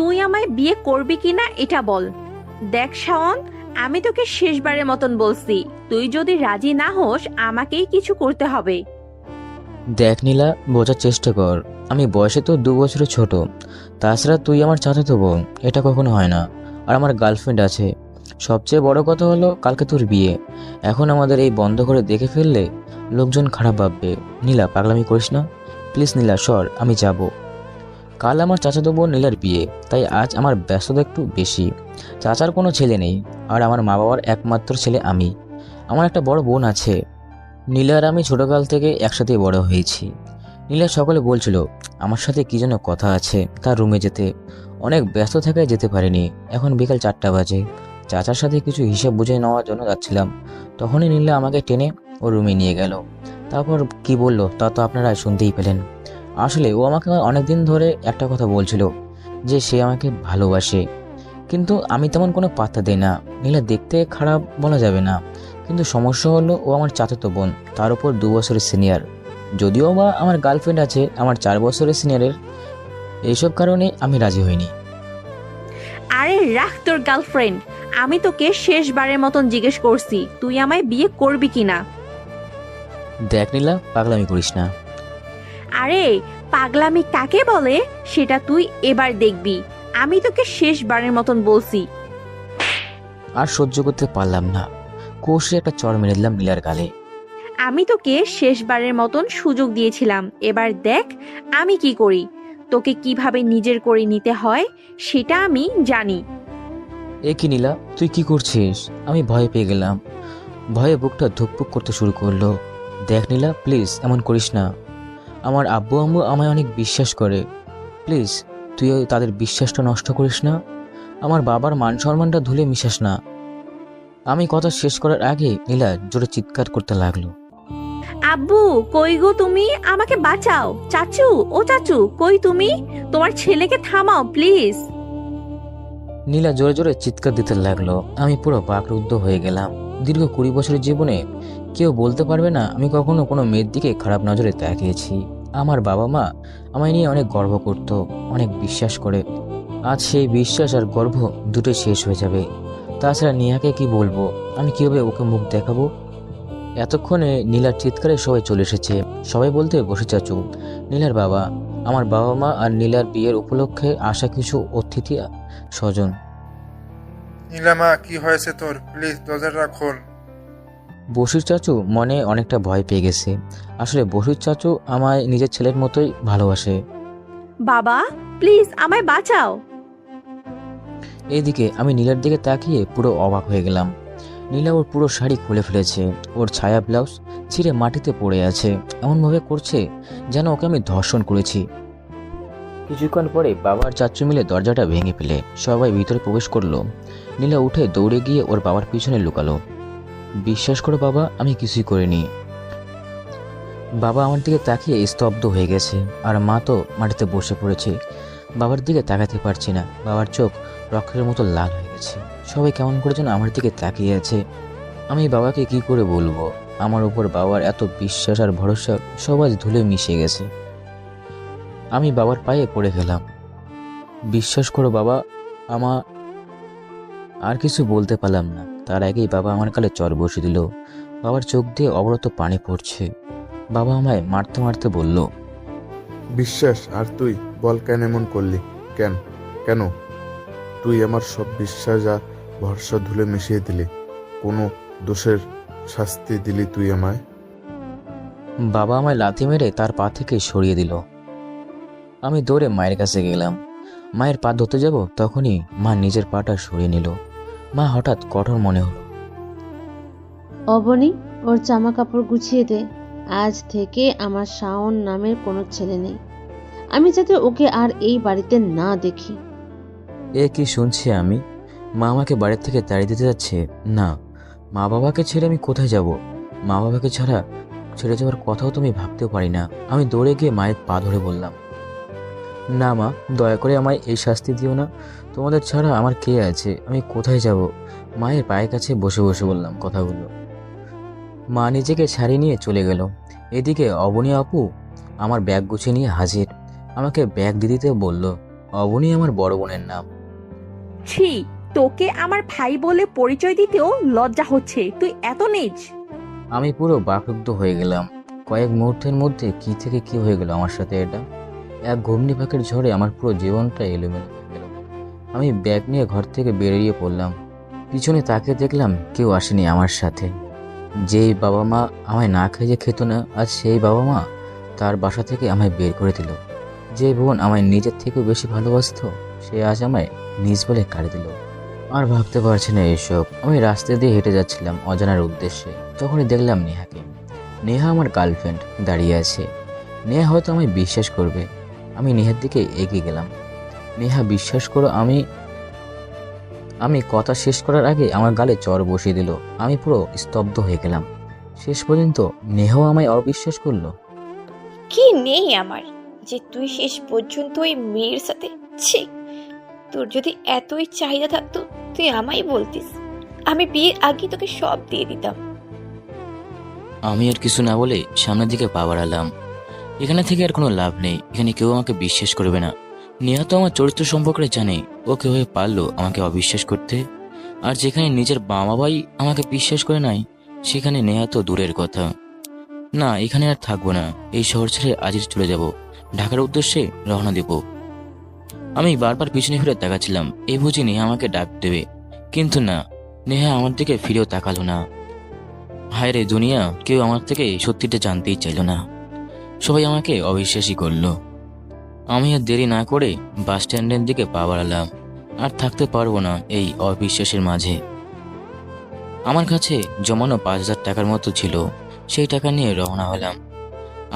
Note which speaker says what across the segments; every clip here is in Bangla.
Speaker 1: তুই আমায় বিয়ে করবি কিনা এটা বল। দেখ শাওন, আমি তোকে শেষবারের মতন বলছি, তুই যদি রাজি না হোস আমাকেই কিছু করতে হবে।
Speaker 2: দেখ নীলা, বোঝার চেষ্টা কর। আমি বয়সে তো 2 বছরের ছোট। তাছাড়া তুই আমার চাচাতো বোন, এটা কখনো হয় না। আর আমার গার্লফ্রেন্ড আছে। সবচেয়ে বড় কথা হলো কালকে তোর বিয়ে। এখন আমাদের এই বন্ধ করে দেখে ফেললে লোকজন খারাপ ভাববে। নীলা, পাগলামি করিস না প্লিজ। নীলা সর, আমি যাব। কাল আমার চাচাতো বোন নীলার বিয়ে, তাই আজ আমার ব্যস্ততা একটু বেশি। চাচার কোনো ছেলে নেই, আর আমার মা বাবার একমাত্র ছেলে আমি। আমার একটা বড় বোন আছে। নীলা আর আমি ছোটকাল থেকে একসাথে বড় হয়েছি। নীলা সকালে বলছিল আমার সাথে কি যেন কথা আছে, তার রুমে যেতে। অনেক ব্যস্ত থাকায় যেতে পারিনি। এখন বিকাল 4টা বাজে। চাচার সাথে কিছু হিসাব বুঝে নেওয়ার জন্য যাচ্ছিলাম, তখনই নীলা আমাকে টেনে ওর রুমে নিয়ে গেল। তারপর কি বললো তা তো আপনারা শুনতেই পেলেন। আসলে ও আমাকে অনেকদিন ধরে একটা কথা বলছিল, যে সে আমাকে ভালোবাসে। কিন্তু আমি তেমন কোনো পাত্তা দিই না। নীলা দেখতে খারাপ বলা যাবে না, কিন্তু সমস্যা হলো ও আমার চাচাতো বোন, তার উপর 2 বছরের সিনিয়র। যদিও বা আমার গার্লফ্রেন্ড আছে আমার 4 বছরের সিনিয়রের। এইসব কারণে আমি রাজি হইনি।
Speaker 1: আরে রাখ তোর গার্লফ্রেন্ড, আমি তোকে শেষবারের মতন জিজ্ঞেস করছি তুই আমায় বিয়ে করবি কিনা।
Speaker 2: দেখ নীলা, পাগলামি করিস না।
Speaker 1: আরে পাগলামি কাকে বলে সেটা তুই এবার দেখবি। আমি তোকে শেষবারের মতন বলছি।
Speaker 2: আর সহ্য করতে পারলাম না, কষে একটা চড় মেরে দিলাম নীলার গালে।
Speaker 1: আমি তোকে শেষবারের মতন সুযোগ দিয়েছিলাম, এবার দেখ আমি কি করি। তোকে কিভাবে নিজের করে নিতে হয় সেটা আমি জানি।
Speaker 2: এ কি নীলা, তুই কি করছিস? আমি ভয় পেয়ে গেলাম। ভয়ে বুকটা ধুকপুক করতে শুরু করলো। দেখ নীলা, প্লিজ এমন করিস না। আমার আব্বু আম্মু আমায় অনেক বিশ্বাস করে। প্লিজ তুই তাদের বিশ্বাসটা নষ্ট করিস না। আমার বাবার মান সম্মানটা ধুলে মিশাস না। আমি কথা শেষ করার আগে নীলা জোরে চিৎকার করতে লাগলো।
Speaker 1: আব্বু কই গো তুমি, আমাকে বাঁচাও। চাচু, ও চাচু কই তুমি, তোমার ছেলেকে থামাও প্লিজ।
Speaker 2: নীলা জোরে জোরে চিৎকার দিতে লাগলো। আমি পুরো বাকরুদ্ধ হয়ে গেলাম। দীর্ঘ 20 বছরের জীবনে কেউ বলতে পারবে না আমি কখনো কোনো মেয়ের দিকে খারাপ নজরে তাকিয়েছি। আমার বাবা মা আমায় নিয়ে অনেক গর্ব করত, অনেক বিশ্বাস করে। আজ সেই বিশ্বাস আর গর্ব দুটোই শেষ হয়ে যাবে। তাছাড়া নেহাকে কি বলবো, আমি কিভাবে ওকে মুখ দেখাবো? এতক্ষণে নীলার চিৎকারে সবাই চলে এসেছে। সবাই বলতে বসে চাচু, নীলার বাবা, আমার বাবা মা আর নীলার বিয়ের উপলক্ষে আসা কিছু অতিথি স্বজন।
Speaker 3: নীলামা, কি হয়েছে তোর? প্লিজ দরজাটা খোল।
Speaker 2: বসির চাচু মনে অনেকটা ভয় পেয়ে গেছে। আসলে বসির চাচু আমায় নিজের ছেলের মতোই ভালোবাসে।
Speaker 1: বাবা প্লিজ আমায় বাঁচাও।
Speaker 2: এইদিকে আমি নীলার দিকে তাকিয়ে পুরো অবাক হয়ে গেলাম। নীলা ওর পুরো শাড়ি খুলে ফেলেছে। ওর ছায়া ব্লাউজ ছিঁড়ে মাটিতে পড়ে আছে। এমনভাবে করছে যেন ওকে আমি ধর্ষণ করেছি। কিছুক্ষণ পরে বাবা আর চাচু মিলে দরজাটা ভেঙে ফেলে সবাই ভিতরে প্রবেশ করলো। নীলা উঠে দৌড়ে গিয়ে ওর বাবার পিছনে লুকালো। বিশ্বাস করো বাবা, আমি কিছুই করিনি। বাবা আমার দিকে তাকিয়ে স্তব্ধ হয়ে গেছে, আর মা তো মাটিতে বসে পড়েছে। বাবার দিকে তাকাতে পারছি না। বাবার চোখ রক্তের মতো লাল হয়ে গেছে। সবাই কেমন করে যেন আমার দিকে তাকিয়ে আছে। আমি বাবাকে কি করে বলবো? আমার উপর বাবার এত বিশ্বাস আর ভরসা সব আজ ধুলে মিশে গেছে। আমি বাবার পায়ে পড়ে গেলাম। বিশ্বাস করো বাবা, আমার আর কিছু বলতে পারলাম না। তার আগেই বাবা আমার গালে চড় বসে দিল। বাবার চোখ দিয়ে অবরত পানি পড়ছে। বাবা আমায় মারতে মারতে বলল,
Speaker 4: বিশ্বাস, আর তুই বল কেন এমন করলি? কেন কেন তুই আমার সব বিশ্বাস আর ভরসা ধুলে মিশিয়ে দিলি? কোনো দোষের শাস্তি দিলি তুই আমায়?
Speaker 2: বাবা আমায় লাথি মেরে তার পা থেকে সরিয়ে দিল। আমি দৌড়ে মায়ের কাছে গেলাম। মায়ের পা ধরতে যাব, তখনই মা নিজের পাটা সরিয়ে নিল। মা হঠাৎ কঠোর মনে হলো।
Speaker 5: অবনী, ওর জামা কাপড় গুছিয়ে দে। আজ থেকে আমার শাওন নামের কোনো ছেলে নেই। আমি যাতে ওকে আর এই বাড়িতে না দেখি।
Speaker 2: এ কি শুনছি আমি? মা আমাকে বাড়ির থেকে তাড়িয়ে দিতে যাচ্ছে? না, মা বাবাকে ছেড়ে আমি কোথায় যাব? মা বাবাকে ছাড়া ছেড়ে যাওয়ার কথাও তো আমি ভাবতেও পারি না। আমি দৌড়ে গিয়ে মায়ের পা ধরে বললাম, না মা, দয়া করে আমায় এই শাস্তি দিও না। তোমাদের ছাড়া আমার কে আছে? আমি কোথায় যাব? মায়ের পায়ের কাছে বসে বসে বললাম কথাগুলো। মা নিজেকে ছাড়িয়ে নিয়ে চলে গেল। এদিকে অবনী আপু আমার ব্যাগ গুছিয়ে নিয়ে হাজির। আমাকে ব্যাগ দিয়ে দিতে বলল। অবনী আমার বড় বোনের নাম।
Speaker 1: ছি, তোকে আমার ভাই বলে পরিচয় দিতেও লজ্জা হচ্ছে, তুই এত নীচ।
Speaker 2: আমি পুরো বাকরুদ্ধ হয়ে গেলাম। কয়েক মুহূর্তের মধ্যে কি থেকে কি হয়ে গেল আমার সাথে এটা। এক ঘূর্ণি পাকের ঝড়ে আমার পুরো জীবনটা এলোমেলো হয়ে গেল। আমি ব্যাগ নিয়ে ঘর থেকে বেরিয়ে পড়লাম। পিছনে তাকিয়ে দেখলাম কেউ আসেনি আমার সাথে। যেই বাবা মা আমায় না খাইয়ে খেত না, আজ সেই বাবা মা তার বাসা থেকে আমায় বের করে দিল। যে বোন আমায় নিজের থেকেও বেশি ভালোবাসতো, সে আজ আমায় নিজ বলে কাড়ি দিল। আর ভাবতে পারছি না এসব। আমি রাস্তা দিয়ে হেঁটে যাচ্ছিলাম অজানার উদ্দেশ্যে, তখনই দেখলাম নেহাকে। নেহা আমার গার্লফ্রেন্ড দাঁড়িয়ে আছে। নেহা হয়তো আমায় বিশ্বাস করবে। আমি নেহার দিকে এগিয়ে গেলাম। নেহা, বিশ্বাস করো, আমি কথা শেষ করার আগে আমার গালে চর বসিয়ে দিল। আমি পুরো স্তব্ধ হয়ে গেলাম। শেষ পর্যন্ত নেহাও আমায় অবিশ্বাস করলো।
Speaker 6: কি নেই আমার যে তুই শেষ পর্যন্ত ওই মেয়ের সাথে? ছি, তোর যদি এতই চাহিদা থাকতো তুই আমায় বলতিস, আমি বিয়ের আগে তোকে সব দিয়ে দিতাম।
Speaker 2: আমি আর কিছু না বলে সামনের দিকে পা বাড়ালাম। এখানে থেকে আর কোনো লাভ নেই, এখানে কেউ আমাকে বিশ্বাস করবে না। নেহা তো আমার চরিত্র সম্পর্কে জানে, ও কিভাবে পারলো আমাকে অবিশ্বাস করতে। আর যেখানে নিজের মা বাবাই আমাকে বিশ্বাস করে নাই, সেখানে নেহা তো দূরের কথা। না, এখানে আর থাকবো না। এই শহর ছেড়ে আজই চলে যাব, ঢাকার উদ্দেশ্যে রওনা দেব। আমি বারবার পিছনে ফিরে তাকাচ্ছিলাম, এই বুঝি নেহা আমাকে ডাক দেবে, কিন্তু না, নেহা আমার দিকে ফিরেও তাকালো না। হায় রে দুনিয়া, কেউ আমার থেকে সত্যিটা জানতেই চাইল না, সবাই আমাকে অবিশ্বাসী করলো। আমি আর দেরি না করে বাস স্ট্যান্ডের দিকে পা বাড়ালাম। আর থাকতে পারবো না এই অবিশ্বাসের মাঝে। আমার কাছে জমানো 5,000 টাকার মতো ছিল, সেই টাকা নিয়ে রওনা হলাম।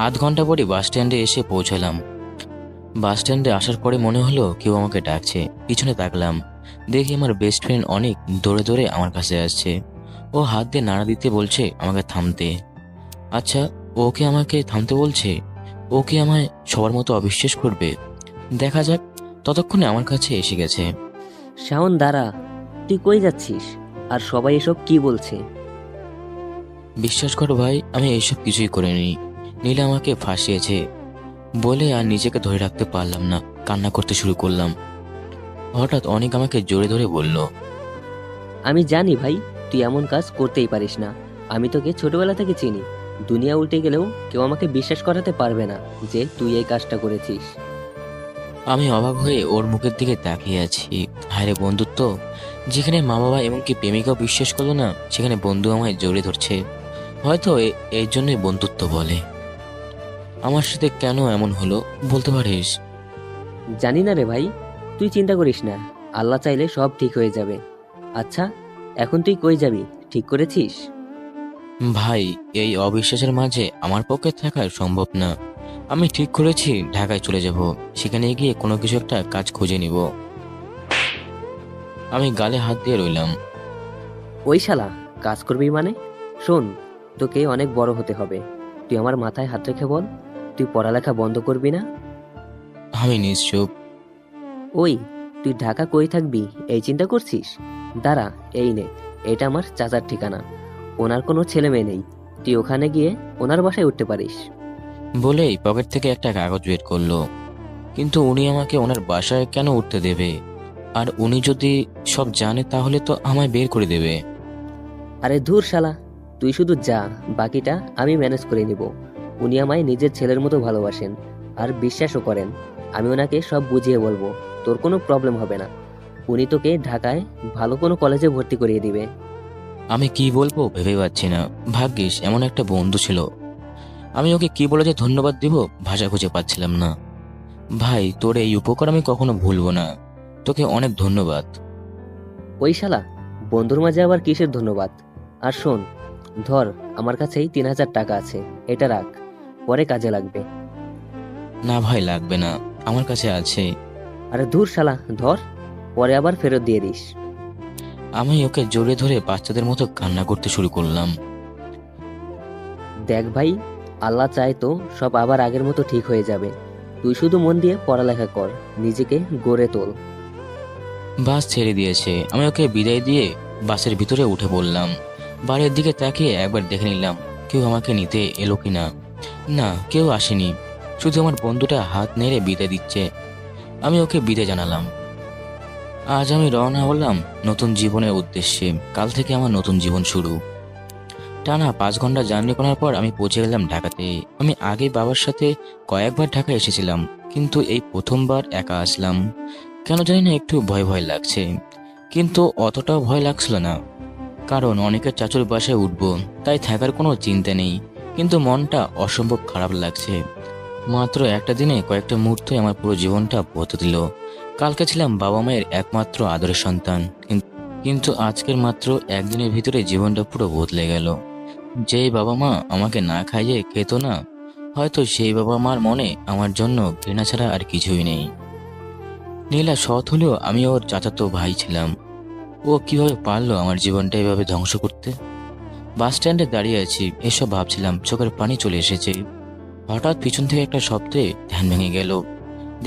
Speaker 2: আধ ঘন্টা পরে বাস স্ট্যান্ডে এসে পৌঁছালাম। বাস স্ট্যান্ডে আসার পরে মনে হলো কেউ আমাকে ডাকছে। পিছনে তাকলাম, দেখি আমার বেস্ট ফ্রেন্ড অনেক দৌড়ে দৌড়ে আমার কাছে আসছে। ও হাত দিয়ে নাড়া দিতে বলছে আমাকে থামতে। আচ্ছা, ওকে আমাকে থামতে বলছে? ও কি আমায় সবার মতো অবিশ্বাস করবে? দেখা যাক। ততক্ষণে আমার কাছে এসে গেছে।
Speaker 7: শাওন, দাঁড়া, তুই কই যাচ্ছিস? আর সবাই এসব কি বলছে?
Speaker 2: বিশ্বাস করো ভাই, আমি এইসব কিছুই করিনি। নীলা আমাকে ফাঁসিয়েছে বলে আর নিজেকে ধরে রাখতে পারলাম না, কান্না করতে শুরু করলাম। হঠাৎ অনেক আমাকে জোরে ধরে বলল,
Speaker 7: আমি জানি ভাই, তুই এমন কাজ করতেই পারিস না। আমি তোকে ছোটবেলা থেকে চিনি। দুনিয়া উল্টে গেলেও কেউ আমাকে বিশ্বাস করাতে পারবে না যে তুই এই কাজটা করেছিস।
Speaker 2: আমি অবাক হয়ে ওর মুখের দিকে তাকিয়ে আছি। হায় রে বন্ধুত্ব! যেখানে মা বাবা এমনকি প্রেমিকাও বিশ্বাস করলো না, সেখানে বন্ধু আমায় জড়িয়ে ধরছে। হয়তো এই জন্যই বন্ধুত্ব বলে। আমার সাথে কেন এমন হলো বলতে পারিস?
Speaker 7: জানি না রে ভাই, তুই চিন্তা করিস না, আল্লাহ চাইলে সব ঠিক হয়ে যাবে। আচ্ছা, এখন তুই কই যাবি, ঠিক করেছিস?
Speaker 2: ভাই, এই অবিশ্বাসের মাঝে আমার পক্ষে থাকা সম্ভব না। আমি ঠিক করেছি ঢাকায় চলে যাব, সেখানে গিয়ে কোনো কিছু একটা কাজ খুঁজে নিব। আমি গালে হাত দিয়ে রইলাম।
Speaker 7: ওই শালা, কাজ করবি মানে? শোন, তোকে অনেক বড় হতে হবে। তুই আমার মাথায় হাত রেখে বল, তুই পড়ালেখা বন্ধ করবি না?
Speaker 2: আমি নিশ্চুপ।
Speaker 7: ওই, তুই ঢাকা কই থাকবি এই চিন্তা করছিস? দাঁড়া, এই নে, এটা আমার চাচার ঠিকানা। ওনার কোনো ছেলে মেয়ে নেই, তুই ওখানে গিয়ে ওনার বাসায় উঠতে পারিস।
Speaker 2: বলেই পকেট থেকে একটা কাগজ বের করলো। কিন্তু উনি আমাকে ওনার বাসায় কেন উঠতে দেবে? আর উনি যদি সব জানে তাহলে তো আমায় বের করে দেবে।
Speaker 7: আরে ধুর শালা, তুই শুধু যা, বাকিটা আমি ম্যানেজ করে নিব। উনি আমায় নিজের ছেলের মতো ভালোবাসেন আর বিশ্বাসও করেন। আমি ওনাকে সব বুঝিয়ে বলবো, তোর কোনো প্রবলেম হবে না। উনি তোকে ঢাকায় ভালো কোনো কলেজে ভর্তি করিয়ে দিবে।
Speaker 2: আমি কি বলবো ভেবে পাচ্ছি না। ভাগ্যিস এমন একটা বন্ধু ছিল। আমি ওকে কি বলে যে ধন্যবাদ দিব ভাষা খুঁজে পাচ্ছিলাম না। ভাই, তোর এই উপকার আমি কখনো ভুলবো না। তোকে অনেক ধন্যবাদ।
Speaker 7: ওই শালা, বন্ধুর মাঝে আবার কিসের ধন্যবাদ? আর শোন, ধর, আমার কাছেই 3,000 টাকা আছে, এটা রাখ, পরে কাজে লাগবে।
Speaker 2: না ভাই, লাগবে না, আমার কাছে আছে।
Speaker 7: আরে ধুর শালা, ধর, পরে আবার ফেরত দিয়ে দিস।
Speaker 2: আমি ওকে জড়িয়ে ধরে বাচ্চাদের মতো কান্না করতে শুরু করলাম।
Speaker 7: দেখ ভাই, আল্লাহ চায় তো সব আবার আগের মতো ঠিক হয়ে যাবে। তুই শুধু মন দিয়ে পড়ালেখা কর, নিজেকে গড়ে তোল।
Speaker 2: বাস ছেড়ে দিয়েছে। আমি ওকে বিদায় দিয়ে বাসের ভিতরে উঠে পড়লাম। বাড়ির দিকে তাকিয়ে একবার দেখে নিলাম কেউ আমাকে নিতে এলো কিনা। না, কেউ আসেনি। শুধু আমার বন্ধুটা হাত নেড়ে বিদায় দিচ্ছে। আমি ওকে বিদায় জানালাম। আজ আমি রওনা হলাম নতুন জীবনের উদ্দেশ্যে। কাল থেকে আমার নতুন জীবন শুরু। টানা 5 ঘন্টা জার্নি করার পর আমি পৌঁছে গেলাম ঢাকাতে। আমি আগে বাবার সাথে কয়েকবার ঢাকা এসেছিলাম, কিন্তু এই প্রথমবার একা আসলাম। কেন জানি না একটু ভয় ভয় লাগছে, কিন্তু অতটাও ভয় লাগছিল না, কারণ অনেকের চাচুর বাসায় উঠবো, তাই থাকার কোনো চিন্তা নেই। কিন্তু মনটা অসম্ভব খারাপ লাগছে। মাত্র একটা দিনে কয়েকটা মুহূর্তে আমার পুরো জীবনটা বদলে দিল। কালকে ছিলাম বাবা মায়ের একমাত্র আদরের সন্তান, কিন্তু আজকের মাত্র একদিনের ভিতরে জীবনটা পুরো বদলে গেল। যেই বাবা মা আমাকে না খাইয়ে খেত না, হয়তো সেই বাবা মার মনে আমার জন্য ঘৃণা ছাড়া আর কিছুই নেই। নীলা সৎ হলেও আমি ওর চাচাতো ভাই ছিলাম। ও কিভাবে পারলো আমার জীবনটা এভাবে ধ্বংস করতে? বাস স্ট্যান্ডে দাঁড়িয়ে আছি, এসব ভাবছিলাম, চোখের পানি চলে এসেছে। হঠাৎ পিছন থেকে একটা শব্দে ধ্যান ভেঙে গেল।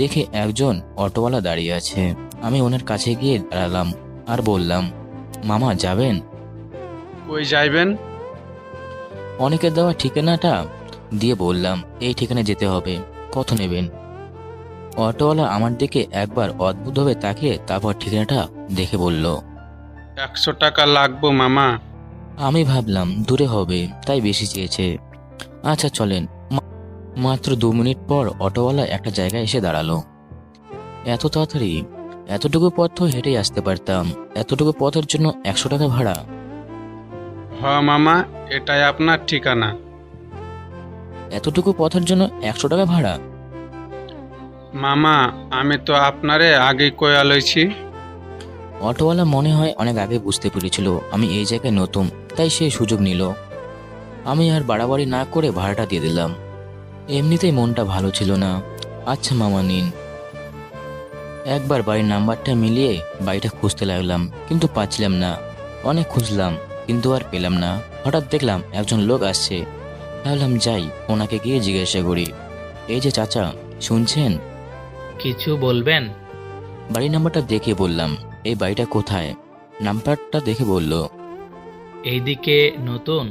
Speaker 2: দেখে একজন অটোওয়ালা দাঁড়িয়ে আছে। আমি ওনার কাছে গিয়ে দাঁড়ালাম আর বললাম, মামা যাবেন?
Speaker 8: কই যাইবেন?
Speaker 2: অনেকের দেওয়া ঠিকানাটা দিয়ে বললাম, এই ঠিকানায় যেতে হবে, কত নেবেন? অটোওয়ালা আমার দিকে একবার অদ্ভুতভাবে তাকিয়ে তারপর ঠিকানাটা দেখে বলল।
Speaker 8: 100 টাকা লাগবো মামা।
Speaker 2: আমি ভাবলাম দূরে হবে, তাই বেশি চেয়েছে। আচ্ছা চলেন। মাত্র 2 মিনিট পর অটোওয়ালা একটা জায়গায় এসে দাঁড়ালো। এত তাড়াতাড়ি? এতটুকু পথ তো হেঁটেই আসতে পারতাম। এতটুকু পথের জন্য 100 টাকা ভাড়া?
Speaker 8: হ মামা, এটাই আপনার ঠিকানা।
Speaker 2: এতটুকু পথের জন্য 100 টাকা ভাড়া?
Speaker 8: মামা, আমি তো আপনারে আগেই কয়া লইছি।
Speaker 2: অটোওয়ালা মনে হয় অনেক আগে বুঝতে পেরেছিল আমি এই জায়গায় নতুন, তাই সে সুযোগ নিল। আমি আর বাড়াবাড়ি না করে ভাড়াটা দিয়ে দিলাম। এমনিতেই মনটা ভালো ছিল না। আচ্ছা মামা নিন। একবার বাড়ির নাম্বারটা মিলিয়ে বাড়িটা খুঁজতে লাগলাম, কিন্তু পাচ্ছিলাম না। অনেক খুঁজলাম, কিন্তু আর পেলাম না। হঠাৎ দেখলাম একজন লোক আসছে। ভাবলাম যাই, ওনাকে গিয়ে জিজ্ঞাসা করি। এই যে চাচা, শুনছেন?
Speaker 9: কিছু বলবেন?
Speaker 2: বাড়ির নাম্বারটা দেখে বললাম, এই বাড়িটা কোথায়? নাম্বারটা দেখে বলল,
Speaker 9: এইদিকে নতুন?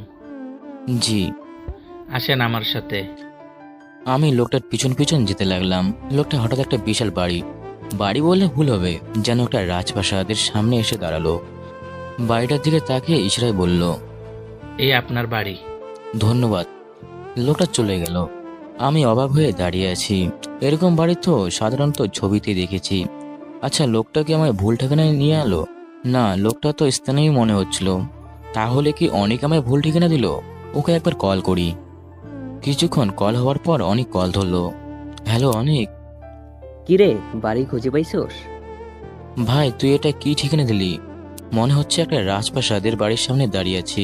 Speaker 2: জি।
Speaker 9: আসেন আমার সাথে।
Speaker 2: আমি লোকটার পিছন পিছন যেতে লাগলাম। লোকটা হঠাৎ একটা বিশাল বাড়ি, বাড়ি বললে ভুল হবে, যেন একটা রাজপ্রাসাদের সামনে এসে দাঁড়ালো। বাড়িটার দিকে তাকিয়ে ইশারায় বলল,
Speaker 9: এই আপনার বাড়ি।
Speaker 2: ধন্যবাদ। লোকটা চলে গেল। আমি অবাক হয়ে দাঁড়িয়ে আছি। এরকম বাড়ি তো সাধারণত ছবিতে দেখেছি। আচ্ছা, লোকটা কি আমায় ভুল ঠিকানায় নিয়ে এলো? না, লোকটা তো স্থানীয় মনে হচ্ছিল। তাহলে কি অনেক আমায় ভুল ঠিকানা দিল? ওকে একবার কল করি। কিছুক্ষণ কল হওয়ার পর অনেক কল ধরলো। হ্যালো অনেক।
Speaker 7: কিরে, বাড়ি খুঁজে পাইছোস?
Speaker 2: ভাই তুই এটা কি ঠিকানা দিলি? মনে হচ্ছে একটা রাজপ্রাসাদের বাড়ির সামনে দাঁড়িয়ে আছি।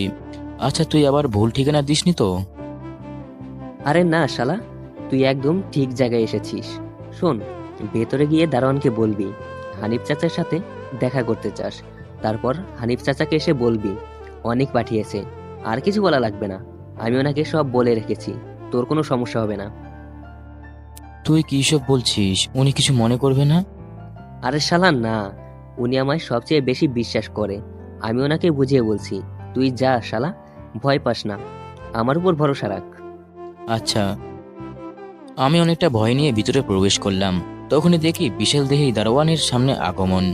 Speaker 2: আচ্ছা, তুই আবার ভুল ঠিকানা দিসনি তো?
Speaker 7: আরে না শালা, তুই একদম ঠিক জায়গায় এসেছিস। শোন, ভেতরে গিয়ে দারোয়ানকে বলবি হানিফ চাচার সাথে দেখা করতে চাস। তারপর হানিফ চাচাকে এসে বলবি অনেক পাঠিয়েছে। আর কিছু বলা লাগবে না, আমি ওনাকে সব বলে রেখেছি, তোর কোনো সমস্যা হবে না।
Speaker 2: তুই কি সব বলছিস? উনি কিছু মনে করবে না?
Speaker 7: আরে শালা না, উনি আমায় সবচেয়ে বেশি বিশ্বাস করে। আমি ওনাকে বুঝিয়ে বলছি। তুই যা শালা, ভয় পাস না, আমার উপর ভরসা রাখ।
Speaker 2: আচ্ছা। আমি অনেকটা ভয় নিয়ে ভিতরে প্রবেশ করলাম। তখনই দেখি বিশাল দেহি দারোয়ানের সামনে আগমন।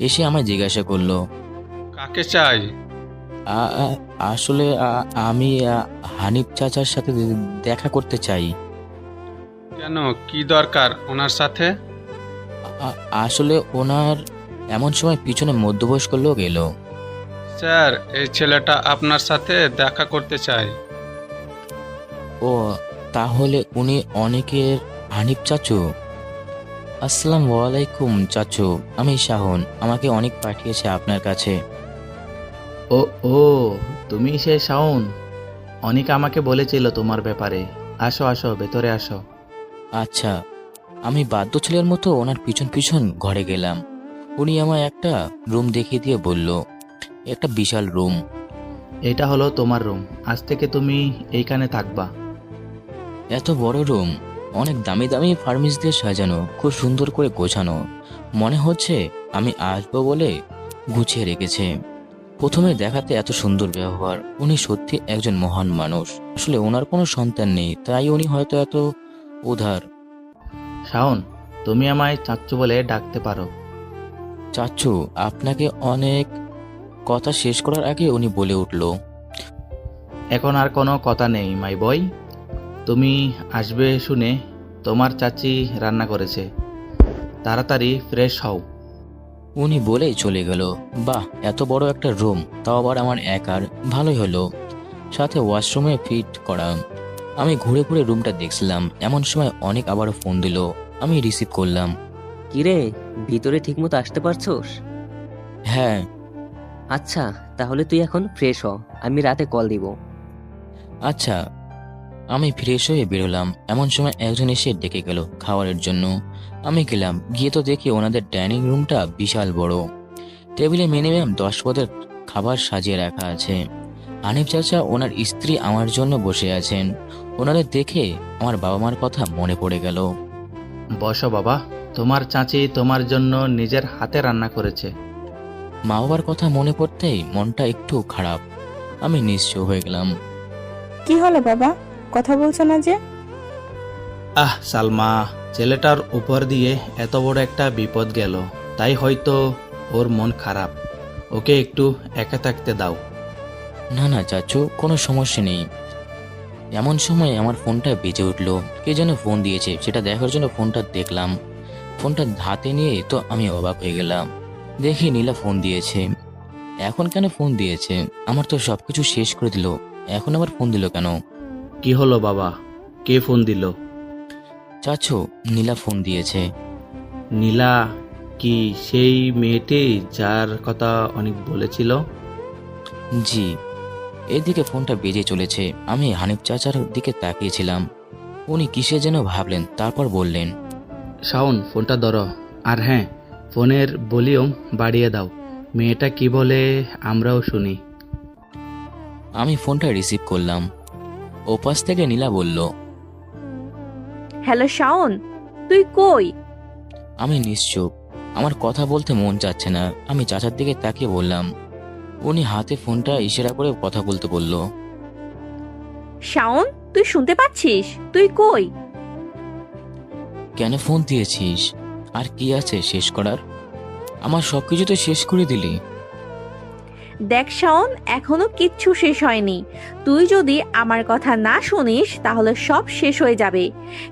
Speaker 2: এসে আমায় জিজ্ঞাসা করলো,
Speaker 8: কাকে চাই?
Speaker 2: আসলে আমি হানিফ চাচার সাথে দেখা করতে চাই।
Speaker 8: কেন, কি দরকার ওনার সাথে?
Speaker 2: আসলে ওনার এমন সময় পিছনে মধ্যবয়স্ক লোক এলো।
Speaker 8: স্যার, এই ছেলেটা আপনার সাথে দেখা করতে চাই।
Speaker 2: ও, তাহলে উনি অনেকের হানিফ চাচু? আসসালামু আলাইকুম চাচু, আমি শাহন। আমাকে অনেক পাঠিয়েছে আপনার কাছে।
Speaker 9: ও ও, তুমি সে শাওন? অনেক আমাকে বলেছিল তোমার ব্যাপারে। আসো আসো, ভেতরে আসো।
Speaker 2: আচ্ছা। আমি বাধ্য ছেলের মতো ওনার পিছন পিছন ঘরে গেলাম। উনি আমায় একটা রুম দেখিয়ে দিয়ে বলল, একটা বিশাল রুম।
Speaker 9: এটা হলো তোমার রুম, আজ থেকে তুমি এইখানে থাকবা।
Speaker 2: এত বড় রুম, অনেক দামি দামি ফার্নিচার দিয়ে সাজানো, খুব সুন্দর করে গোছানো। মনে হচ্ছে আমি আসবো বলে গুছিয়ে রেখেছে। প্রথমে দেখাতে এত সুন্দর ব্যবহার। উনি সত্যি একজন মহান মানুষ। আসলে ওনার কোনো সন্তান নেই, তাই উনি হয়তো এত উদার।
Speaker 9: শাওন, তুমি আমায় চাচ্চু বলে ডাকতে পারো।
Speaker 2: চাচ্ছু, আপনাকে অনেক কথা শেষ করার আগে উনি বলে উঠল,
Speaker 9: এখন আর কোনো কথা নেই মাই বয়। তুমি আসবে শুনে তোমার চাচি রান্না করেছে, তাড়াতাড়ি ফ্রেশ হও।
Speaker 2: উনি বলেই চলে গেল। বাহ, এত বড় একটা রুম, তাও আবার আমার একার, ভালোই হলো। সাথে ওয়াশরুমে ফিট করা। আমি ঘুরে ঘুরে রুমটা দেখছিলাম, এমন সময় অনেক আবারও ফোন দিল। আমি রিসিভ করলাম।
Speaker 7: কিরে, ভিতরে ঠিকমতো আসতে পারছোস?
Speaker 2: হ্যাঁ।
Speaker 7: আচ্ছা, তাহলে তুই এখন ফ্রেশ হ, আমি রাতে কল দিব।
Speaker 2: আচ্ছা। আমি ফ্রেশ হয়ে বেরোলাম, এমন সময় একজন এসে ডেকে গেল খাবারের জন্য। আমি গেলাম, গিয়ে তো দেখি ওনাদের ডাইনিং রুমটা বিশাল বড়। টেবিলে মিনিমাম 10 পদের খাবার সাজিয়ে রাখা আছে। হানিফ চাচা ওনার স্ত্রী আমার জন্য বসে আছেন। ওনাদের দেখে আমার বাবা মার কথা মনে পড়ে গেল।
Speaker 9: বসো বাবা, তোমার চাচি তোমার জন্য নিজের হাতে রান্না করেছে।
Speaker 2: মা বাবার কথা মনে পড়তেই মনটা একটু খারাপ। আমি নিশ্চয় হয়ে গেলাম।
Speaker 10: কি হলো বাবা, কথা বলছো না যে?
Speaker 9: সালমা, ছেলেটার উপর দিয়ে এত বড় একটা বিপদ গেল, তাই হয়তো ওর মন খারাপ। ওকে একটু একা থাকতে দাও।
Speaker 2: না না চাচু, কোনো সমস্যা নেই। এমন সময় আমার ফোনটা বেজে উঠল। কে যেন ফোন দিয়েছে, সেটা দেখার জন্য ফোনটা দেখলাম। ফোনটা হাতে নিয়ে তো আমি অবাক হয়ে গেলাম। দেখি নীলা ফোন দিয়েছে। এখন কেন ফোন দিয়েছে? আমার তো সবকিছু শেষ করে দিল, এখন আবার ফোন দিল কেন?
Speaker 9: কি হলো বাবা, কে ফোন দিল?
Speaker 2: চাচু, নীলা ফোন দিয়েছে।
Speaker 9: নীলা কি সেই মেয়েটি যার কথা অনেক বলেছিল?
Speaker 2: জি। এদিকে ফোনটা বেজে চলেছে। আমি হানিফ চাচার দিকে তাকিয়েছিলাম। উনি কিসে যেন ভাবলেন, তারপর বললেন,
Speaker 9: শাওন, ফোনটা ধরো। আর হ্যাঁ, ফোনের ভলিউম বাড়িয়ে দাও। মেয়েটা কি বলে আমরাও শুনি।
Speaker 2: আমি ফোনটা রিসিভ করলাম। ওপাশ থেকে নীলা বলল,
Speaker 1: হ্যালো শাওন, তুই কই?
Speaker 2: আমি নিশ্চুপ, আমার কথা বলতে মন চাচ্ছে না। আমি চাচার দিকে তাকিয়ে বললাম। উনি হাতে ফোনটা ইশারা করে কথা বলতে বলল।
Speaker 1: শাওন, তুই শুনতে পাচ্ছিস? তুই কই?
Speaker 2: কেন ফোন দিয়েছিস? আর কি আছে শেষ করার? আমার সবকিছু তো শেষ করে দিলি।
Speaker 1: দেখ শাওন, এখনো কিচ্ছু শেষ হয়নি। তুই যদি আমার কথা না শুনিস তাহলে সব শেষ হয়ে যাবে।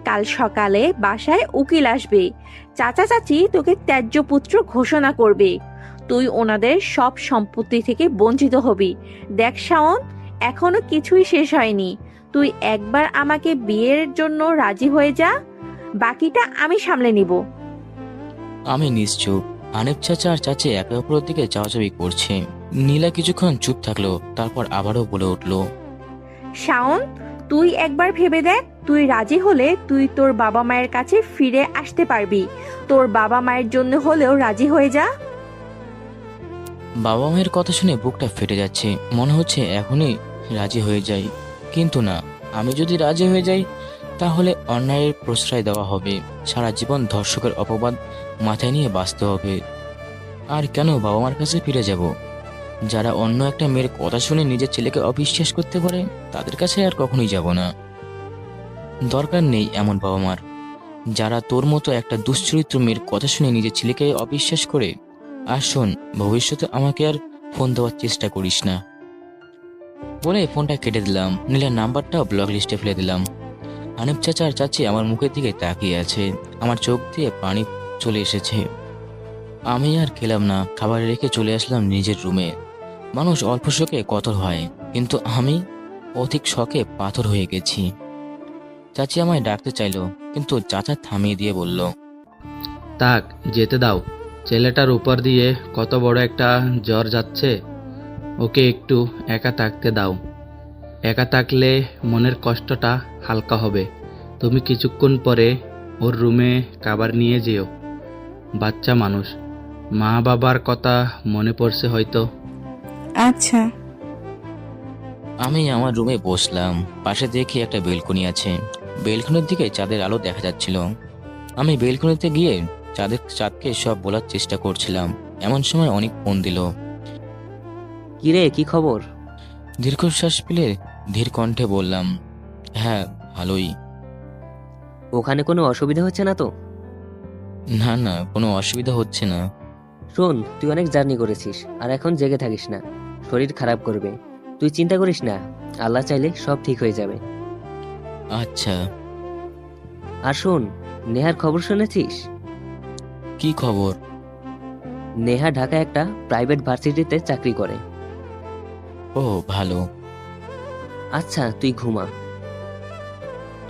Speaker 1: কাল সকালে বাসায় উকিল আসবে। চাচা চাচি তোকে ত্যায্য পুত্র ঘোষণা করবে। তুই ওনাদের সব সম্পত্তি থেকে বঞ্চিত হবি। দেখ শাওন, এখনো কিছুই শেষ হয়নি। তুই একবার আমাকে বিয়ের জন্য রাজি হয়ে যা, বাকিটা আমি সামলে নিব।
Speaker 2: আমি নিশ্চুপ। হানিফ চাচা আর চাচি একে অপরের দিকে চাওয়াচাবি করছে। নীলা কিছুক্ষণ চুপ থাকলো, তারপর আবারও বলে উঠল,
Speaker 1: শাওন, তুই একবার ভেবে দেখ, তুই রাজি হলে তুই তোর বাবা মায়ের কাছে ফিরে আসতে পারবি। তোর বাবা মায়ের জন্য হলেও রাজি হয়ে যা।
Speaker 2: বাবা মায়ের কথা শুনে বুকটা ফেটে যাচ্ছে। মনে হচ্ছে এখনই রাজি হয়ে যাই, কিন্তু না। আমি যদি রাজি হয়ে যাই তাহলে অন্যায়ের প্রশ্রয় দেওয়া হবে। সারা জীবন ধর্ষকের অপবাদ মাথায় নিয়ে বাঁচতে হবে। আর কেন বাবা মার কাছে ফিরে যাব? যারা অন্য একটা মেয়ের কথা শুনে নিজের ছেলেকে অবিশ্বাস করতে পারে, তাদের কাছে আর কখনোই যাব না। দরকার নেই এমন বাবা মার, যারা তোর মতো একটা দুশ্চরিত্র মেয়ের কথা শুনে নিজের ছেলেকে অবিশ্বাস করে। আর শোন, ভবিষ্যতে আমাকে আর ফোন দেওয়ার চেষ্টা করিস না। বলে ফোনটা কেটে দিলাম। নীলার নাম্বারটাও ব্লক লিস্টে ফেলে দিলাম। হানিফ চাচা আর চাচি আমার মুখের দিকে তাকিয়ে আছে। আমার চোখ দিয়ে পানি চলে এসেছে। আমি আর খেলাম না, খাবার রেখে চলে আসলাম নিজের রুমে। মানুষ অল্প শোকে কতল হয়, কিন্তু আমি অধিক শখে পাথর হয়ে গেছি। চাচি আমায় ডাকতে চাইলো, কিন্তু চাচা থামিয়ে দিয়ে বলল,
Speaker 9: তাক, যেতে দাও। ছেলেটার উপর দিয়ে কত বড় একটা জ্বর যাচ্ছে, ওকে একটু একা থাকতে দাও। একা থাকলে মনের কষ্টটা হালকা হবে। তুমি কিছুক্ষণ পরে ওর রুমে খাবার নিয়ে যেও। বাচ্চা মানুষ, মা বাবার কথা মনে পড়ছে হয়তো।
Speaker 10: আচ্ছা।
Speaker 2: আমি আমার রুমে বসলাম। পাশে দেখি একটা বেলকনি আছে। বেলকনির দিকে চাঁদের আলো দেখা যাচ্ছিল। আমি বেলকনিতে গিয়ে চাঁদকে সব বলার চেষ্টা করছিলাম। এমন সময় অনেক ফোন দিল।
Speaker 7: কিরে, কি খবর?
Speaker 2: দীর্ঘশ্বাস ফেলে ধীর কণ্ঠে বললাম, হ্যাঁ ভালোই।
Speaker 7: ওখানে কোনো অসুবিধা হচ্ছে না তো?
Speaker 2: না না, কোনো অসুবিধা হচ্ছে না।
Speaker 7: শোন, তুই অনেক জার্নি করেছিস আর এখন জেগে থাকিস না, শরীর খারাপ করবে। তুই চিন্তা করিস না, আল্লাহ চাইলে সব ঠিক হয়ে যাবে।
Speaker 2: আচ্ছা।
Speaker 7: আর শোন, নেহার খবর শুনেছিস?
Speaker 2: কি খবর?
Speaker 7: নেহা ঢাকায় একটা প্রাইভেট ভার্সিটিতে চাকরি করে।
Speaker 2: ও ভালো।
Speaker 7: আচ্ছা, তুই ঘুমা।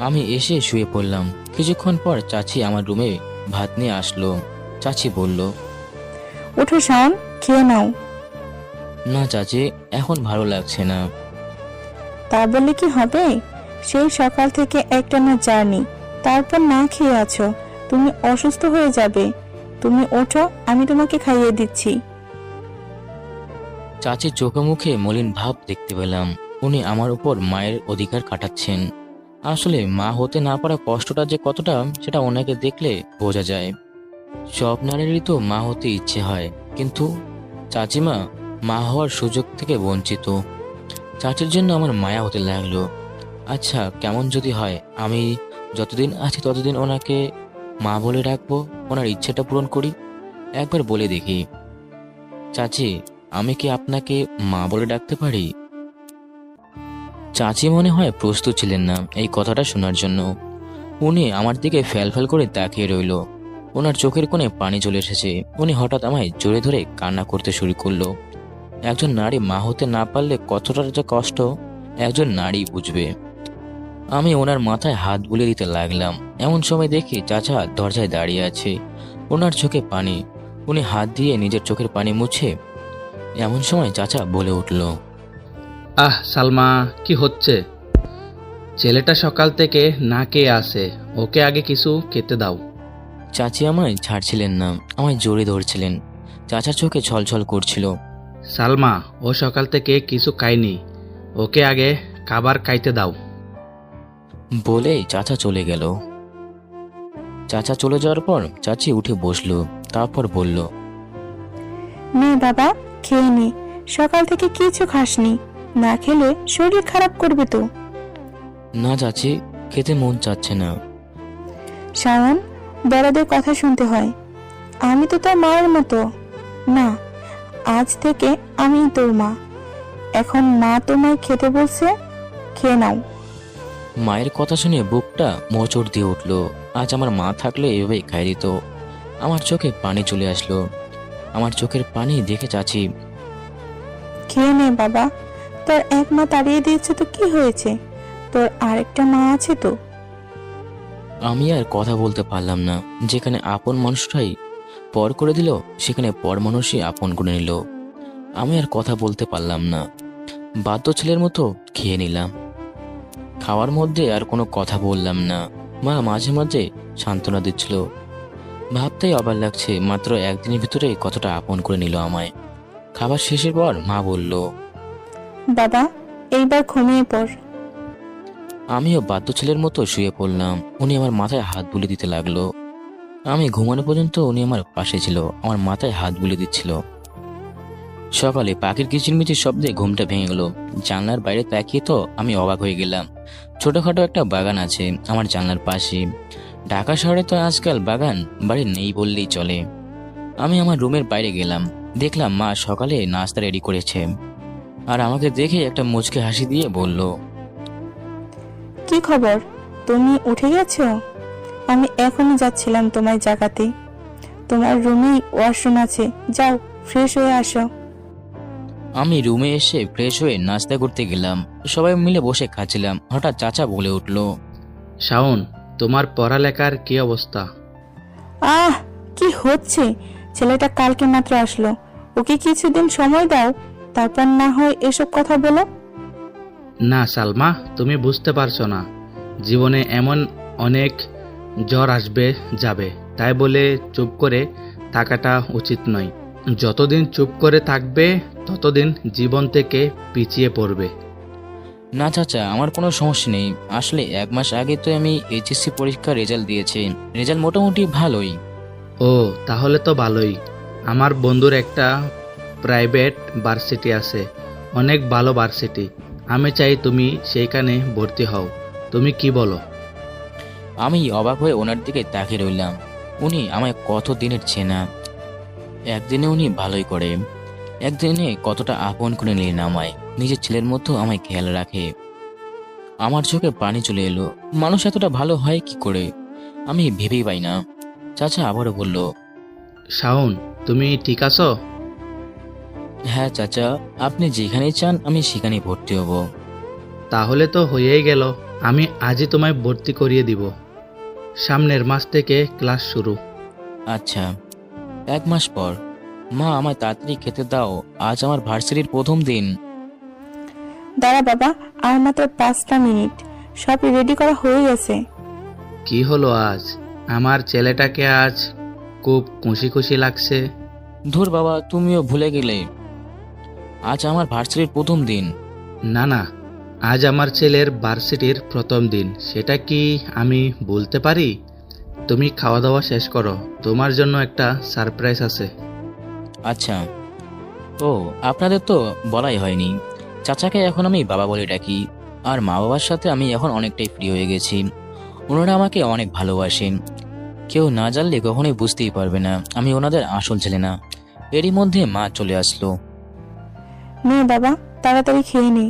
Speaker 2: আমি এসে শুয়ে পড়লাম। কিছুক্ষণ পর চাচি আমার রুমে ভাত নিয়ে আসলো। চাচি বলল,
Speaker 10: ওঠো শাওন, খেয়ে নাও।
Speaker 2: না চাচি, এখন ভালো লাগছে না।
Speaker 10: তা বললে কি হবে? সেই সকাল থেকে একটানা জার্নি, তারপর না খেয়ে আছো, তুমি অসুস্থ হয়ে যাবে। তুমি ওঠো, আমি তোমাকে খাইয়ে দিচ্ছি।
Speaker 2: চাচির চোখে মুখে মলিন ভাব দেখতে পেলাম। উনি আমার উপর মায়ের অধিকার কাটাচ্ছেন। আসলে মা হতে না পারা কষ্টটা যে কতটা, সেটা ওনাকে দেখলে বোঝা যায়। সব নারীরই তো মা হতে ইচ্ছে হয়, কিন্তু চাচিমা মা হওয়ার সুযোগ থেকে বঞ্চিত। চাচির জন্য আমার মায়া হতে লাগলো। আচ্ছা, কেমন যদি হয়, আমি যতদিন আছি ততদিন ওনাকে মা বলে রাখবো, ওনার ইচ্ছেটা পূরণ করি। একবার বলে দেখি, চাচি, আমি কি আপনাকে মা বলে ডাকতে পারি? চাচি মনে হয় প্রস্তুত ছিলেন না এই কথাটা শোনার জন্য। উনি আমার দিকে ফ্যাল করে তাকিয়ে রইল। ওনার চোখের কোণে পানি চলে এসেছে। উনি হঠাৎ আমায় জোরে ধরে কান্না করতে শুরু করলো। একজন নারী মা হতে না পারলে কতটা যে কষ্ট একজন নারী বুঝবে। আমি ওনার মাথায় হাত বুলিয়ে দিতে লাগলাম। এমন সময় দেখি চাচা দরজায় দাঁড়িয়ে আছে, ওনার চোখে পানি। উনি হাত দিয়ে নিজের চোখের পানি মুছে। এমন সময় চাচা বলে উঠল,
Speaker 9: আহ সালমা, কি হচ্ছে? ছেলেটা সকাল থেকে না খেয়ে আসে, ওকে আগে কিছু খেতে দাও।
Speaker 2: চাচি আমায় ছাড়ছিলেন না, আমায় জোরে ধরছিলেন। চাচার চোখে ছলছল করছিল।
Speaker 9: সালমা, ও সকাল থেকে কিছু খায়নি, ওকে আগে খাবার খাইতে দাও।
Speaker 2: বলে চাচা চলে গেল। চাচা চলে যাওয়ার পর চাচি উঠে বসলো, তারপর বলল,
Speaker 10: নে বাবা, খেয়ে নে। সকাল থেকে কিছু খাসনি, না খেলে শরীর খারাপ করবে তো।
Speaker 2: না চাচি, খেতে মন চাচ্ছে না।
Speaker 10: শাওন, বড়দের কথা শুনতে হয়। আমি তো তোর মায়ের মতো না, আজ থেকে আমি তোর মা। এখন মা তোমায় খেতে বলছে, খেয়ে নাও।
Speaker 2: মায়ের কথা শুনে বুকটা মোচড় দিয়ে উঠল। আজ আমার মা থাকলে এভাবেই খাই দিত। আমার চোখে পানি চলে আসলো। আমার চোখের পানি দেখে চাচি,
Speaker 10: খেয়ে নে বাবা, তোর এক মা তাড়িয়ে দিয়েছে তো কি হয়েছে, তোর আরেকটা মা আছে তো।
Speaker 2: আমি আর কথা বলতে পারলাম না। যেখানে আপন মানুষটাই পর করে দিল, সেখানে পর মানুষই আপন করে নিল। আমি আর কথা বলতে পারলাম না। বাধ্য ছেলের মতো খেয়ে নিলাম। খাওয়ার মধ্যে আর কোনো কথা বললাম না। মা মাঝে মাঝে সান্ত্বনা দিচ্ছিল। ভাবতেই অবাক লাগছে, মাত্র একদিনের ভিতরে কতটা আপন করে নিল আমায়। খাবার শেষের পর মা বলল,
Speaker 10: বাবা, এইবার ঘুমিয়ে পড়।
Speaker 2: আমিও বাধ্য ছেলের মতো শুয়ে পড়লাম। উনি আমার মাথায় হাত বুলিয়ে দিতে লাগলো। আমি ঘুমানো পর্যন্ত উনি আমার পাশে ছিল, আমার মাথায় হাত বুলিয়ে দিচ্ছিল। সকালে পাখির কিচিরমিচির শব্দে ঘুমটা ভেঙে গেল। জানলার বাইরে তাকিয়ে তো আমি অবাক হয়ে গেলাম। ছোটখাটো একটা বাগান আছে আমার জানলার পাশে। ঢাকা শহরে তো আজকাল বাগান বাড়ি নেই বললেই চলে। আমি আমার রুমের বাইরে গেলাম, দেখলাম মা সকালে নাস্তা রেডি করেছে। আর আমাকে দেখে একটা মুচকে হাসি দিয়ে বলল,
Speaker 10: কি খবর, তুমি উঠে গেছো? আমি এখনই যাচ্ছিলাম তোমায় জাগাতে। তোমার রুমেই ওয়াশরুম আছে, যাও ফ্রেশ হয়ে আসো।
Speaker 2: আমি রুমে এসে ফ্রেশ হয়ে নাস্তা করতে গেলাম। সবাই মিলে বসে খাচ্ছিলাম। হঠাৎ চাচা বলে উঠল,
Speaker 9: শাওন, তোমার পড়ালেখার কি অবস্থা?
Speaker 10: আহ, কি হচ্ছে? ছেলেটা কালকে মাত্র আসলো, ওকে কিছুদিন সময় দাও, তারপর না হয় এসব কথা বলো।
Speaker 9: না সালমা, তুমি বুঝতে পারছো না, জীবনে এমন অনেক জ্বর আসবে যাবে, তাই বলে চুপ করে থাকাটা উচিত নয়। যতদিন চুপ করে থাকবে ততদিন জীবন থেকে পিছিয়ে পড়বে।
Speaker 2: না চাচা, আমার কোনো সমস্যা নেই। আসলে 1 মাস আগে তো আমি এইচএসসি পরীক্ষার রেজাল্ট দিয়েছি। রেজাল্ট মোটামুটি ভালোই।
Speaker 9: ও, তাহলে তো ভালোই। আমার বন্ধুর একটা প্রাইভেট ভার্সিটি আছে, অনেক ভালো ভার্সিটি। আমি চাই তুমি সেইখানে ভর্তি হও। তুমি কি বলো?
Speaker 2: আমি অবাক হয়ে ওনার দিকে তাকিয়ে রইলাম। উনি আমায় কত দিনের চেনা। একদিনে উনি ভালোই করে, একদিনে কতটা আপন করে নিলেন আমায়, নিজের ছেলের মতো আমায় খেয়াল রাখে। আমার চোখে পানি চলে এলো। মানুষ এতটা ভালো হয় কি করে, আমি ভেবেই পাই না। চাচা আবারও বলল,
Speaker 9: শাওন, তুমি ঠিক আছো?
Speaker 2: হ্যাঁ চাচা, আপনি যেখানেই চান আমি সেখানেই ভর্তি হব।
Speaker 9: তাহলে তো হয়েই গেল। আমি আজই তোমায় ভর্তি করিয়ে দিব। সামনের মাস থেকে ক্লাস শুরু।
Speaker 2: আচ্ছা, 1 মাস পর। মা, আমায় তাড়াতাড়ি খেতে দাও, আজ আমার ভার্সিটির প্রথম দিন।
Speaker 10: দাঁড়া বাবা, আর মাত্র 5টা মিনিট, সব রেডি করা হয়ে গেছে।
Speaker 9: কি হলো আজ? আমার ছেলেটাকে আজ খুব খুশি খুশি লাগছে।
Speaker 2: ধুর বাবা, তুমিও ভুলে গেলে, আজ আমার ভার্সিটির প্রথম দিন।
Speaker 9: না না, আজ আমার ছেলের ভার্সিটির প্রথম দিন, সেটা কি আমি বলতে পারি? তুমি খাওয়া দাওয়া শেষ করো, তোমার জন্য একটা সারপ্রাইজ আছে।
Speaker 2: আচ্ছা। ও, আপনাদের তো বলাই হয়নি। চাচাকে এখন আমি বাবা বলে ডাকি। আর মা বাবার সাথে আমি এখন অনেকটাই ফ্রি হয়ে গেছি। ওনারা আমাকে অনেক ভালোবাসেন। কেউ না জানলে কখনোই বুঝতেই পারবে না আমি ওনাদের আসল ছেলে না। এরই মধ্যে মা চলে আসলো।
Speaker 10: নে বাবা, তাড়াতাড়ি খেয়ে নে।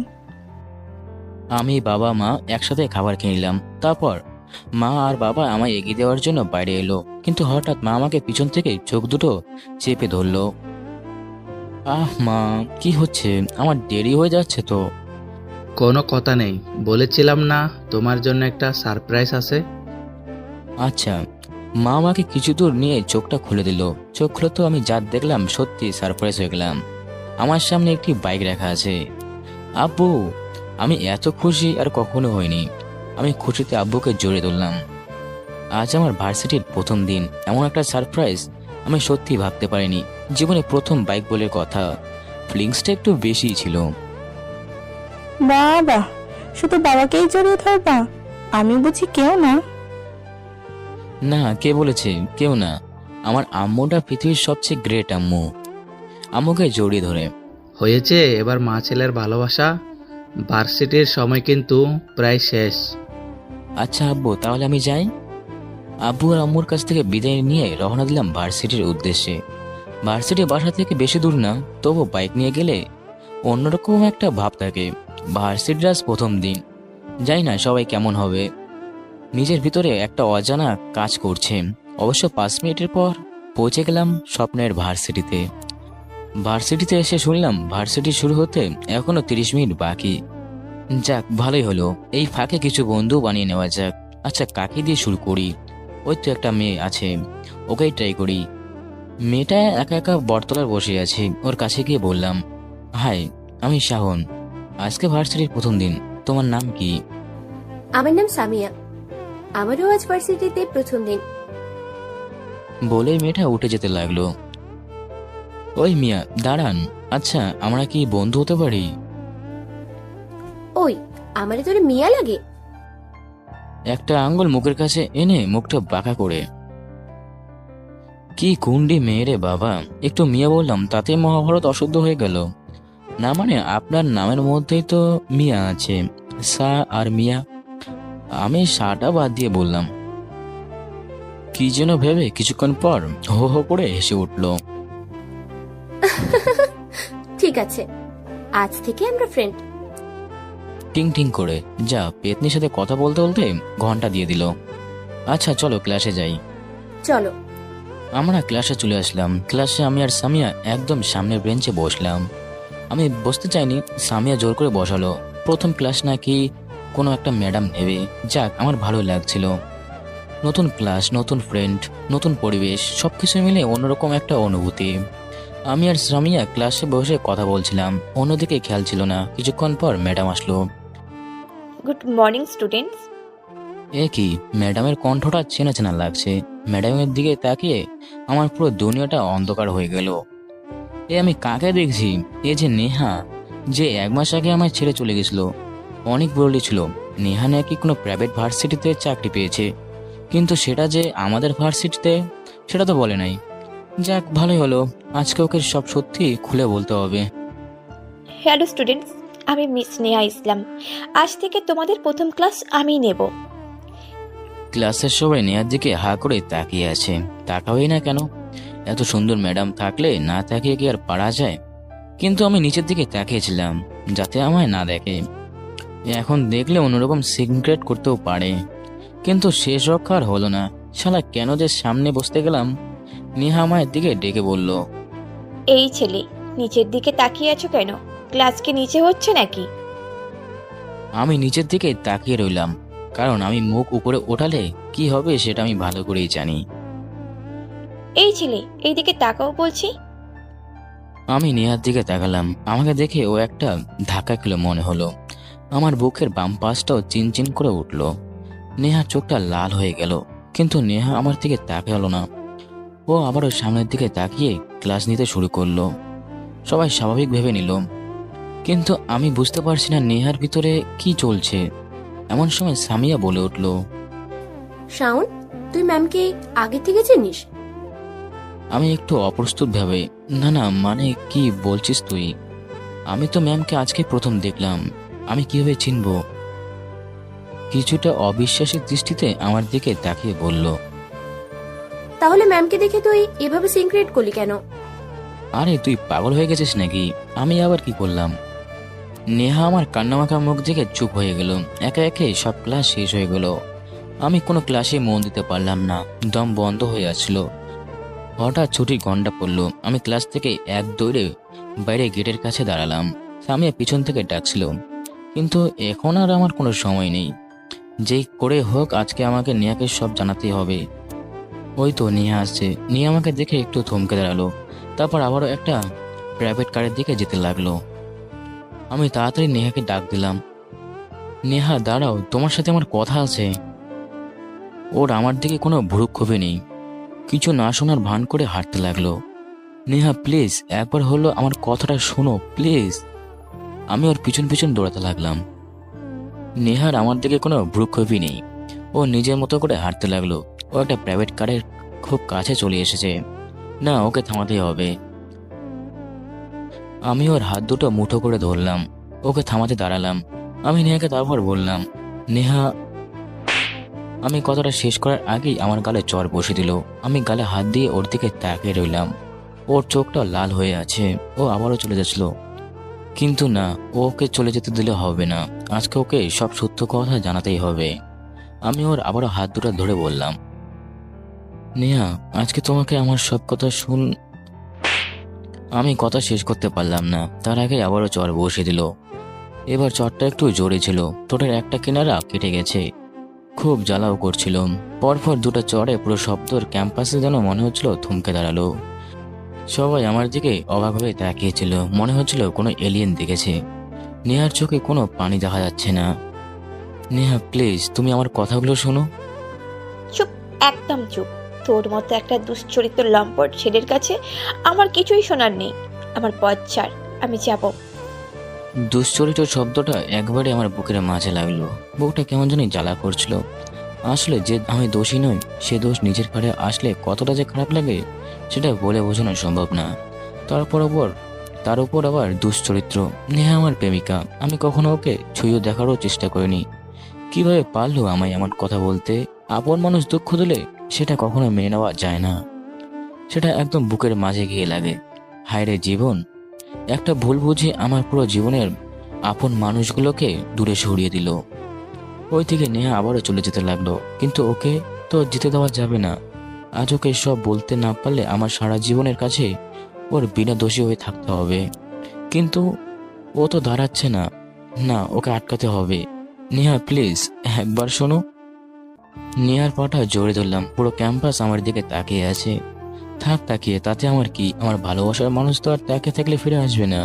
Speaker 2: আমি বাবা মা একসাথে খাবার খেয়ে নিলাম। তারপর মা আর বাবা আমায় এগিয়ে দেওয়ার জন্য বাইরে এলো, কিন্তু হঠাৎ মা আমাকে পিছন থেকে চোখ দুটো চেপে ধরলো। আহ মা, কি হচ্ছে? আমার দেরি হয়ে যাচ্ছে তো।
Speaker 9: কোনো কথা নেই, বলেছিলাম না তোমার জন্য একটা সারপ্রাইজ আছে।
Speaker 2: আচ্ছা। মা আমাকে কিছু দূর নিয়ে চোখটা খুলে দিল। চোখ খুলে তো আমি যা দেখলাম সত্যি সারপ্রাইজ হয়ে গেলাম। আমার সামনে একটি বাইক রাখা আছে। আব্বু, আমি এত খুশি আর কখনো হইনি। আমি খুশিতে আব্বুকে জড়িয়ে ধরলাম। আজ আমার ভার্সিটির প্রথম দিন, এমন একটা সারপ্রাইজ আমি সত্যি ভাবতে পারিনি। জীবনে প্রথম বাইক বলে কথা, ফিলিংসটা একটু বেশিই ছিল।
Speaker 10: বাবা, শুধু বাবাকেই জড়িয়ে ধরবা? আমি বুঝি কেউ না?
Speaker 2: না, কে বলেছে কেউ না? আমার আম্মুটা পৃথিবীর সবচেয়ে গ্রেট আম্মু। আম্মুকে জড়িয়ে ধরে।
Speaker 9: হয়েছে এবার মা ছেলের ভালোবাসা। ভার্সিটির সময় কিন্তু প্রায় শেষ।
Speaker 2: আচ্ছা আব্বু, তাহলে আমি যাই। আব্বু আর আম্মুর কাছ থেকে বিদায় নিয়ে রওনা দিলাম ভার্সিটির উদ্দেশ্যে। ভার্সিটি বাসা থেকে বেশি দূর না, তবু বাইক নিয়ে গেলে অন্যরকম একটা ভাব থাকে। ভার্সিটির আজ প্রথম দিন, জানি না সবাই কেমন হবে। নিজের ভিতরে একটা অজানা কাজ করছে। অবশ্য 5 মিনিটের পর পৌঁছে গেলাম স্বপ্নের ভার্সিটিতে। ভার্সিটিতে এসে শুনলাম ভার্সিটি শুরু হতে এখনো 30 মিনিট বাকি। যাক, ভালোই হলো। এই ফাঁকে কিছু বন্ধু বানিয়ে নেওয়া যাক। আচ্ছা, কাকে দিয়ে শুরু করি? ওই তো একটা মেয়ে আছে, ওকেই ট্রাই করি। মেয়েটা একা একা বটতলার বসে আছে। ওর কাছে গিয়ে বললাম, হাই, আমি শাহন। আজকে ভার্সিটির প্রথম দিন। তোমার নাম কি?
Speaker 11: আমার নাম সামিয়া। আমারও আজ ভার্সিটিতে প্রথম দিন।
Speaker 2: বলে মেয়েটা উঠে যেতে লাগলো। ওই মিয়া, দাঁড়ান। আচ্ছা, আমরা কি বন্ধু হতে পারি?
Speaker 11: ওই, আমারে তোরে মিয়া লাগে?
Speaker 2: একটা আঙ্গুল মুখের কাছে এনে মুখটা বাঁকা করে। কি কুন্ডি মেয়ে রে বাবা! একটু মিয়া বললাম, তাতে মহাভারত অশুদ্ধ হয়ে গেল। না মানে, আপনার নামের মধ্যেই তো মিয়া আছে, সা আর মিয়া। আমি সাটা বাদ দিয়ে বললাম। কি যেন ভেবে কিছুক্ষণ পর হো হো করে হেসে উঠল।
Speaker 11: ঠিক আছে, আজ থেকে আমরা ফ্রেন্ড।
Speaker 2: টিং টিং করে যা পেতনির সাথে কথা বলতে বলতে ঘন্টা দিয়ে দিল। আচ্ছা চলো ক্লাসে যাই।
Speaker 11: চলো।
Speaker 2: আমরা ক্লাসে চলে আসলাম। ক্লাসে আমি আর সামিয়া একদম সামনের বেঞ্চে বসলাম। আমি বসতে চাইনি, সামিয়া জোর করে বসালো। প্রথম ক্লাস নাকি কোনো একটা ম্যাডাম নেবে। যাক, আমার ভালো লাগছিল। নতুন ক্লাস, নতুন ফ্রেন্ড, নতুন পরিবেশ, সবকিছু মিলে অন্যরকম একটা অনুভূতি। আমি আর সামিয়া ক্লাসে বসে কথা বলছিলাম, অন্যদিকে খেয়াল ছিল না। কিছুক্ষণ পর ম্যাডাম আসলো।
Speaker 6: Good morning students.
Speaker 2: এ কি, ম্যাডামের কণ্ঠটা চেনা চেনা লাগছে। ম্যাডামের দিকে তাকিয়ে আমার পুরো দুনিয়াটা অন্ধকার হয়ে গেল। এ আমি কাকে দেখছি? এ যে নেহা, যে 1 মাস আগে আমায় ছেড়ে চলে গেছিল। অনেক বলেছিল নেহা নাকি কোনো প্রাইভেট ভার্সিটিতে চাকরি পেয়েছে, কিন্তু সেটা যে আমাদের ভার্সিটিতে সেটা তো বলে নাই। যাক, ভালোই হলো। আজকে ওকে সব সত্যি খুলে বলতে হবে।
Speaker 6: হ্যালো স্টুডেন্টস, আমি মিস নেহা ইসলাম। আজ থেকে তোমাদের প্রথম ক্লাস আমি নেব।
Speaker 2: ক্লাসের সবাই নেহার দিকে হা করে তাকিয়ে আছে। তাকাবেই না কেন? এত সুন্দর ম্যাডাম থাকলে না তাকিয়ে কি আর পারা যায়? কিন্তু আমি নিচের দিকে তাকিয়েছিলাম যাতে আমায় না দেখে। এখন দেখলে অন্যরকম সিক্রেট করতেও পারে, কিন্তু শেষ রক্ষা আর হলো না। শালা কেন যে সামনে বসতে গেলাম। নেহা আমায় দিকে ডেকে বলল,
Speaker 6: এই ছেলে, নিচের দিকে তাকিয়ে আছো কেন? ক্লাস কি নিচে হচ্ছে নাকি?
Speaker 2: আমি নিচের দিকে তাকিয়ে রইলাম, কারণ আমি মুখ উপরে ওঠালে কি হবে সেটা আমি ভালো করেই জানি।
Speaker 6: এই ছেলে, এই দিকে তাকাও বলছি।
Speaker 2: আমি নেহার দিকে তাকালাম। আমাকে দেখে ও একটা ধাক্কা খেলো মনে হলো। আমার বুকের বাম পাশটাও চিনচিন করে উঠল। নেহার চোখটা লাল হয়ে গেল, কিন্তু নেহা আমার দিকে তাকালো না। ও আবারও সামনের দিকে তাকিয়ে ক্লাস নিতে শুরু করলো। সবাই স্বাভাবিক ভেবে নিল, কিন্তু আমি বুঝতে পারছি না নেহার ভিতরে কি চলছে। এমন সময় সামিয়া বলে উঠল,
Speaker 11: শাওন, তুই ম্যামকে আগে থেকে চিনিস?
Speaker 2: আমি একটু অপ্রস্তুত ভাবে, না না, মানে কি বলছিস তুই? আমি তো ম্যামকে আজকে প্রথম দেখলাম, আমি কিভাবে চিনব? কিছুটা অবিশ্বাসের দৃষ্টিতে আমার দিকে তাকিয়ে বলল,
Speaker 11: তাহলে ম্যামকে দেখে তুই এভাবে সিক্রেট করলি কেন?
Speaker 2: আরে তুই পাগল হয়ে গেছিস নাকি? আমি আবার কি করলাম? নেহা আমার কান্নামাখা মুখ দেখে চুপ হয়ে গেল। একে একে সব ক্লাস শেষ হয়ে গেল। আমি কোনো ক্লাসে মন দিতে পারলাম না, দম বন্ধ হয়ে আসছিল। হঠাৎ ছুটির ঘন্টা পড়লো। আমি ক্লাস থেকে এক দৌড়ে বাইরে গেটের কাছে দাঁড়ালাম। সামিয়া পিছন থেকে ডাকছিল, কিন্তু এখন আর আমার কোনো সময় নেই। যেই করে হোক আজকে আমাকে নেহাকে সব জানাতেই হবে। ওই তো নেহা আসছে। নেহা আমাকে দেখে একটু থমকে দাঁড়ালো, তারপর আবারও একটা প্রাইভেট কারের দিকে যেতে লাগলো। আমি তাড়াতাড়ি নেহাকে ডাক দিলাম, নেহা দাঁড়াও, তোমার সাথে আমার কথা আছে। ওর আমার দিকে কোনো ভ্রুক্ষেপই নেই, কিছু না শোনার ভান করে হাঁটতে লাগলো। নেহা প্লিজ একবার হলো আমার কথাটা শোনো প্লিজ। আমি ওর পিছন পিছন দৌড়াতে লাগলাম। নেহার আমার দিকে কোনো ভ্রুক্ষেপই নেই, ও নিজের মতো করে হাঁটতে লাগলো। ও একটা প্রাইভেট কারের খুব কাছে চলে এসেছে। না, ওকে থামাতেই হবে। আমি ওর হাত দুটো মুঠো করে ধরলাম, ওকে থামাতে দাঁড়ালাম। আমি নেহাকে তারপর বললাম, নেহা। আমি কথাটা শেষ করার আগেই আমার গালে চড় বসে দিল। আমি গালে হাত দিয়ে ওর দিকে তাকিয়ে রইলাম। ওর চোখটা লাল হয়ে আছে। ও আবারও চলে যাচ্ছিল, কিন্তু না, ওকে চলে যেতে দিলে হবে না। আজকে ওকে সব সত্য কথা জানাতেই হবে। আমি ওর আবারও হাত দুটো ধরে বললাম, নেহা, আজকে তোমাকে আমার সব কথা আমি কথা শেষ করতে পারলাম না, তার আগে আবারও চড় বসে দিল। এবার চড়টা একটু জোরে ছিল, ঠোঁটের একটা কিনারা কেটে গেছে, খুব জ্বালাও করছিল। পরপর দুটো চড়ে পুরো শব্দর ক্যাম্পাসে যেন মনে হচ্ছিল থমকে দাঁড়ালো। সবাই আমার দিকে অবাকভাবে তাকিয়েছিল, মনে হচ্ছিল কোনো এলিয়েন দেখেছে। নেহার চোখে কোনো পানি দেখা যাচ্ছে না। নেহা প্লিজ, তুমি আমার কথাগুলো শোনো।
Speaker 6: চুপ, একদম চুপ। তোর মতো একটা দুশ্চরিত্র লম্পট ছেলের কাছে আমার কিছুই শোনার নেই। আমার পথ ছাড়, আমি যাব।
Speaker 2: দুশ্চরিত্র শব্দটা একবারে আমার বুকের মাঝে লাগলো। বুকটা কেমন জানি জ্বালা করছিল। আসলে যে আমি দোষী নই, সে দোষ নিজের ঘাড়ে আসলে কতটা যে খারাপ লাগে সেটা বলে বোঝানো সম্ভব না। তার উপর আবার দুশ্চরিত্র। নেহা আমার প্রেমিকা, আমি কখনো ওকে ছুঁয়েও দেখারও চেষ্টা করিনি। কিভাবে পারলো আমায় এমন কথা বলতে? আপন মানুষ দুঃখ দিলে সেটা কখনো মেনে নেওয়া যায় না, সেটা একদম বুকের মাঝে গিয়ে লাগে। হায় রে জীবন, একটা ভুল বুঝে আমার পুরো জীবনের আপন মানুষগুলোকে দূরে সরিয়ে দিল। ওই থেকে নেহা আবারও চলে যেতে লাগলো, কিন্তু ওকে তো যেতে দেওয়া যাবে না। আজ ওকে সব বলতে না পারলে আমার সারা জীবনের কাছে ওর বিনা দোষী হয়ে থাকতে হবে। কিন্তু ও তো দাঁড়াচ্ছে না। না, ওকে আটকাতে হবে। নেহা প্লিজ, একবার শোনো। নেহার পাটা জোরে ধরলাম। পুরো ক্যাম্পাস আমার দিকে তাকিয়ে আছে। থাক তাকিয়ে, তাতে আমার কি? আমার ভালোবাসার মানুষ তো আর তাকিয়ে থাকলে ফিরে আসবে না।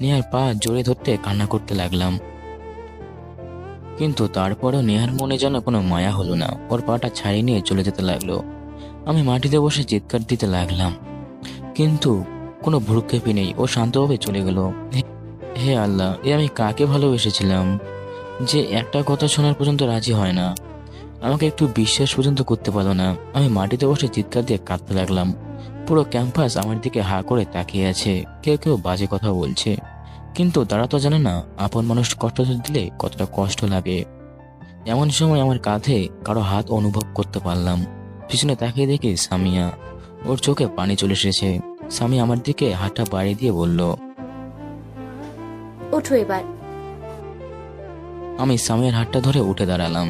Speaker 2: নেহার পা জোরে ধরতে কান্না করতে লাগলাম, কিন্তু তারপরেও নেহার মনে যেন কোনো মায়া হলো না। ওর পাটা ছাড়িয়ে নিয়ে চলে যেতে লাগলো। আমি মাটিতে বসে চিৎকার দিতে লাগলাম, কিন্তু কোনো ভ্রুক্ষেপই নেই। ও শান্তভাবে চলে গেল। হে আল্লাহ, এ আমি কাকে ভালোবেসেছিলাম যে একটা কথা শোনার পর্যন্ত রাজি হয় না, আমাকে একটু বিশ্বাস পর্যন্ত করতে পারলো না। আমি মাটিতে বসে চিৎকার দিয়ে কাঁদতে লাগলাম। পুরো ক্যাম্পাস আমার দিকে হা করে তাকিয়ে আছে। কেউ কেউ বাজে কথা বলছে, কিন্তু তারা তো জানে না আপন মানুষ কষ্ট দিলে কতটা কষ্ট লাগে। এমন সময় আমার কাঁধে কারো হাত অনুভব করতে পারলাম। পিছনে তাকিয়ে দেখি সামিয়া। ওর চোখে পানি চলে এসেছে। সামিয়া আমার দিকে হাতটা বাড়িয়ে দিয়ে বলল।
Speaker 11: ওঠো এবার।
Speaker 2: আমি সামিয়ার হাতটা ধরে উঠে দাঁড়ালাম।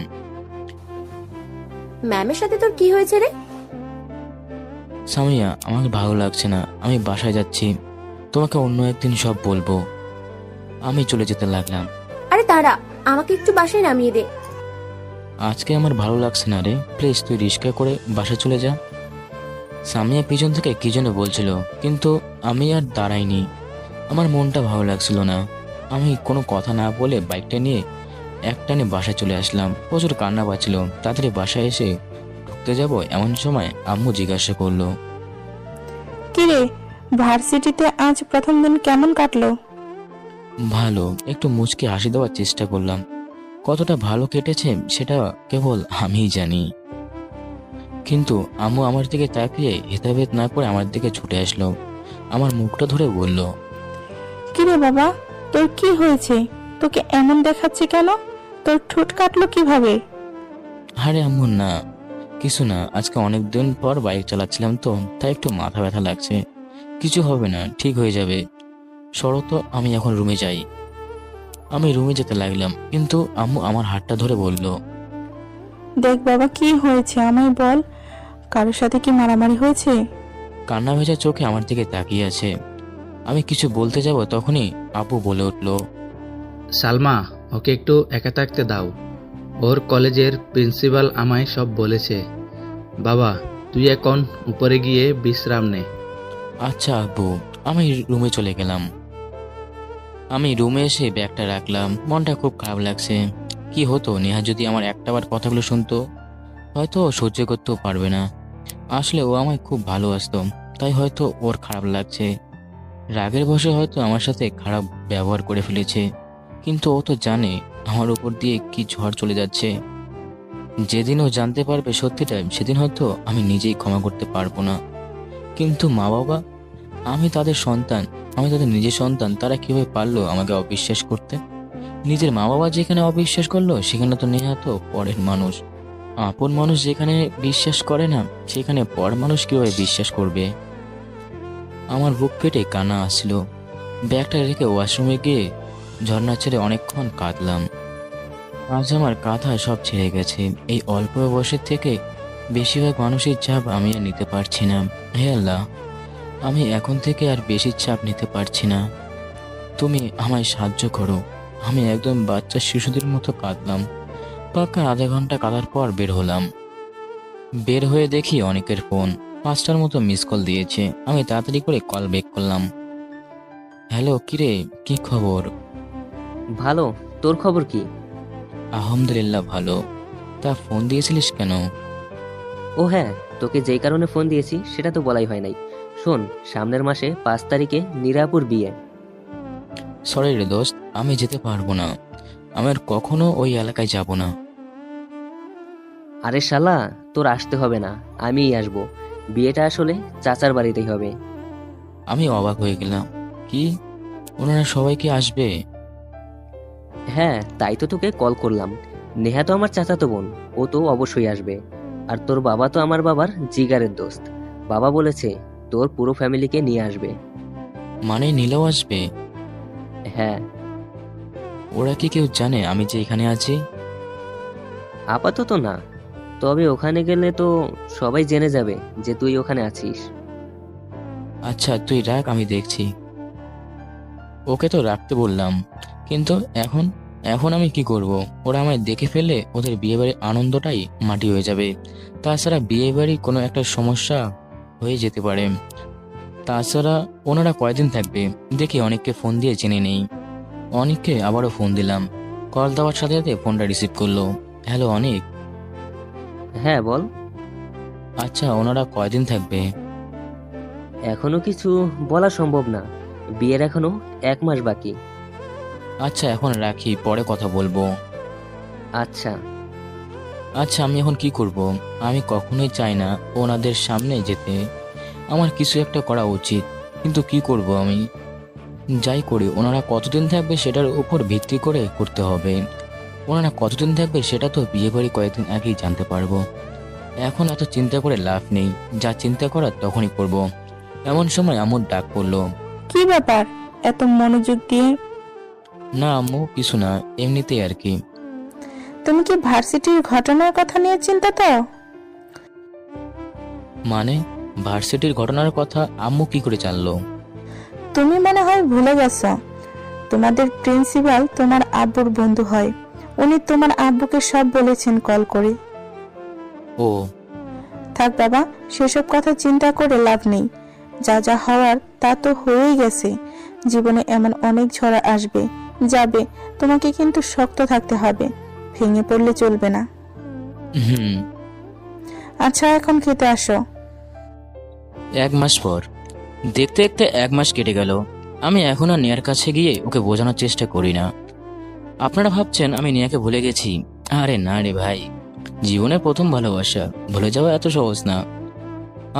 Speaker 11: ম্যামের সাথে তোর কি হয়েছে রে?
Speaker 2: সামিয়া, আমাকে ভালো লাগছে না, আমি বাসায় যাচ্ছি, তোমাকে অন্য একদিন সব বলবো। আমি চলে যেতে লাগলাম।
Speaker 11: আরে দাঁড়া, আমাকে একটু বাসায় নামিয়ে দে।
Speaker 2: আজকে আমার ভালো লাগছে না রে, প্লিজ তুই রিক্সা করে বাসায় চলে যা। সামিয়া পিছন থেকে কি যেন বলছিল, কিন্তু আমি আর দাঁড়াইনি। আমার মনটা ভালো লাগছিল না। আমি কোনো কথা না বলে বাইকটা নিয়ে একটানে বাসায় চলে আসলাম। প্রচুর কান্না পাচ্ছিল। তাড়াতাড়ি বাসায় এসে ঢুকতে যাব এমন সময় আম্মু জিজ্ঞাসা করলো,
Speaker 10: কিরে, ভার্সিটিতে আজ প্রথম দিন কেমন কাটলো?
Speaker 2: ভালো। একটু মুচকি হাসি দেওয়ার চেষ্টা করলাম। কতটা ভালো কেটেছে সেটা কেবল আমিই জানি। কিন্তু আম্মু আমার দিকে তাকিয়ে হেতাবেত না করে আমার দিকে ছুটে আসলো। আমার মুখটা ধরে বলল,
Speaker 10: কিরে বাবা, তোর কি হয়েছে? তোকে এমন দেখাচ্ছে কেন? তোর ঠোঁট কাটলো কিভাবে?
Speaker 2: আরে আম্মু না, কিছু না, আজকে অনেকদিন পর বাইক চালাচ্ছিলাম তো, তাই একটু মাথা ব্যথা লাগছে। কিছু হবে না, ঠিক হয়ে যাবে। সরো তো, আমি এখন রুমে যাই। আমি রুমে যেতে লাগলাম, কিন্তু আম্মু আমার হাতটা ধরে বলল,
Speaker 10: দেখ বাবা, কি হয়েছে আমায় বল। কারোর সাথে কি মারামারি হয়েছে?
Speaker 2: কান্না ভেজা চোখে আমার দিকে তাকিয়ে আছে। আমি কিছু বলতে যাব তখনই আব্বু বলে উঠল,
Speaker 9: সালমা, ওকে একটু একা থাকতে দাও। ওর কলেজের প্রিন্সিপাল আমায় সব বলেছে। বাবা, তুই এখন উপরে গিয়ে বিশ্রাম নে।
Speaker 2: আচ্ছা আব্বু। আমি রুমে চলে গেলাম। আমি রুমে এসে ব্যাগটা রাখলাম। মনটা খুব খারাপ লাগছে। কি হতো নেহা যদি আমার একটাবার কথাগুলো শুনতো, হয়তো ও সহ্য করতেও পারবে না। আসলে ও আমায় খুব ভালোবাসতো, তাই হয়তো ওর খারাপ লাগছে। রাগের বশে হয়তো আমার সাথে খারাপ ব্যবহার করে ফেলেছে, কিন্তু ও তো জানে আমার উপর দিয়ে কি ঝড় চলে যাচ্ছে। যেদিন ও জানতে পারবে সত্যিটা, সেদিন হয়তো আমি নিজেই ক্ষমা করতে পারবো না। কিন্তু মা বাবা, আমি তাদের সন্তান, আমি তাদের নিজের সন্তান, তারা কিভাবে পারলো আমাকে অবিশ্বাস করতে? নিজের মা বাবা যেখানে অবিশ্বাস করলো, সেখানে তো নেহা তো পরের মানুষ। আপন মানুষ যেখানে বিশ্বাস করে না, সেখানে পর মানুষ কিভাবে বিশ্বাস করবে? আমার বুক ফেটে কান্না আসছিল। ব্যাগটা রেখে ওয়াশরুমে গিয়ে ঝর্ণা ছেড়ে অনেকক্ষণ কাঁদলাম। আজ আমার কাঁথা সব ছেড়ে গেছে। এই অল্প বয়সের থেকে বেশিরভাগ মানুষের চাপ আমি আর নিতে পারছি না। হে আল্লাহ, আমি এখন থেকে আর বেশি চাপ নিতে পারছি না। তুমি আমায় সাহায্য করো। আমি একদম বাচ্চা শিশুদের মতো কাঁদলাম। পাক্কা আধা ঘন্টা কাঁদার পর বের হলাম। বের হয়ে দেখি অনেকের ফোন 5টার মতো মিস কল দিয়েছে। আমি তাড়াতাড়ি করে কল ব্যাক করলাম। হ্যালো, কিরে, কি খবর?
Speaker 7: ভালো, তোর খবর কি?
Speaker 2: আলহামদুলিল্লাহ ভালো। তা ফোন দিয়েছিলিস কেন?
Speaker 7: ও হ্যাঁ, তোকে যেই কারণে ফোন দিয়েছি সেটা তো বলাই হয় নাই। শোন, সামনের মাসে 5 তারিখে নীরাপুর বিয়ে।
Speaker 2: সরি রে দোস্ত, আমি যেতে পারবো না। আমার কখনো ওই এলাকায় যাব না।
Speaker 7: আরে শালা, তোর আসতে হবে না, আমিই আসবো। বিয়েটা আসলে চাচার বাড়িতেই হবে।
Speaker 2: আমি অবাক হয়ে গেলাম। কি, ওনারা সবাই কি আসবে?
Speaker 7: হ্যাঁ, তাই তো তোকে কল করলাম। নেহা তো আমার চাচাতো বোন, ও তো অবশ্যই আসবে। আর তোর বাবা তো আমার বাবার জিগারের দোস্ত। বাবা বলেছে তোর পুরো ফ্যামিলিকে নিয়ে আসবে।
Speaker 2: মানে নীলাও আসবে?
Speaker 7: হ্যাঁ।
Speaker 2: ওরা কি কেউ জানে আমি যে এখানে আছি?
Speaker 7: আপাতত না, তবে ওখানে গেলে তো সবাই জেনে যাবে যে তুই ওখানে আছিস।
Speaker 2: আচ্ছা তুই রাখ, আমি দেখছি। ওকে তো রাখতে বললাম, কিন্তু এখন এখন আমি কি করব? ওরা আমায় দেখে ফেললে ওদের বিয়েবাড়ির আনন্দটাই মাটি হয়ে যাবে। তাছাড়া বিয়েবাড়ি কোনো একটা সমস্যা হয়ে যেতে পারে। তাছাড়া ওনারা কয়দিন থাকবে? দেখি অনেককে ফোন দিয়ে জেনে নেই। অনেককে আবারও ফোন দিলাম। কল দেওয়ার সাথে সাথে ফোনটা রিসিভ করলো। হ্যালো অনেক।
Speaker 7: হ্যাঁ বল।
Speaker 2: আচ্ছা, ওনারা কয়দিন থাকবে?
Speaker 7: এখনো কিছু বলা সম্ভব না, বিয়ের এখনো 1 মাস বাকি।
Speaker 2: আচ্ছা এখন রাখি, পরে কথা বলবো।
Speaker 7: আচ্ছা।
Speaker 2: আচ্ছা আমি এখন কি করব? আমি কখনোই চাই না ওনাদের সামনে যেতে। আমার কিছু একটা করা উচিত, কিন্তু কি করব আমি? যাই করি, ওনারা কতদিন থাকবে সেটার উপর ভিত্তি করে করতে হবে। ওনারা কতদিন থাকবে সেটা তো বিয়ে করে কয়েকদিন আগেই জানতে পারবো। এখন এত চিন্তা করে লাভ নেই, যা চিন্তা করার তখনই করব। এমন সময় আম্মুর ডাক পড়লো।
Speaker 10: কি ব্যাপার এত মনোযোগ দিয়ে?
Speaker 2: না আম্মু, কিছু না, এমনিতেই আর কি।
Speaker 10: তুমি কি ভার্সিটির ঘটনার কথা নিয়ে চিন্তিত?
Speaker 2: মানে ভার্সিটির ঘটনার কথা আম্মু কি করে জানলো?
Speaker 10: তুমি মনে হয় ভুলে গেছো, তোমাদের প্রিন্সিপাল তোমার আব্বুর বন্ধু হয়। উনি তোমার আব্বুকে সব বলেছেন কল করে।
Speaker 2: ও
Speaker 10: থাক বাবা, সেসব কথা চিন্তা করে লাভ নেই। যা যা হওয়ার তা তো হয়েই গেছে। জীবনে এমন অনেক ঝড় আসবে যাবে, তোমাকে কিন্তু শক্ত থাকতে হবে, ভেঙে পড়লে চলবে না।
Speaker 2: হুম।
Speaker 10: আচ্ছা এখন খেতে আসো।
Speaker 2: 1 মাস পর। দেখতে দেখতে 1 মাস কেটে গেল। আমি এখন আর নেয়ার কাছে গিয়ে ওকে বোঝানোর চেষ্টা করি না। আপনারা ভাবছেন আমি নেয়াকে ভুলে গেছি। আরে না রে ভাই, জীবনের প্রথম ভালোবাসা ভুলে যাওয়া এত সহজ না।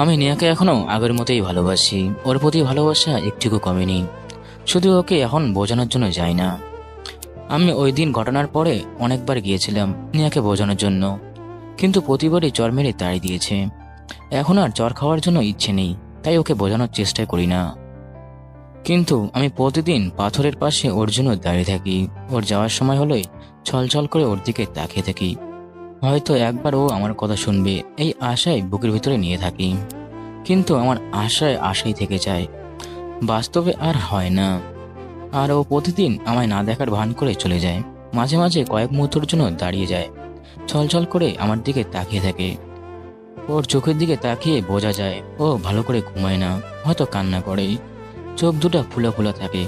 Speaker 2: আমি নেয়াকে এখনো আগের মতোই ভালোবাসি। ওর প্রতি ভালোবাসা একটুকু কমেনি, শুধু ওকে এখন বোঝানোর জন্য যাই না। আমি ওই দিন ঘটনার পরে অনেকবার গিয়েছিলাম নেয়াকে বোঝানোর জন্য, কিন্তু প্রতিবারই চর মেরে তাড়িয়ে দিয়েছে। এখন আর চর খাওয়ার জন্য ইচ্ছে নেই, তাই ওকে বোঝানোর চেষ্টা করি না। কিন্তু আমি প্রতিদিন পাথরের পাশে ওর জন্য দাঁড়িয়ে থাকি। ওর যাওয়ার সময় হলেই ছলছল করে ওর দিকে তাকিয়ে থাকি। হয়তো একবার ও আমার কথা শুনবে, এই আশায় বুকের ভিতরে নিয়ে থাকি। কিন্তু আমার আশাই থেকে যায়, বাস্তবে আর হয় না। আর ও প্রতিদিন আমায় না দেখার ভান করে চলে যায়। মাঝে মাঝে কয়েক মুহূর্তের জন্য দাঁড়িয়ে যায়, ছলছল করে আমার দিকে তাকিয়ে থাকে। ওর চোখের দিকে তাকিয়ে বোঝা যায় ও ভালো করে ঘুমায় না, হয়তো কান্না করে। চোখ দুটো ফুলা ফুলা থাকে,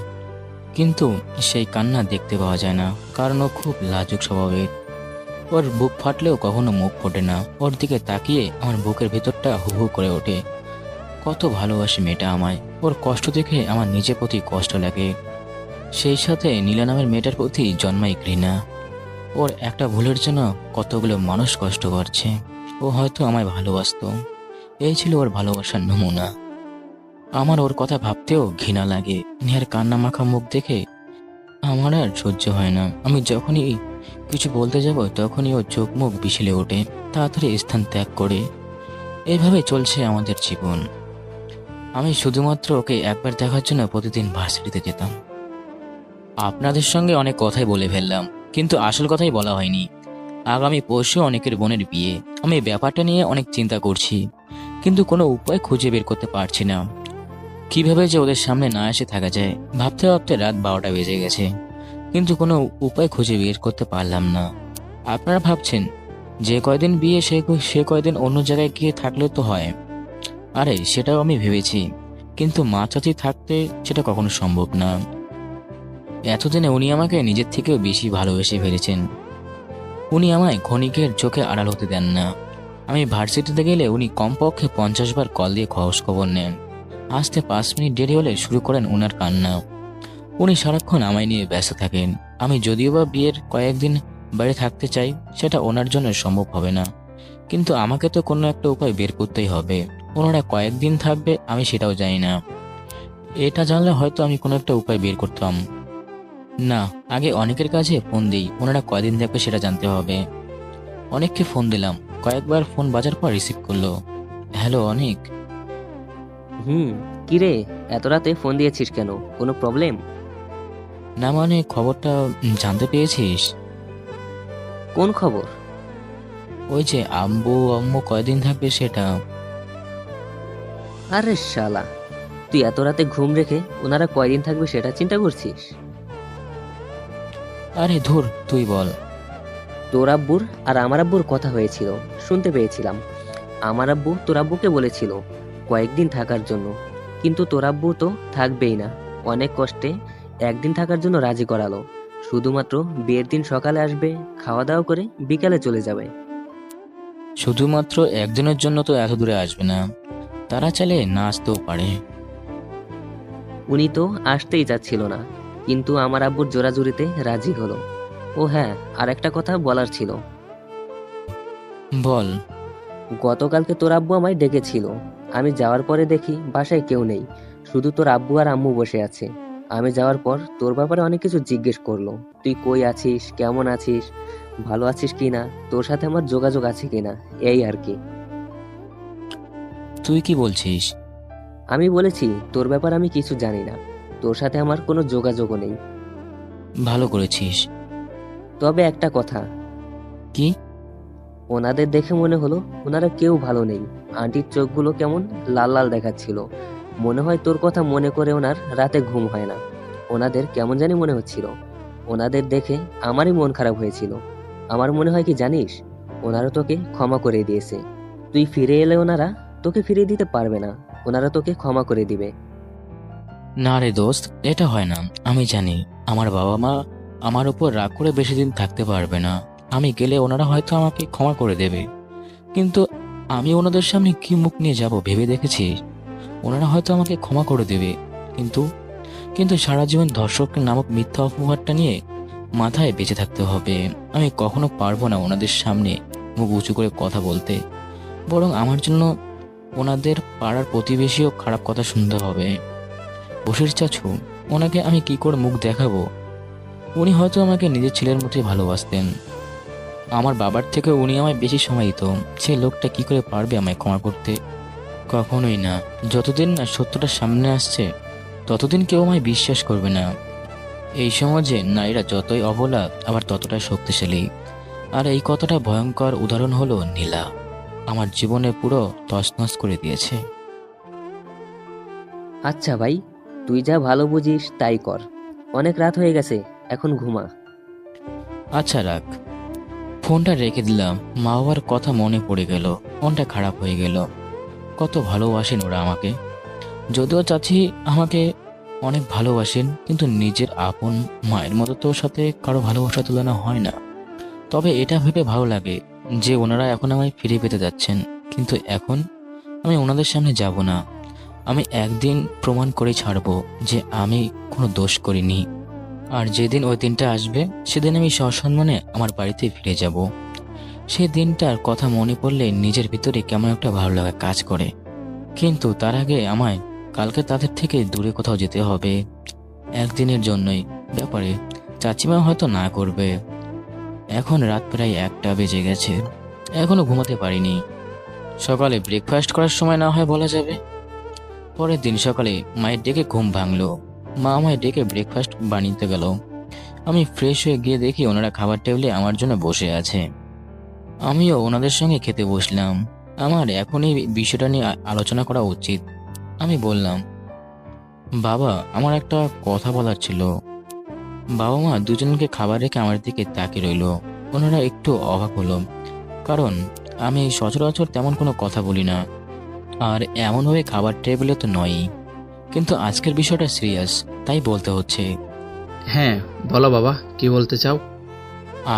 Speaker 2: কিন্তু সেই কান্না দেখতে পাওয়া যায় না, কারণ ও খুব লাজুক স্বভাবের। ওর বুক ফাটলেও কখনো মুখ ফোটে না। ওর দিকে তাকিয়ে আমার বুকের ভেতরটা হু হু করে ওঠে। কত ভালোবাসে মেয়েটা আমায়। ওর কষ্ট দেখে আমার নিজের প্রতি কষ্ট লাগে। সেই সাথে নীলা নামের মেয়েটার প্রতি জন্মায় ঘৃণা। ওর একটা ভুলের জন্য কতগুলো মানুষ কষ্ট করছে। ও হয়তো আমায় ভালোবাসতো, এই ছিল ওর ভালোবাসার নমুনা। আমার ওর কথা ভাবতেও ঘৃণা লাগে। নেহার কান্না মাখা মুখ দেখে আমার আর সহ্য হয় না। আমি যখনই কিছু বলতে যাব তখনই ও চোখ মুখ বিছিলে ওঠে, তাড়াতাড়ি স্থান ত্যাগ করে। এইভাবে চলছে আমাদের জীবন। আমি শুধুমাত্র ওকে একবার দেখার জন্য প্রতিদিন ভার্সিটিতে যেতাম। আপনাদের সঙ্গে অনেক কথাই বলে ফেললাম, কিন্তু আসল কথাই বলা হয়নি। আগামী পরশু অনেকের বোনের বিয়ে। আমি ব্যাপারটা নিয়ে অনেক চিন্তা করছি, কিন্তু কোনো উপায় খুঁজে বের করতে পারছি না। কিভাবে যে ওদের সামনে না এসে থাকা যায়, ভাবতে ভাবতে রাত 12টা বেজে গেছে, কিন্তু কোনো উপায় খুঁজে বের করতে পারলাম না। আপনারা ভাবছেন যে কয়দিন বিয়ে সে কয়দিন অন্য জায়গায় গিয়ে থাকলে তো হয়। আরে সেটাও আমি ভেবেছি, কিন্তু মা চাচি থাকতে সেটা কখনো সম্ভব না। এতদিনে উনি আমাকে নিজের থেকেও বেশি ভালোবেসে ফেলেছেন। উনি আমায় ক্ষণিকের চোখে আড়াল হতে দেন না। আমি ভার্সিটিতে গেলে উনি কমপক্ষে 50 বার কল দিয়ে খবর নেন। আসতে 5 মিনিট দেরি হলে শুরু করেন ওনার কান্না। উনি সারাক্ষণ আমায় নিয়ে ব্যস্ত থাকেন। আমি যদিও বা বিয়ের কয়েকদিন বাইরে থাকতে চাই, সেটা ওনার জন্য সম্ভব হবে না, কিন্তু আমাকে তো কোনো একটা উপায় বের করতেই হবে। ওনারা কয়েকদিন থাকবে আমি সেটাও জানি না। এটা জানলে হয়তো আমি কোনো একটা উপায় বের করতাম। না, আগে অনেকের কাছে ফোন দিই, ওনারা কয়দিন থাকবে সেটা জানতে হবে। অনেককে ফোন দিলাম, কয়েকবার ফোন বাজার পর রিসিভ করলো। হ্যালো অনেক।
Speaker 7: কিরে, এত রাতে ফোন দিয়েছিস কেন? কোনো প্রবলেম?
Speaker 2: না মানে খবরটা জানতে পেরেছিস?
Speaker 7: কোন খবর?
Speaker 2: ওই যে আম্মু কয়দিন থাকবে সেটা।
Speaker 7: আরে শালা, তুই এত রাতে ঘুম রেখে ওনারা কয়দিন থাকবে সেটা চিন্তা করছিস?
Speaker 2: আরে ধুর, তুই বল।
Speaker 7: তোর আব্বুর আর আমার আব্বুর কথা হয়েছিল, শুনতে পেয়েছিলাম। আমার আব্বু তোর আব্বুকে বলেছিল কয়েকদিন থাকার জন্য, কিন্তু তোর আব্বু তো থাকবেই না। অনেক কষ্টে একদিন থাকার জন্য রাজি করালো। শুধুমাত্র বিয়ের দিন সকালে আসবে, খাওয়া দাওয়া করে বিকালে চলে যাবে।
Speaker 2: শুধুমাত্র একদিনের জন্য তো এত দূরে আসবে না, তারা চাইলে না আসতেও পারে।
Speaker 7: উনি তো আসতেই চাচ্ছিল না, কিন্তু আমার আব্বুর জোরাজুরিতে রাজি হলো। ও হ্যাঁ, আর একটা কথা বলার ছিল।
Speaker 2: বল।
Speaker 7: গতকালকে তোর আব্বু আমায় ডেকেছিল। আমি যাওয়ার পরে দেখি বাসায় কেউ নেই, শুধু তোর আব্বু আর আম্মু বসে আছে। আমি যাওয়ার পর তোর ব্যাপারে অনেক কিছু জিজ্ঞেস করলো। তুই কই আছিস, কেমন আছিস, ভালো আছিস কিনা, তোর সাথে আমার যোগাযোগ আছে কিনা, এই আর কি।
Speaker 2: তুই কি বলছিস?
Speaker 7: আমি বলেছি তোর ব্যাপারে আমি কিছু জানি না, তোর সাথে আমার কোনো যোগাযোগও নেই।
Speaker 2: ভালো করেছিস।
Speaker 7: তবে একটা কথা,
Speaker 2: কি?
Speaker 7: ওনাদের দেখে মনে হলো ওনারা কেউ ভালো নেই। আন্টির চোখগুলো কেমন লাল লাল দেখাচ্ছিল। মনে হয় তোর কথা মনে করে ওনার রাতে ঘুম হয় না। ওনাদের কেমন জানি মনে হচ্ছিল। ওনাদের দেখে আমারই মন খারাপ হয়েছিল। আমার মনে হয় কি জানিস, ওনারা তোকে ক্ষমা করে দিয়েছে। তুই ফিরে এলে ওনারা তোকে ফিরিয়ে দিতে পারবে না, ওনারা তোকে ক্ষমা করে দিবে।
Speaker 2: না রে দোস্ত, এটা হয় না। আমি জানি আমার বাবা মা আমার উপর রাগ করে বেশি দিন থাকতে পারবে না। আমি গেলে ওনারা হয়তো আমাকে ক্ষমা করে দেবে, কিন্তু আমি ওনাদের সামনে কি মুখ নিয়ে যাব ভেবে দেখেছি? ওনারা হয়তো আমাকে ক্ষমা করে দেবে, কিন্তু কিন্তু সারা জীবন ধর্ষক নামক মিথ্যা অপবাদটা নিয়ে মাথায় বেঁচে থাকতে হবে। আমি কখনো পারবো না ওনাদের সামনে মুখ উঁচু করে কথা বলতে। বরং আমার জন্য ওনাদের পাড়ার প্রতিবেশীও খারাপ কথা শুনতে হবে। বসির চাচু, ওনাকে আমি কি করে মুখ দেখাবো? উনি হয়তো আমাকে নিজের ছেলের মতোই ভালোবাসতেন। আমার বাবার থেকে উনি আমায় বেশি সময় দিত। সে লোকটা কি করে পারবে আমায় ক্ষমা করতে? কখনোই না। যতদিন না সত্যটা সামনে আসছে ততদিন কেউ আমায় বিশ্বাস করবে না। এই সমাজে নারীরা যতই অবলা আবার ততটাই শক্তিশালী। আর এই কথাটা ভয়ঙ্কর উদাহরণ হলো নীলা। আমার জীবনে পুরো তছনছ করে দিয়েছে।
Speaker 7: আচ্ছা ভাই, তুই যা ভালো বুঝিস তাই কর। অনেক রাত হয়ে গেছে, এখন ঘুমা।
Speaker 2: আচ্ছা রাখ। ফোনটা রেখে দিলাম। মা বাবার কথা মনে পড়ে গেল। মনটা খারাপ হয়ে গেল। কত ভালোবাসেন ওরা আমাকে। যদিও চাচি আমাকে অনেক ভালোবাসেন, কিন্তু নিজের আপন মায়ের মতো তো ওর সাথে কারো ভালোবাসা তুলনা হয় না। তবে এটা ভেবে ভালো লাগে যে ওনারা এখন আমায় ফিরে পেতে যাচ্ছেন। কিন্তু এখন আমি ওনাদের সামনে যাব না। আমি একদিন প্রমাণ করে ছাড়বো যে আমি কোনো দোষ করিনি। আর যেদিন ওই দিনটা আসবে সেদিন আমি সসম্মানে আমার বাড়িতে ফিরে যাব। সেই দিনটার কথা মনে পড়লে নিজের ভিতরে কেমন একটা ভালো লাগা কাজ করে। কিন্তু তার আগে আমায় কালকে তাদের থেকে দূরে কোথাও যেতে হবে, একদিনের জন্যই। ব্যাপারে চাচিমা হয়তো না করবে। এখন রাত প্রায় 1টা বেজে গেছে, এখনো ঘুমাতে পারিনি। সকালে ব্রেকফাস্ট করার সময় না হয় বলা যাবে। পরের দিন সকালে মায়ের ডেকে ঘুম ভাঙলো। মা আমায় ডেকে ব্রেকফাস্ট বানিয়ে গেল। আমি ফ্রেশ হয়ে গিয়ে দেখি ওনারা খাবার টেবিলে আমার জন্য বসে আছে। আমিও ওনাদের সঙ্গে খেতে বসলাম। আমার এখন এই বিষয়টা নিয়ে আলোচনা করা উচিত। আমি বললাম, বাবা, আমার একটা কথা বলার ছিল। বাবা মা দুজনকে খাবার রেখে আমার দিকে তাকিয়ে রইল। ওনারা একটু অবাক হলো, কারণ আমি সচরাচর তেমন কোনো কথা বলি না, আর এমনভাবে খাবার টেবিলে তো নয়ই। কিন্তু আজকের বিষয়টা সিরিয়াস, তাই বলতে হচ্ছে।
Speaker 9: হ্যাঁ বলো বাবা, কি বলতে চাও?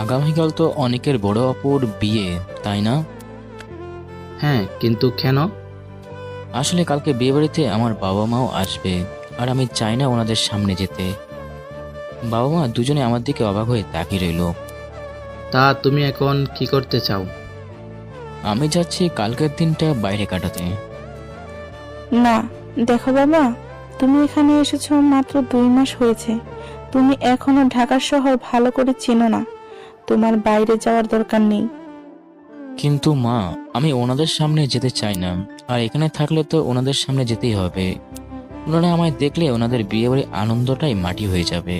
Speaker 2: আগামীকাল তো অনেকের বড় অপুর বিয়ে, তাই না?
Speaker 9: হ্যাঁ, কিন্তু কেন?
Speaker 2: আসলে কালকে বিয়ে বাড়িতে আমার বাবা মাও আসবে, আর আমি চাই না ওনাদের সামনে যেতে। বাবা মা দুজনে আমার দিকে অবাক হয়ে তাকিয়ে রইল।
Speaker 9: তা তুমি এখন কি করতে চাও?
Speaker 2: আমি যাচ্ছি কালকের দিনটা বাইরে কাটাতে।
Speaker 10: না, দেখো বাবা, তুমি এখানে এসেছো মাত্র 2 মাস হয়েছে। তুমি এখনো ঢাকা শহর ভালো করে চেনো না। তোমার বাইরে যাওয়ার দরকার নেই।
Speaker 2: কিন্তু মা, আমি ওনাদের সামনে যেতে চাই না, আর এখানে থাকলে তো ওনাদের সামনে যেতেই হবে। ওনারা আমায় দেখলে ওনাদের বিয়ে বাড়ির আনন্দটাই মাটি হয়ে যাবে।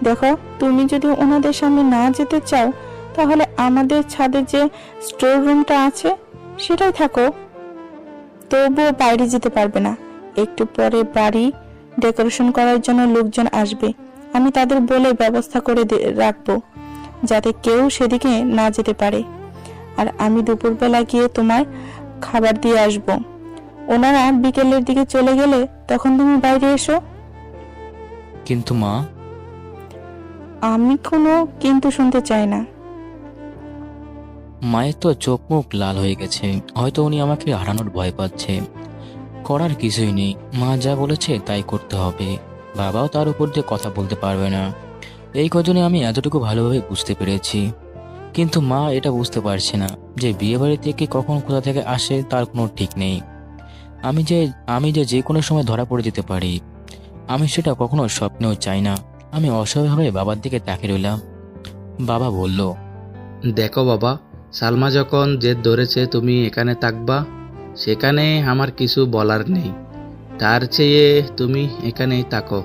Speaker 10: দেখো, তুমি যদি ওনাদের সামনে না যেতে চাও তাহলে আমাদের ছাদে যে স্টোর রুমটা আছে সেটাই থাকো। তবুও বাইরে যেতে পারবে না। একটু পরে বাড়ি ডেকোরেশন করার জন্য লোকজন আসবে। আমি তাদের বলে ব্যবস্থা করে রাখবো যাতে কেউ সেদিকে না যেতে পারে। আর আমি দুপুরবেলা গিয়ে তোমার খাবার দিয়ে আসবো। ওনারা বিকেলের দিকে চলে গেলে তখন তুমি বাইরে এসো।
Speaker 2: কিন্তু মা।
Speaker 10: আমি কোনো কিন্তু শুনতে চাই না।
Speaker 2: মায়ের তো চোখ মুখ লাল হয়ে গেছে। হয়তো উনি আমাকে হারানোর ভয় পাচ্ছে। করার কিছুই নেই, মা যা বলেছে তাই করতে হবে। বাবাও তার উপর দিয়ে কথা বলতে পারবে না। এই কদিনে আমি এতটুকু ভালোভাবে বুঝতে পেরেছি। কিন্তু মা এটা বুঝতে পারছে না যে বিয়ে বাড়ি থেকে কখন কোথা থেকে আসে তার কোনো ঠিক নেই। আমি যে কোনো সময় ধরা পড়ে যেতে পারি। আমি সেটা কখনো স্বপ্নেও চাই না। আমি অসহায়ভাবে বাবার দিকে তাকিয়ে রইলাম। বাবা বলল,
Speaker 9: দেখো বাবা, সালমা যখন জেদ ধরেছে তুমি এখানে থাকবা, সেখানে আমার কিছু বলার নেই। তার চেয়ে তুমি এখানেই থাকো।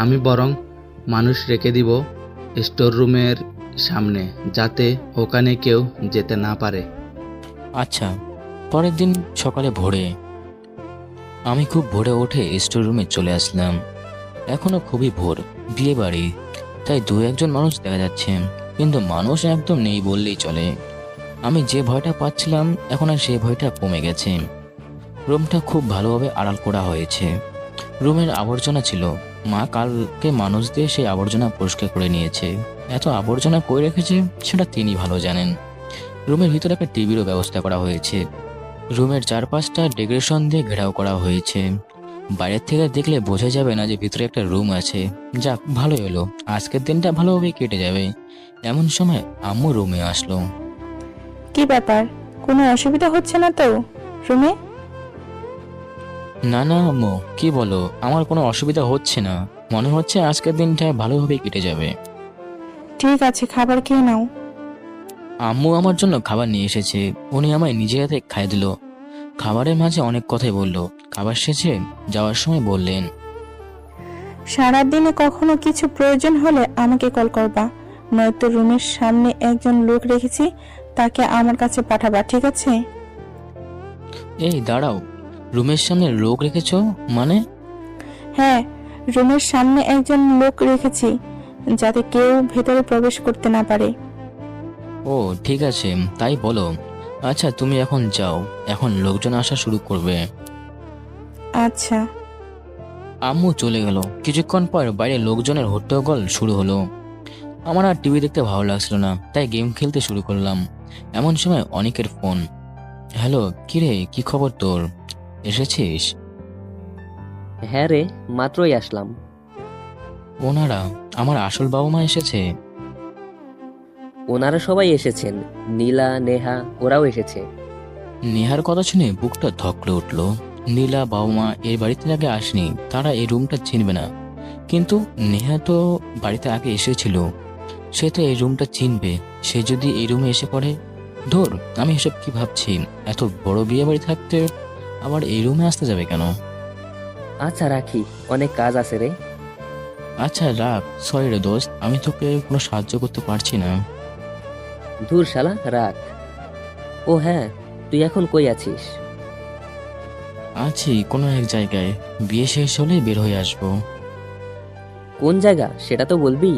Speaker 9: আমি বরং মানুষ রেখে দিব স্টোর রুমের সামনে, যাতে ওখানে কেউ যেতে না পারে।
Speaker 2: আচ্ছা। পরের দিন সকালে ভোরে আমি খুব ভোরে উঠে স্টোর রুমে চলে আসলাম। এখনো খুবই ভোর, বিয়ে বাড়ি, তাই দু একজন মানুষ দেখা যাচ্ছে, কিন্তু মানুষ একদম নেই বললেই চলে। আমি যে ভয়টা পাচ্ছিলাম এখন আর সেই ভয়টা কমে গেছে। রুমটা খুব ভালোভাবে আড়াল করা হয়েছে। রুমের আবর্জনা ছিল, মা কালকে মানুষ দিয়ে সেই আবর্জনা পরিষ্কার করে নিয়েছে। এত আবর্জনা করে রেখেছে সেটা তিনি ভালো জানেন। রুমের ভিতরে একটা টিভিরও ব্যবস্থা করা হয়েছে। রুমের চারপাশটা ডেকোরেশন দিয়ে ঘেরাও করা হয়েছে। বাইরের থেকে দেখলে বোঝা যাবে না যে ভিতরে একটা রুম আছে। যাক, ভালোই হলো, আজকের দিনটা ভালোভাবে কেটে যাবে। এমন সময় আম্মু রুমে আসলো।
Speaker 10: কি ব্যাপার, কোনো অসুবিধা হচ্ছে না তো রুমে?
Speaker 2: না না আম্মু, কি বলো, আমার কোনো অসুবিধা হচ্ছে না। মনে হচ্ছে আজকের দিনটা ভালোভাবে কেটে যাবে।
Speaker 10: ঠিক আছে, খাবার খেয়ে নাও।
Speaker 2: আম্মু আমার জন্য খাবার নিয়ে এসেছে। উনি আমায় নিজে হাতে খাইয়ে দিল। খাবারের মাঝে অনেক কথাই বললো। খাবার শেষে যাওয়ার সময় বললেন,
Speaker 10: সারাদিনে কখনো কিছু প্রয়োজন হলে আমাকে কল করবা, নয়তো রুমের সামনে একজন লোক রেখেছি, তাকে আমার কাছে পাঠাবা, ঠিক আছে?
Speaker 2: এই দাঁড়াও, রুমের সামনে লোক রেখেছো মানে?
Speaker 10: হ্যাঁ, রুমের সামনে একজন লোক রেখেছি, যাতে কেউ ভেতরে প্রবেশ করতে না পারে।
Speaker 2: ও ঠিক আছে, তাই বলো। আচ্ছা তুমি এখন যাও, এখন লোকজন আসা শুরু করবে।
Speaker 10: আচ্ছা।
Speaker 2: আম্মু চলে গেল। কিছুক্ষণ পর বাইরে লোকজনের হট্টগোল শুরু হলো। আমার আর টিভি দেখতে ভালো লাগছিল না, তাই গেম খেলতে শুরু করলাম। এমন সময় অনেকের ফোন। হ্যালো, কিরে, কি খবর তোর? এসেছিস?
Speaker 7: হ্যাঁ রে, মাত্রই আসলাম।
Speaker 2: ওনারা আমার আসল বাবা মা এসেছে?
Speaker 7: ওনারা সবাই এসেছেন, নীলা, নেহা ওরাও এসেছে।
Speaker 2: নেহার কথা শুনে বুকটা ধকলে উঠলো। নীলা বাবা মা এই বাড়িতে আগে আসেনি, তারা এই রুমটা চিনবে না। কিন্তু নেহা তো বাড়িতে আগে এসেছিল, সে তো এই রুমটা চিনবে। সে যদি এই রুমে এসে পড়ে, ধর, আমি এসব কি ভাবছি? এত বড় বিয়ে বাড়ি থাকতে আবার এই রুমে আসতে যাবে কেন?
Speaker 7: আচ্ছা রাখি, অনেক কাজ আছে রে।
Speaker 2: আচ্ছা রাখ, সরি রে দোস্ত, আমি তোকে কোনো সাহায্য করতে পারছি না।
Speaker 7: ধুর শালা, রাখ। ও হ্যাঁ, তুই এখন কই আছিস?
Speaker 2: আছি কোনো এক জায়গায়, বিয়ে শেষ হলে বের হয়ে আসবো।
Speaker 7: কোন জায়গা সেটা তো বলবি।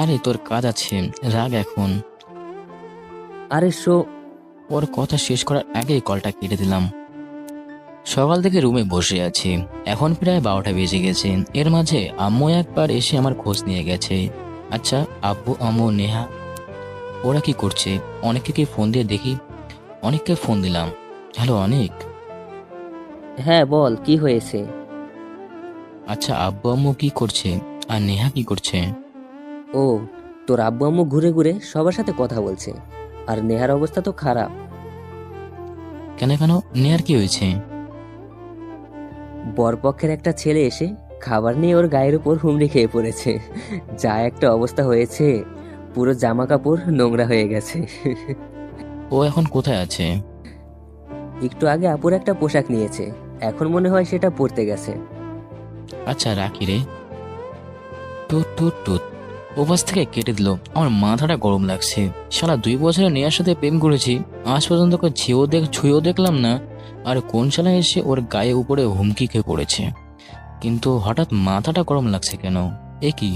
Speaker 2: আরে তোর কাজ আছে, রাগ এখন।
Speaker 7: আরে
Speaker 2: ওর কথা শেষ করার আগেই কলটা কেটে দিলাম। সকাল থেকে রুমে বসে আছি, এখন প্রায় 12টা বেজে গেছে। এর মাঝে আম্মু একবার এসে আমার খোঁজ নিয়ে গেছে। আচ্ছা, আব্বু আম্মু নেহা ওরা কি করছে? অনেককে কি ফোন দিয়ে দেখি। অনেককে ফোন দিলাম। হ্যালো অনেক।
Speaker 7: হ্যাঁ বল, কি হয়েছে?
Speaker 2: আচ্ছা, আব্বু আম্মু কি করছে আর নেহা কি করছে?
Speaker 7: ও, তোর আব্বু আম্মু ঘুরে ঘুরে সবার সাথে কথা বলছে, আর নেহার অবস্থা তো খারাপ।
Speaker 2: কেন কেন, নেহার কি হয়েছে?
Speaker 7: বরপক্ষের একটা ছেলে এসে খাবার নিয়ে ওর গায়ের উপর হুমড়ি খেয়ে পড়েছে। যা একটা অবস্থা হয়েছে, পুরো জামা কাপড় নোংরা হয়ে গেছে।
Speaker 2: ও এখন কোথায় আছে?
Speaker 7: একটু আগে আপুর একটা পোশাক নিয়েছে, এখন মনে হয় সেটা পরতে গেছে।
Speaker 2: আচ্ছা রাখি রে। টুট টুট টুট, ওপাশ থেকে কেটে দিল। আমার মাথাটা গরম লাগছে। শালা 2 বছরে নেয়ার সাথে প্রেম করেছি, আজ পর্যন্ত ছুঁয়েও দেখলাম না। আর কোন শালা এসে ওর গায়ে উপরে হুমকি খেয়ে পড়েছে। কিন্তু হঠাৎ মাথাটা গরম লাগছে কেন? এ কি,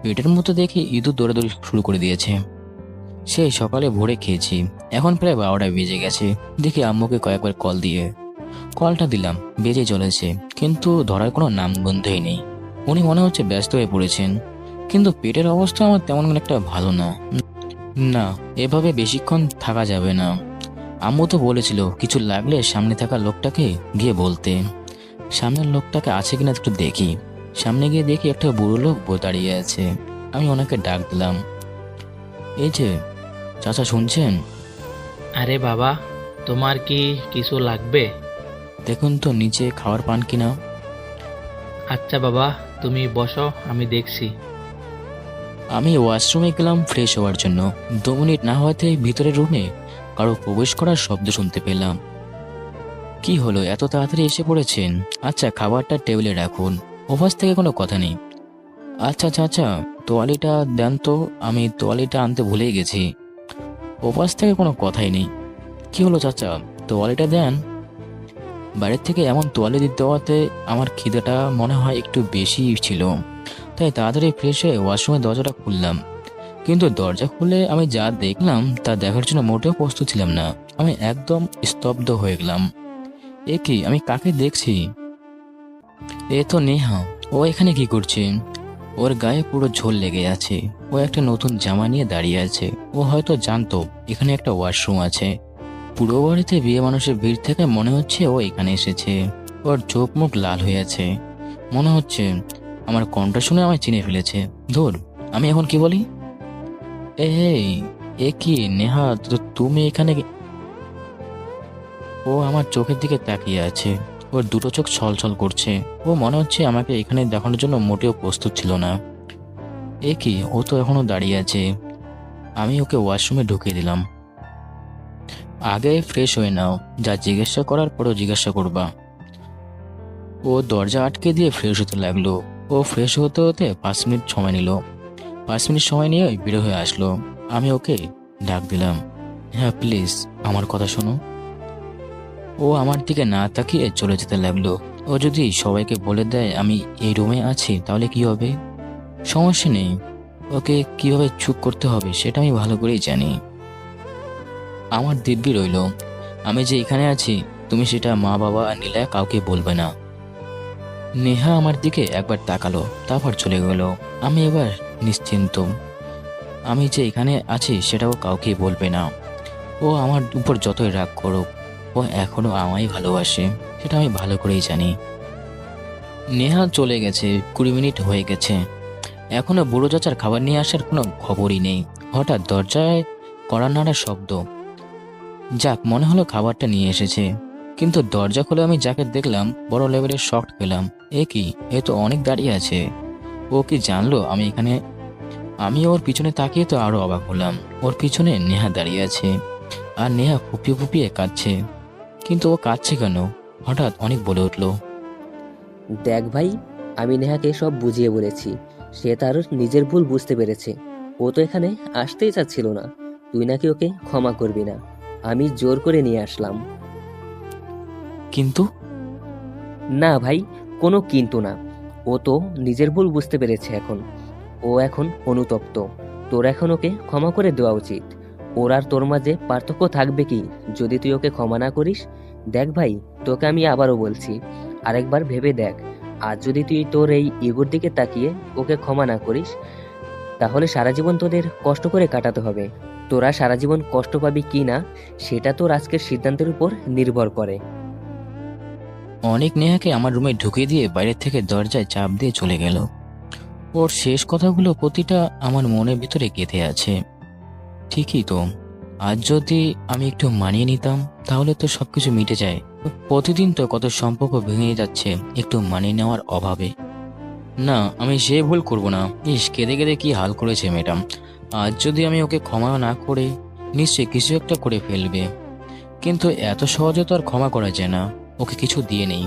Speaker 2: পেটের মতো দেখে ইঁদুর দৌড়াদৌড়ি শুরু করে দিয়েছে। সেই সকালে ভোরে খেয়েছি, এখন প্রায় 12টা বেজে গেছে। দেখি আম্মুকে কয়েকবার কল দিয়ে। কলটা দিলাম, বেজে চলেছে, কিন্তু ধরার কোনো নাম বন্ধই নেই। উনি মনে হচ্ছে ব্যস্ত হয়ে পড়েছেন। কিন্তু পেটের অবস্থা আমার তেমন একটা ভালো না। না, এভাবে বেশিক্ষণ থাকা যাবে না। আম্মু তো বলেছিল কিছু লাগলে সামনে থাকা লোকটাকে গিয়ে বলতে। সামনের লোকটাকে আছে কিনা একটু দেখি। সামনে গিয়ে দেখি একটা বুড়ো লোক দাঁড়িয়ে আছে। আমি ওনাকে ডাক দিলাম। এই যে চাচা, শুনছেন?
Speaker 9: আরে বাবা, তোমার কি কিছু লাগবে?
Speaker 2: দেখুন তো নিচে খাবার পান কিনা।
Speaker 9: আচ্ছা বাবা, তুমি বসো, আমি দেখছি।
Speaker 2: আমি ওয়াশরুমে গেলাম ফ্রেশ হওয়ার জন্য। 2 মিনিট না হওয়াতে ভিতরের রুমে কারো প্রবেশ করার শব্দ শুনতে পেলাম। কি হলো, এত তাড়াতাড়ি এসে পড়েছেন? আচ্ছা, খাবারটা টেবিলে রাখুন। অভ্যাস থেকে কোনো কথা নেই। আচ্ছা আচ্ছা আচ্ছা, তোয়ালিটা দেন তো, আমি তোয়ালিটা আনতে ভুলেই গেছি। অভ্যাস থেকে কোনো কথাই নেই। কি হলো চাচা, তোয়ালিটা দেন। বাইরের থেকে এমন তোয়ালি দিতে দেওয়াতে আমার খিদেটা মনে হয় একটু বেশি ছিল, তাই তাড়াতাড়ি ফ্রেশ হয়ে ওয়াশরুমের দরজাটা খুললাম। কিন্তু দরজা খুলে আমি যা দেখলাম তা দেখার জন্য মোটেও প্রস্তুত ছিলাম না। আমি একদম স্তব্ধ হয়ে গেলাম। এ কি, আমি কাকে দেখছি? এ তো নেহা। ও এখানে কি করছে? ওর গায়ে পুরো ঝোল লেগে আছে। ও একটা নতুন জামা নিয়ে দাঁড়িয়ে আছে। ও হয়তো জানতো এখানে একটা ওয়াশরুম আছে। পুরো বাড়িতে বিয়ে মানুষের ভিড় থেকে মনে হচ্ছে ও এখানে এসেছে। ওর চোখ মুখ লাল হয়ে আছে। মনে হচ্ছে আমার কণ্ঠ শুনে আমায় চিনে ফেলেছে। ধুর, আমি এখন কি বলি? এই, এ কি নেহা, তুমি এখানে? ও আমার চোখের দিকে তাকিয়ে আছে। ওর দুটো চোখ ছলছল করছে। ও মনে হচ্ছে আমাকে এখানে দেখানোর জন্য মোটেও প্রস্তুত ছিল না। এ কি, ও তো এখনো দাঁড়িয়ে আছে। আমি ওকে ওয়াশরুমে ঢুকিয়ে দিলাম। আগে ফ্রেশ হয়ে নাও, যা জিজ্ঞাসা করার পরেও জিজ্ঞাসা করবা। ও দরজা আটকে দিয়ে ফ্রেশ হতে লাগলো। ও ফ্রেশ হতে হতে 5 মিনিট সময় নিল। 5 মিনিট সময় নিয়ে বের হয়ে আসলো। আমি ওকে ডাক দিলাম, হ্যাঁ প্লিজ আমার কথা শোনো। ও আমার দিকে না তাকিয়ে চলে যেতে লাগলো। ও যদি সবাইকে বলে দেয় আমি এই রুমে আছি তাহলে কি হবে? সমস্যা নেই, ওকে কিভাবে চুপ করতে হবে সেটা আমি ভালো করেই জানি। আমার দিব্যি রইল, আমি যে এখানে আছি তুমি সেটা মা বাবা আর নীলা কাউকে বলবে না। নেহা আমার দিকে একবার তাকালো, তারপর চলে গেল। আমি এবার নিশ্চিন্ত। আমি যে এখানে আছি সেটাও কাউকে বলবে না। ও আমার উপর যতই রাগ করুক, ও এখনো আমায় ভালোবাসে, সেটা আমি ভালো করেই জানি। নেহা চলে গেছে, 20 মিনিট হয়ে গেছে। এখনো বুড়ো চাচার খাবার নিয়ে আসার কোনো খবরই নেই। হঠাৎ দরজায় কড়া নাড়ার শব্দ। যাক, মনে হলো খাবারটা নিয়ে এসেছে। কিন্তু দরজা খুলে আমি যাকে দেখলাম বড় লেভেলের শক পেলাম। এ কি, এ তো অনেক দাঁড়িয়ে আছে। ও কি জানলো আমি এখানে? আমি ওর পিছনে তাকিয়ে তো আরো অবাক হলাম। ওর পিছনে নেহা দাঁড়িয়ে আছে, আর নেহা ফুপিয়ে ফুপিয়ে কাঁদছে। কিন্তু ও কাঁদছে কেন? হঠাৎ অনেক বলে উঠলো,
Speaker 7: দেখ ভাই, আমি নেহাকে সব বুঝিয়ে বলেছি। সে তার নিজের ভুল বুঝতে পেরেছে। ও তো এখানে আসতেই চাচ্ছিল না। তুই নাকি ওকে ক্ষমা করবি না। আমি জোর করে নিয়ে আসলাম।
Speaker 2: কিন্তু
Speaker 7: না ভাই, কোনো কিন্তু না। ও তো নিজের ভুল বুঝতে পেরেছে এখন। ও এখন অনুতপ্ত। তোর এখন ওকে ক্ষমা করে দেওয়া উচিত। ওর আর তোর মাঝে পার্থক্য থাকবে কি যদি তুই ওকে ক্ষমা না করিস? দেখ ভাই, তোকে আমি আবারও বলছি, আরেকবার ভেবে দেখ। আর যদি তুই তোর এই ইগোর দিকে তাকিয়ে ওকে ক্ষমা না করিস, তাহলে সারা জীবন তোদের কষ্ট করে কাটাতে হবে। তোরা সারা জীবন কষ্ট পাবি কি না সেটা তোর আজকের সিদ্ধান্তের উপর নির্ভর করে।
Speaker 2: অনেক নেহাকে আমার রুমে ঢুকিয়ে দিয়ে বাইরের থেকে দরজায় চাপ দিয়ে চলে গেল। ওর শেষ কথাগুলো প্রতিটা আমার মনের ভিতরে গেঁথে আছে। ঠিকই তো, আজ যদি আমি একটু মানিয়ে নিতাম তাহলে তো সবকিছু মিটে যায়। প্রতিদিন তো কত সম্পর্ক ভেঙে যাচ্ছে একটু মানিয়ে নেওয়ার অভাবে। না, আমি সে ভুল করব না। কেঁদে কেঁদে কি হাল করেছে ম্যাডাম। আজ যদি আমি ওকে ক্ষমা না করে, নিশ্চয়ই কিছু একটা করে ফেলবে। কিন্তু এত সহজে তো আর ক্ষমা করা যায় না। ওকে কিছু দিয়ে নেই।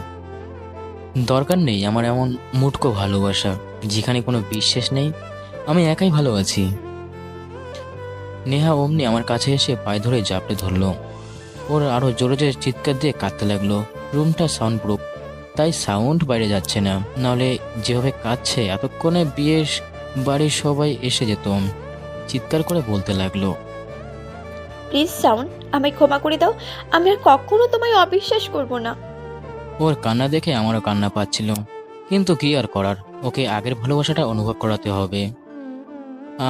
Speaker 2: দরকার নেই আমার এমন মুটকো ভালোবাসা যেখানে কোনো বিশ্বাস নেই। আমি একাই ভালো আছি। নেহা অমনি আমার কাছে এসে পায়ে ধরে জাপড়ে ধরলো। ওর আরো জোরে জোরে চিৎকার দিয়ে কাঁদতে লাগলো। রুমটা সাউন্ড প্রুফ, তাই সাউন্ড বাইরে যাচ্ছে না। নাহলে যেভাবে কাঁদছে এতক্ষণে বিয়ে বাড়ির সবাই এসে যেত। চিৎকার করে বলতে লাগলো,
Speaker 6: প্লিজ সাউন্ড, আমায় ক্ষমা করে দাও। আমি আর কখনো তোমায় অবিশ্বাস করব না।
Speaker 2: ওর কান্না দেখে আমারও কান্না পাচ্ছিল। কিন্তু কি আর করার, ওকে আগের ভালোবাসাটা অনুভব করাতে হবে।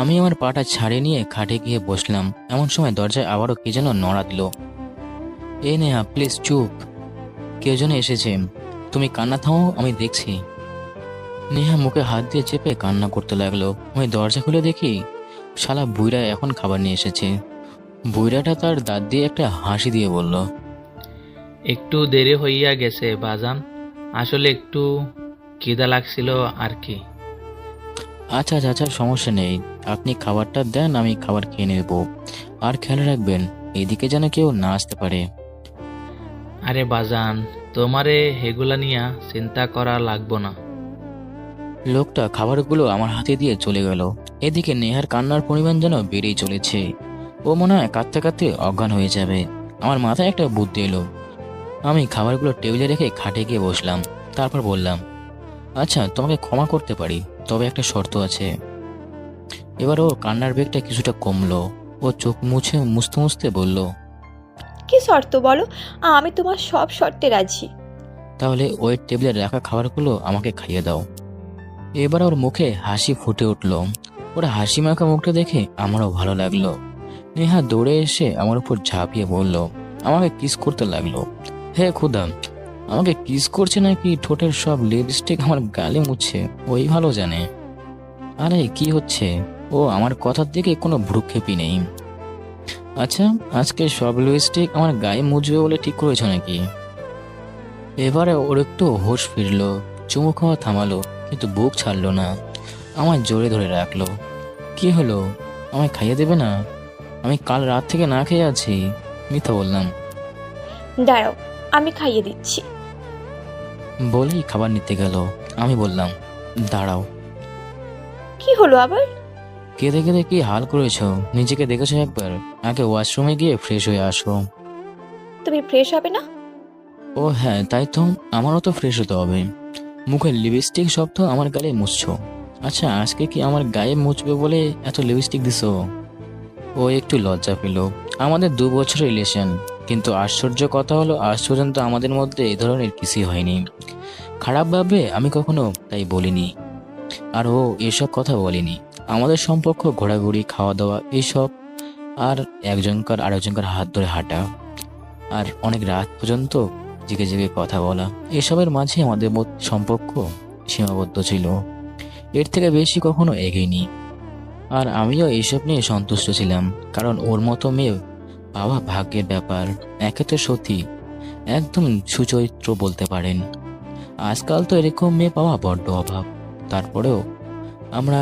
Speaker 2: আমি আমার পাটা ছাড়িয়ে নিয়ে খাটে গিয়ে বসলাম। এমন সময় দরজায় আবারও কে যেন নড়া দিল। এ নেহা প্লিজ চুপ, কেউ যেন এসেছে। তুমি কান্না থামো, আমি দেখছি। নেহা মুখে হাত দিয়ে চেপে কান্না করতে লাগলো। আমি দরজা খুলে দেখি শালা বুইরা এখন খাবার নিয়ে এসেছে। বুইরাটা তার দাঁত দিয়ে একটা হাসি দিয়ে বলল,
Speaker 9: একটু দেরি হইয়া গেছে বাজান, আসলে একটু খিদা লাগছিল আর কি।
Speaker 2: আচ্ছা আচ্ছা আচ্ছা, সমস্যা নেই, আপনি খাবারটা দেন, আমি খাবার খেয়ে নেব। আর খেয়াল রাখবেন এদিকে যেন কেউ না আসতে পারে।
Speaker 9: আরে বাজান, তোমারে এগুলা নিয়ে চিন্তা করা লাগবো না।
Speaker 2: লোকটা খাবারগুলো আমার হাতে দিয়ে চলে গেল। এদিকে নেহার কান্নার পরিমাণ যেন বেড়েই চলেছে। ও মনে হয় কাঁদতে কাঁদতে অজ্ঞান হয়ে যাবে। আমার মাথায় একটা বুদ্ধি এলো। আমি খাবারগুলো টেবিলে রেখে খাটে গিয়ে বসলাম। তারপর বললাম, আচ্ছা তোমাকে ক্ষমা করতে পারি, তবে একটা শর্ত আছে। এবার ওর কান্নার বেগটা কিছুটা কমলো। ও চোখ মুছতে মুছতে বলল,
Speaker 6: কি শর্ত বলো, আমি তোমার সব শর্তে রাজি।
Speaker 2: তাহলে ওই টেবিলে রাখা খাবারগুলো আমাকে খাইয়ে দাও। এবার ওর মুখে হাসি ফুটে উঠল। ওর হাসি মাখা মুখটা দেখে আমারও ভালো লাগলো। নেহা দৌড়ে এসে আমার উপর ঝাঁপিয়ে বলল, আমাকে কিস করতে লাগলো। হে খুদা, আমাকে কিস করছে নাকি ঠোঁটের সব লিপস্টিক আমার গালে মুছছে ওই ভালো জানে। আরে কি হচ্ছে? ও আমার কথার দিকে কোনো ভ্রুক্ষেপই নেই। আচ্ছা, আজকে সব লিপস্টিক আমার গায়ে মুছবে বলে ঠিক করেছ নাকি? এবারে ওর একটু হোশ ফিরলো, চুমু খাওয়া থামালো, কিন্তু বুক ছাড়লো না। আমায় জোরে ধরে রাখলো। কি হলো, আমায় খাইয়ে দেবে না? আমি কাল রাত থেকে না খেয়ে আছি। মিথ্যা বললাম।
Speaker 6: দাঁড়াও, আমি খাইয়ে দিচ্ছি।
Speaker 2: বলেই খাবার নিতে গেল। আমি বললাম, দাঁড়াও।
Speaker 6: কি হলো আবার?
Speaker 2: কেঁদে কেঁদে কি হাল করেছো, নিজেকে দেখেছো একবার? আগে ওয়াশরুমে গিয়ে ফ্রেশ হয়ে আসো।
Speaker 6: তুমি ফ্রেশ হবে না?
Speaker 2: ও হ্যাঁ, তাই তো, আমারও তো ফ্রেশ হতে হবে। মুখের লিপস্টিক সব তো আমার গায়ে মুছছো। আচ্ছা, আজকে কি আমার গায়ে মুছবে বলে এত লিপস্টিক দিছো? ও একটু লজ্জা পেল। আমাদের 2 বছরের রিলেশন, কিন্তু আশ্চর্য কথা হলো আজ পর্যন্ত আমাদের মধ্যে এই ধরনের কিছুই হয়নি। খারাপ ভাবে আমি কখনো তাই বলিনি, আর ও এসব কথা বলিনি। আমাদের সম্পর্ক ঘোরাঘুরি, খাওয়া দাওয়া এইসব, আর একজনকার আরেকজনকার হাত ধরে হাঁটা, আর অনেক রাত পর্যন্ত জেগে জেগে কথা বলা, এসবের মাঝে আমাদের সম্পর্ক সীমাবদ্ধ ছিল। এর থেকে বেশি কখনো এগোয়নি। আর আমিও এইসব নিয়ে সন্তুষ্ট ছিলাম, কারণ ওর মতো মেয়ে পাওয়া ভাগ্যের ব্যাপার। একে তো সত্যি একদম সুচরিত্র বলতে পারেন। আজকাল তো এরকম মেয়ে পাওয়া বড্ড অভাব। তারপরেও আমরা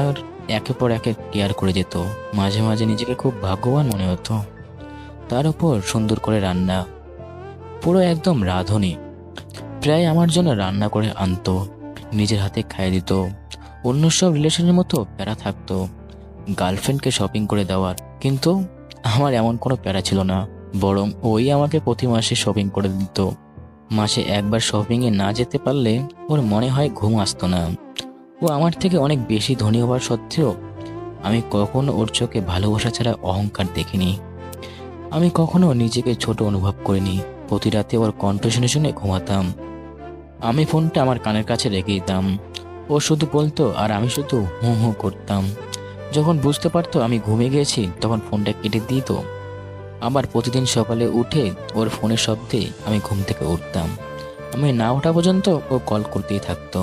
Speaker 2: একে পর একে কেয়ার করে যেত। মাঝে মাঝে নিজেকে খুব ভাগ্যবান মনে হতো। তার উপর সুন্দর করে রান্না, পুরো একদম রাঁধুনি। প্রায় আমার জন্য রান্না করে আনতো, নিজের হাতে খাইয়ে দিত। অন্য সব রিলেশনের মতো প্যারা থাকতো গার্লফ্রেন্ডকে শপিং করে দেওয়ার, কিন্তু আমার এমন কোনো প্যারা ছিল না। বরং ওই আমাকে প্রতি মাসে শপিং করে দিত। মাসে একবার শপিংয়ে না যেতে পারলে ওর মনে হয় ঘুম আসতো না। ও আমার থেকে অনেক বেশি ধনী হওয়ার সত্ত্বেও আমি কখনো ওর চোখে ভালোবাসা ছাড়া অহংকার দেখিনি। আমি কখনো নিজেকে ছোট অনুভব করিনি। প্রতি রাতে ওর কণ্ঠ শুনে শুনে ঘুমাতাম। আমি ফোনটা আমার কানের কাছে রেখে দিতাম। ও শুধু বলতো আর আমি শুধু হু হু করতাম। যখন বুঝতে পারতো আমি ঘুমিয়ে গেছি, তখন ফোনটা কেটে দিত। আবার প্রতিদিন সকালে উঠে ওর ফোনের শব্দে আমি ঘুম থেকে উঠতাম। আমি না ওঠা পর্যন্ত ও কল করতেই থাকতো।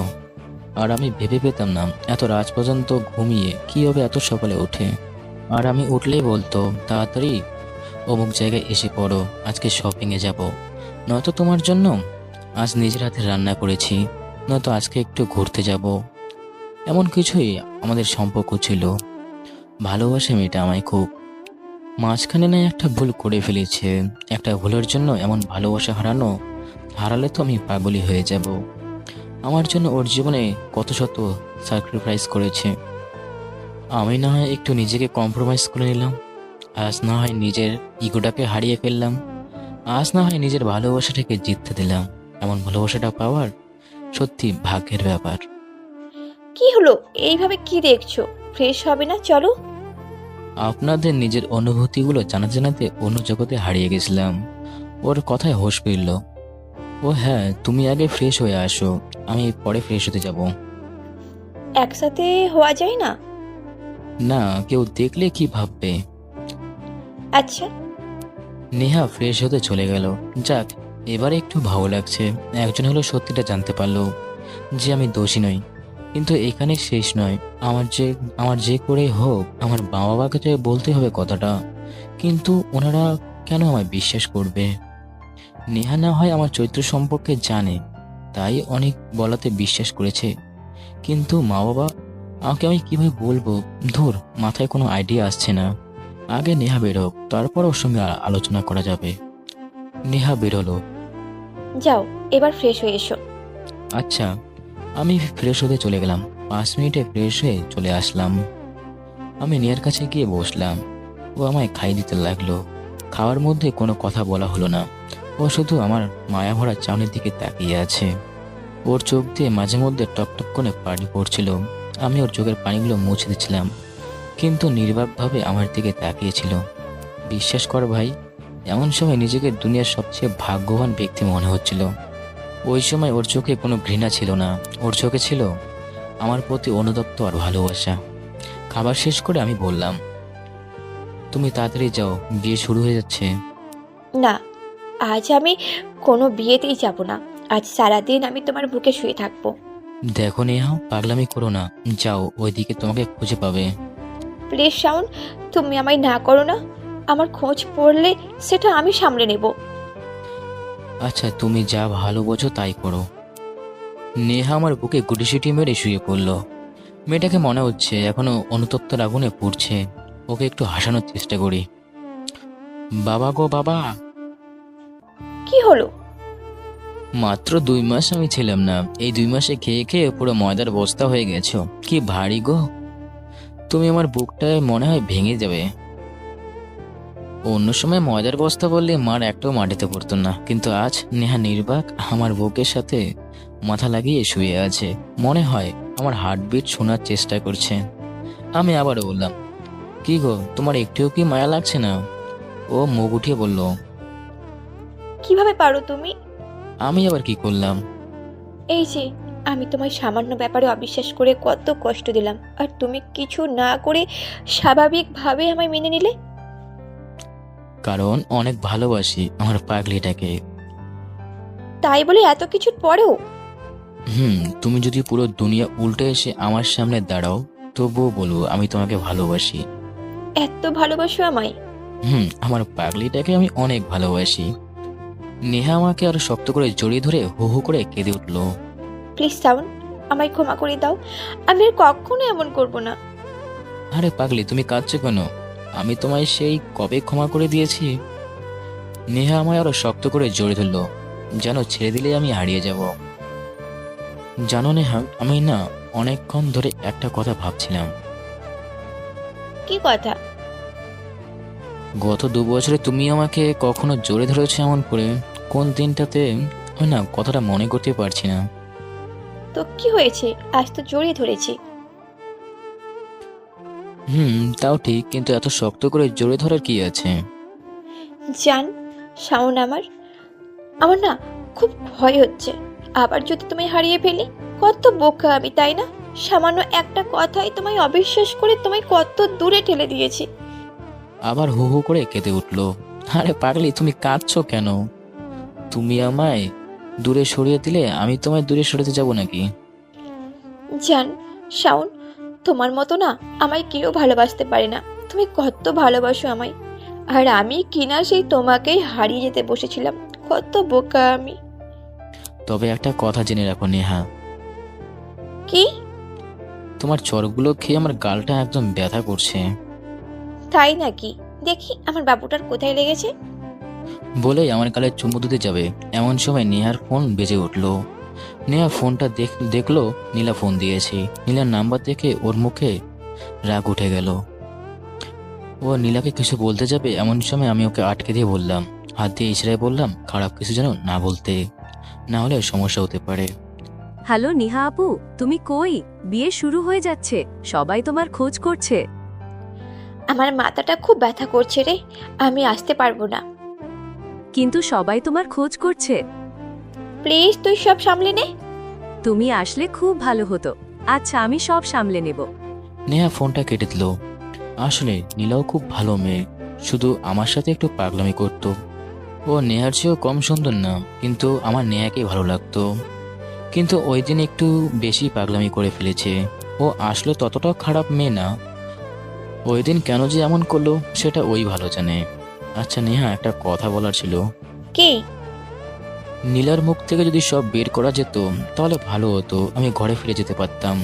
Speaker 2: আর আমি ভেবে পেতাম না এত রাত পর্যন্ত ঘুমিয়ে কি হবে এত সকালে উঠে। আর আমি উঠলেই বলতো, তাড়াতাড়ি অমুক জায়গায় এসে পড়ো, আজকে শপিংয়ে যাব। নয়তো তোমার জন্য আজ নিজের হাতে রান্না করেছি, নয়তো আজকে একটু ঘুরতে যাব। এমন কিছুই আমাদের সম্পর্ক ছিল। ভালোবাসে মেয়েটা আমায় খুব। মাঝখানে না একটা ভুল করে ফেলেছে। একটা ভুলের জন্য এমন ভালোবাসা হারালে তো আমি পাগলই হয়ে যাব। আমার জন্য ওর জীবনে কত শত স্যাক্রিফাইস করেছে। আমি না হয় একটু নিজেকে কম্প্রোমাইজ করে নিলাম। আজ না হয় নিজের ইগোটাকে হারিয়ে ফেললাম। আজ না হয় নিজের ভালোবাসাটাকে জিততে দিলাম। এমন ভালোবাসাটা পাওয়ার সত্যি ভাগ্যের ব্যাপার।
Speaker 6: কি হলো, এইভাবে কি দেখছো? ফ্রেশ হবে না? চলো।
Speaker 2: আপনাদের নিজের অনুভূতিগুলো জানাতে জানাতে অন্য জগতে হারিয়ে গেছিলাম। ওর কথায় হোশ ফিরল। ও হ্যাঁ, তুমি আগে ফ্রেশ হয়ে আসো, আমি পরে ফ্রেশ হতে যাব।
Speaker 6: একসাথে হওয়া যায় না?
Speaker 2: না, কেউ দেখলে কি ভাববে?
Speaker 6: আচ্ছা।
Speaker 2: নেহা ফ্রেশ হতে চলে গেল। যাক, এবারে একটু ভালো লাগছে। একজন হলো সত্যিটা জানতে পারলো যে আমি দোষী নই। কিন্তু এখানে শেষ নয়। আমার যে করে হোক আমার বাবা মাকে তো বলতে হবে কথাটা। কিন্তু ওনারা কেন আমায় বিশ্বাস করবে? নেহা না হয় আমার চরিত্র সম্পর্কে জানে, তাই অনেক বলাতে বিশ্বাস করেছে। কিন্তু মা বাবা, আমাকে আমি কিভাবে বলবো? ধুর, মাথায় কোনো আইডিয়া আসছে না। আগে নেহা বেরোক, তারপর ওর সঙ্গে আলোচনা করা যাবে। নেহা বেরোলো।
Speaker 6: যাও এবার ফ্রেশ হয়ে এসো।
Speaker 2: আচ্ছা, আমি ফ্রেশ হতে চলে গেলাম। 5 মিনিটে ফ্রেশ হয়ে চলে আসলাম। আমি নেহার কাছে গিয়ে বসলাম। ও আমায় খাইয়ে দিতে লাগলো। খাওয়ার মধ্যে কোনো কথা বলা হলো না। ও শুধু আমার মায়া ভরা চাউনির দিকে তাকিয়ে আছে। ওর চোখ দিয়ে মাঝে মধ্যে টপটপ করে পানি পড়ছিল। আমি ওর চোখের পানিগুলো মুছে দিচ্ছিলাম, কিন্তু নির্বাকভাবে আমার দিকে তাকিয়েছিল। বিশ্বাস কর ভাই, এমন সময় নিজেকে দুনিয়ার সবচেয়ে ভাগ্যবান ব্যক্তি মনে হচ্ছিল। ওই সময় ওর চোখে কোনো ঘৃণা ছিল না, ওর চোখে ছিল আমার প্রতি অনুতপ্ত আর ভালোবাসা। খাবার শেষ করে আমি বললাম, তুমি তাড়াতাড়ি যাও, বিয়ে শুরু হয়ে যাচ্ছে।
Speaker 6: না, আজ আমি কোনো বিয়েতেই যাব না। আজ সারাদিন আমি তোমার বুকে শুয়ে থাকবো।
Speaker 2: দেখো নেহা, পাগলামি করো না, যাও, ওইদিকে তোমাকে খুঁজে পাবে।
Speaker 6: প্লিজ শাওন, তুমি আমায় না করো না। আমার খোঁজ পড়লে সেটা আমি সামলে নেব।
Speaker 2: আচ্ছা, তুমি যা ভালো বোঝো তাই করো। নেহা আমার বুকে গুটিসুটি মেরে শুয়ে পড়ল। মেয়েটাকে মনে হচ্ছে এখনো অনুতপ্তর আগুনে পুড়ছে। ওকে একটু হাসানোর চেষ্টা করি। বাবা গো বাবা।
Speaker 6: কি হলো?
Speaker 2: মাত্র 2 মাস আমি ছিলাম না, এই 2 মাসে খেয়ে খেয়ে পুরো ময়দার বস্তা হয়ে গেছো। কি ভারী গো, তুমি আমার বুকটায় মনে হয় ভেঙে যাবে। অন্য সময় ময়দার বস্তা বললে মার একটাও মাটিতে পড়তো না, কিন্তু আজ নেহা নির্বাক আমার বুকের সাথে মাথা লাগিয়ে শুয়ে আছে। মনে হয় আমার হার্টবিট শোনার চেষ্টা করছে। আমি আবারও বললাম, কি গো, তোমার একটুও কি মায়া লাগছে না? ও মুখ উঠিয়ে বলল,
Speaker 6: কিভাবে পারো তুমি?
Speaker 2: আমি আবার কি করলাম?
Speaker 6: এই যে আমি তোমায় সামান্য ব্যাপারে অবিশ্বাস করে কত কষ্ট দিলাম, আর তুমি কিছু না করে স্বাভাবিকভাবে আমায় মেনে নিলে।
Speaker 2: কারণ অনেক ভালোবাসি আমার পাগলিটাকে।
Speaker 6: তাই বলে এত কিছুর পরেও?
Speaker 2: তুমি যদি পুরো দুনিয়া উল্টে এসে আমার সামনে দাঁড়াও, তবুও বলবো আমি তোমাকে ভালোবাসি।
Speaker 6: এত ভালোবাসো আমায়?
Speaker 2: আমার পাগলিটাকে আমি অনেক ভালোবাসি। নেহা আমাকে আরো শক্ত করে জড়িয়ে ধরে হু হু করে কেঁদে উঠল।
Speaker 6: প্লিজ শাওন, আমায় ক্ষমা করে দাও। আমি আর কখনো এমন করব না।
Speaker 2: আরে পাগলি, তুমি কাঁদছো কেন? আমি তোমায় সেই কবে ক্ষমা করে দিয়েছি। নেহা আমায় আরো শক্ত করে জড়িয়ে ধরল, যেন ছেড়ে দিলে আমি হারিয়ে যাব। জানো নেহা, আমি না অনেকক্ষণ ধরে একটা কথা ভাবছিলাম।
Speaker 6: কি কথা?
Speaker 2: গত 2 বছরে তুমি আমাকে কখনো জড়িয়ে ধরেছো এমন করে? কোন দিনটাতে আমি না কথাটা মনে করতে পারছি না।
Speaker 6: তো কি হয়েছে, আজ তো জড়িয়ে ধরেছি।
Speaker 2: তাও ঠিক, কিন্তু এত শক্ত করে জড়িয়ে ধরার কি আছে?
Speaker 6: জান শাওন, আমার না খুব ভয় হচ্ছে। আবার যদি তোমায় হারিয়ে ফেলি। কত বোকা আমি, তাই না? সামান্য একটা কথাই তোমায় অবিশ্বাস করে তোমায় কত দূরে ঠেলে দিয়েছি।
Speaker 2: আবার হু হু করে কেঁদে উঠল। আরে পাগলি, তুমি কাঁদছো কেন? তুমি আমায় দূরে সরিয়ে দিলে আমি তোমায় দূরে সরাতে যাব নাকি?
Speaker 6: জান শাওন, তোমার মতো না আমায় কেউ ভালোবাসতে পারে না। তুমি কত ভালোবাসো আমায়, আর আমি কিনা সেই তোমাকেই হারিয়ে যেতে বসেছিলাম। কত বোকা আমি।
Speaker 2: তবে একটা কথা জেনে রাখো নেহা।
Speaker 6: কি?
Speaker 2: তোমার চরগুলো খেয়ে আমার গালটা একদম ব্যথা করছে।
Speaker 6: তাই নাকি? দেখি আমার বাবুটার কোথায় লেগেছে।
Speaker 2: বলেই আমার গালে চুমু দিতে যাবে, এমন সময় নেহার ফোন বেজে উঠল। নেহা ফোনটা দেখলো নীলা ফোন দিয়েছে। নীলার নাম্বার দেখে ওর মুখে রাগ উঠে গেল। ও নীলাকে কিছু বলতে যাবে, এমন সময় আমি ওকে আটকে দিয়ে বললাম, হাত দিয়ে ইশারায় বললাম, খারাপ কিছু যেন না বলতে, না হলে সমস্যা হতে পারে।
Speaker 12: হ্যালো নিহা আপু, তুমি কই? বিয়ে শুরু হয়ে যাচ্ছে, সবাই তোমার খোঁজ করছে।
Speaker 6: আমার মাথাটা খুব ব্যথা করছে রে, আমি আসতে পারবো না।
Speaker 12: কিন্তু সবাই তোমার খোঁজ করছে।
Speaker 6: প্লিজ তুই সব সামলে নে।
Speaker 12: তুমি আসলে খুব ভালো হতো। আচ্ছা, আমি সব সামলে নেব।
Speaker 2: নেহা ফোনটা কেটে দিল। আসলে নীলাও খুব ভালো মেয়ে, শুধু আমার সাথে একটু পাগলামি করতো। ও নেহার চেয়েও কম সুন্দর না, কিন্তু আমার নেহাকে ভালো লাগতো। কিন্তু ওই দিন একটু বেশি পাগলামি করে ফেলেছে। ও আসলে ততটাও খারাপ মেয়ে না। ওই দিন কেন যে এমন করলো সেটা ওই ভালো জানে। আচ্ছা নেহা, একটা কথা বলার ছিল।
Speaker 6: কি?
Speaker 2: নীলার মুখ থেকে যদি সব বের করা যেত তাহলে ভালো হতো, আমি ঘরে ফিরে যেতে পারতাম।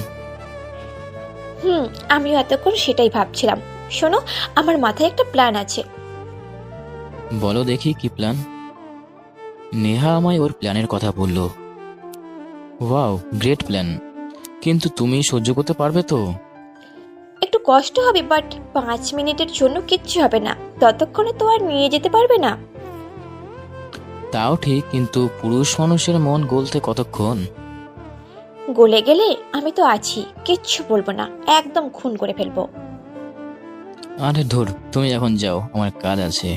Speaker 6: আমিও এতক্ষণ সেটাই ভাবছিলাম। শোনো, আমার মাথায় একটা প্ল্যান আছে।
Speaker 2: বলো দেখি কি প্ল্যান। নেহা আমায় ওর প্ল্যানের কথা বলল। ওয়াও, গ্রেট প্ল্যান, কিন্তু তুমি সহ্য করতে পারবে তো?
Speaker 6: একটু কষ্ট হবে, বাট 5 মিনিটের জন্য কিচ্ছু হবে না। ততক্ষণে তো আর নিয়ে যেতে পারবে না।
Speaker 2: তাও ঠিক, কিন্তু পুরুষ মানুষের মন গলতে কতক্ষণ?
Speaker 6: গলে গেলে আমি তো আছি, কিচ্ছু বলবো না, একদম খুন করে ফেলবো।
Speaker 2: আরে ধুর, তুমি এখন যাও, আমার কাজ আছে।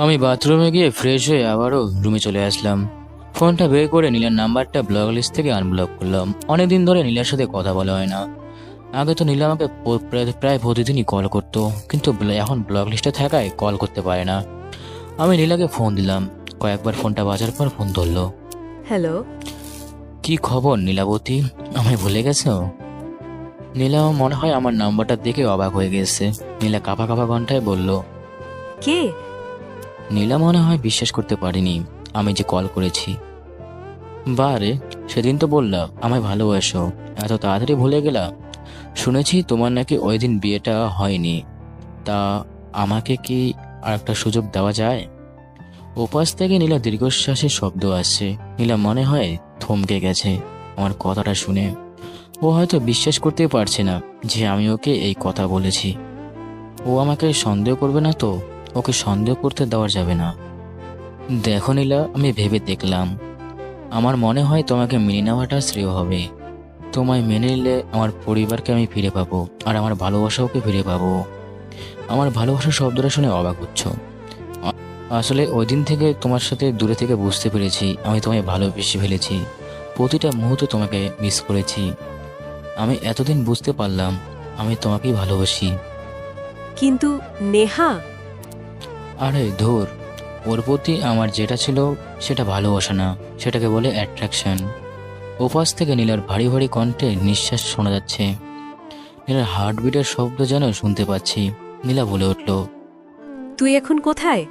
Speaker 2: আমি বাথরুমে গিয়ে ফ্রেশ হয়ে আবারও রুমে চলে আসলাম। ফোনটা বের করে নীলার নাম্বারটা ব্লক লিস্ট থেকে আনব্লক করলাম। অনেকদিন ধরে নীলার সাথে কথা বলা হয় না। আগে তো নীলা আমাকে প্রায় প্রতিদিনই কল করতো, কিন্তু এখন ব্লক লিস্টে থাকায় কল করতে পারে না। আমি নীলাকে ফোন দিলাম, কয়েকবার ফোনটা বাজার পর ফোন ধরলো।
Speaker 12: হ্যালো।
Speaker 2: কি খবর নীলাবতী, আমায় ভুলে গেছো? নীলা মনে হয় আমার নাম্বারটা দেখে অবাক হয়ে গেছে। নীলা কাঁপা কাঁপা কণ্ঠায় বলল,
Speaker 12: কে?
Speaker 2: নীলা মনে হয় বিশ্বাস করতে পারিনি আমি যে কল করেছি। বারে, সেদিন তো বললাম আমায় ভালোবাসো, এত তাড়াতাড়ি ভুলে গেলা? শুনেছি তোমার নাকি ওই দিন বিয়েটা হয়নি, তা আমাকে কি আর একটা সুযোগ দেওয়া যায়? ওপাশ থেকে নীলা দীর্ঘশ্বাসের শব্দ আসছে। নীলা মনে হয় থমকে গেছে আমার কথাটা শুনে। ও হয়তো বিশ্বাস করতে পারছে না যে আমি ওকে এই কথা বলেছি। ও আমাকে সন্দেহ করবে না তো? ওকে সন্দেহ করতে দেওয়া যাবে না। দেখো নীলা, আমি ভেবে দেখলাম, আমার মনে হয় তোমাকে মেনে নেওয়াটা শ্রেয় হবে। তোমায় মেনে নিলে আমার পরিবারকে আমি ফিরে পাবো, আর আমার ভালোবাসাও ফিরে পাবো। আমার ভালোবাসা শব্দটা শুনে অবাক হচ্ছ। আসলে ওই দিন থেকে তোমার সাথে দূরে থেকে বুঝতে পেরেছি আমি তোমায় ভালোবেসে ফেলেছি। প্রতিটা মুহূর্তে তোমাকে মিস করেছি। আমি এতদিন বুঝতে পারলাম আমি তোমাকেই ভালোবাসি।
Speaker 12: কিন্তু নেহা।
Speaker 2: আরে ধুর, ওর প্রতি আমার যেটা ছিল সেটা ভালোবাসা না, সেটাকে বলে অ্যাট্রাকশন। ওপাশ থেকে নীলার ভারী ভারী কণ্ঠে নিঃশ্বাস শোনা যাচ্ছে। নীলার হার্টবিটের শব্দ যেন শুনতে পাচ্ছি। নীলা বলে উঠল,
Speaker 12: তুই এখন কোথায়?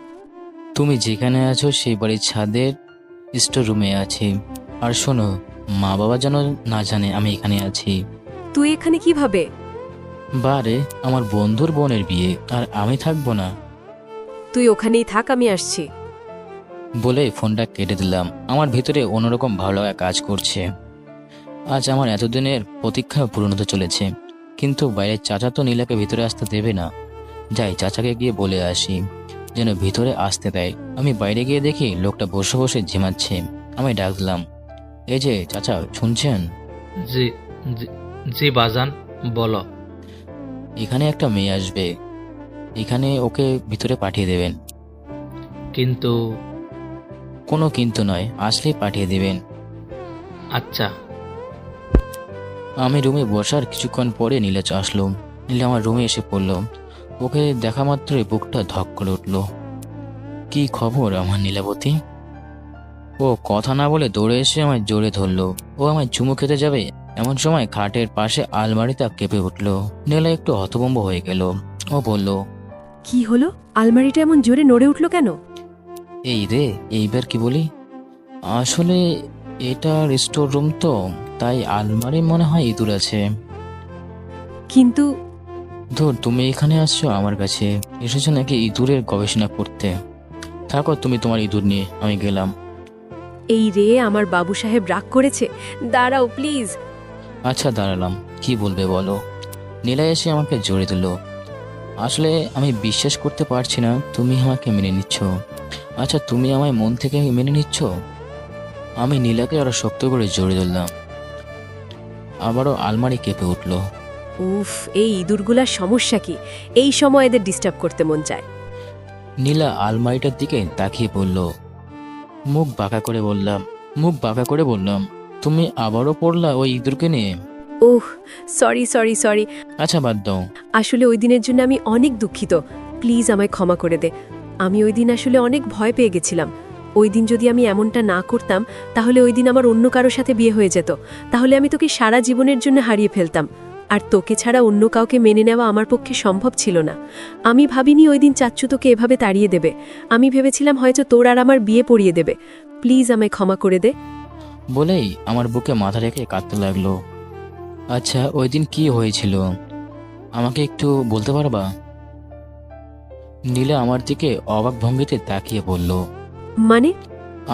Speaker 2: তুমি যেখানে আছো সেই বাড়ির ছাদের স্টোর রুমে আছি। আর শোনো, মা বাবা যেন না জানে আমি এখানে আছি।
Speaker 12: তুই এখানে কিভাবে?
Speaker 2: বারে, আমার বন্ধুর বোনের বিয়ে, আর আমি থাকবো না?
Speaker 12: তুই ওখানেই থাক, আমি আসছি।
Speaker 2: বলে ফোনটা কেটে দিলাম। আমার ভিতরে অন্যরকম ভালো লাগা কাজ করছে। আজ আমার এতদিনের প্রতীক্ষা পূরণ হতে চলেছে। কিন্তু বাইরের চাচা তো নীলাকে ভিতরে আসতে দেবে না। যাই, চাচাকে গিয়ে বলে আসি যেন ভিতরে আসতে দেয়। আমি বাইরে গিয়ে দেখি লোকটা বসে বসে ঝিমাচ্ছে। আমি ডাক দিলাম, এই যে চাচা, শুনছেন?
Speaker 9: জি জি বাজান, বলো।
Speaker 2: এখানে একটা মেয়ে আসবে, এখানে ওকে ভিতরে পাঠিয়ে দেবেন।
Speaker 9: কিন্তু?
Speaker 2: কোনো কিন্তু নয়, আসলেই পাঠিয়ে দেবেন।
Speaker 9: আচ্ছা।
Speaker 2: আমি রুমে বসার কিছুক্ষণ পরে নীলা আসলো। নীলা আমার রুমে এসে পড়ল। ওকে দেখা মাত্রই বুকটা ধক করে উঠল। কি খবর আমার নীলাবতী? ও কথা না বলে দৌড়ে এসে আমায় জোরে ধরলো। ও আমায় চুমু খেতে যাবে এমন সময় খাটের পাশে আলমারিটা কেঁপে উঠল। নীলা একটু হতভম্ব হয়ে গেল। ও বলল,
Speaker 12: কি হলো? আলমারিটা এমন জোরে নড়ে উঠলো কেন?
Speaker 2: এই রে, এইবার কি বলি? আসলে এটা স্টোর রুম তো, তাই আলমারি মনে হয় ইঁদুর আছে।
Speaker 12: কিন্তু
Speaker 2: ধর, তুমি এখানে আসছো আমার কাছে, এসেছো নাকি ইঁদুরের গবেষণা করতে? থাকো তুমি তোমার ইঁদুর নিয়ে, আমি গেলাম।
Speaker 12: এই রে, আমার বাবু সাহেব রাগ করেছে। দাঁড়াও প্লিজ।
Speaker 2: আচ্ছা দাঁড়ালাম, কি বলবে বলো। নীলা এসে আমাকে জড়িয়ে দিল। আসলে আমি বিশ্বাস করতে পারছি না তুমি আমাকে মেনে নিচ্ছ। আচ্ছা, তুমি আমায় মন থেকে মেনে নিচ্ছ? আমি নীলাকে আরো শক্ত করে জড়িয়ে ধরলাম। আবারও আলমারি কেঁপে উঠল।
Speaker 12: উফ, এই ইঁদুরগুলার সমস্যা কি? এই সময় এদের ডিস্টার্ব করতে মন চায়।
Speaker 2: নীলা আলমারিটার দিকে তাকিয়ে পড়ল। মুখ বাঁকা করে বললাম, তুমি আবারও পড়লা ওই ইঁদুরকে নিয়ে?
Speaker 12: ওহ, সরি।
Speaker 2: আচ্ছা বাদ দাও।
Speaker 12: আসলে ওই দিনের জন্য আমি অনেক দুঃখিত। প্লিজ আমায় ক্ষমা করে দে। আমি ওই দিন আসলে অনেক ভয় পেয়ে গেছিলাম। ওই দিন যদি আমি এমনটা না করতাম, তাহলে ওই দিন আমার অন্য কারো সাথে বিয়ে হয়ে যেত। তাহলে আমি তোকে সারা জীবনের জন্য হারিয়ে ফেলতাম। আর তোকে ছাড়া অন্য কাউকে মেনে নেওয়া আমার পক্ষে সম্ভব ছিল না। আমি ভাবিনি ওই দিন চাচ্চু তোকে এভাবে তাড়িয়ে দেবে। আমি ভেবেছিলাম হয়তো তোর আর আমার বিয়ে পড়িয়ে দেবে। প্লিজ আমায় ক্ষমা করে দে।
Speaker 2: বলেই আমার বুকে মাথা রেখে কাঁদতে লাগলো। আচ্ছা, ওই দিন কি হয়েছিল আমাকে একটু বলতে পারবা? নীলা আমার দিকে অবাক ভঙ্গিতে তাকিয়ে বলল,
Speaker 12: মানে?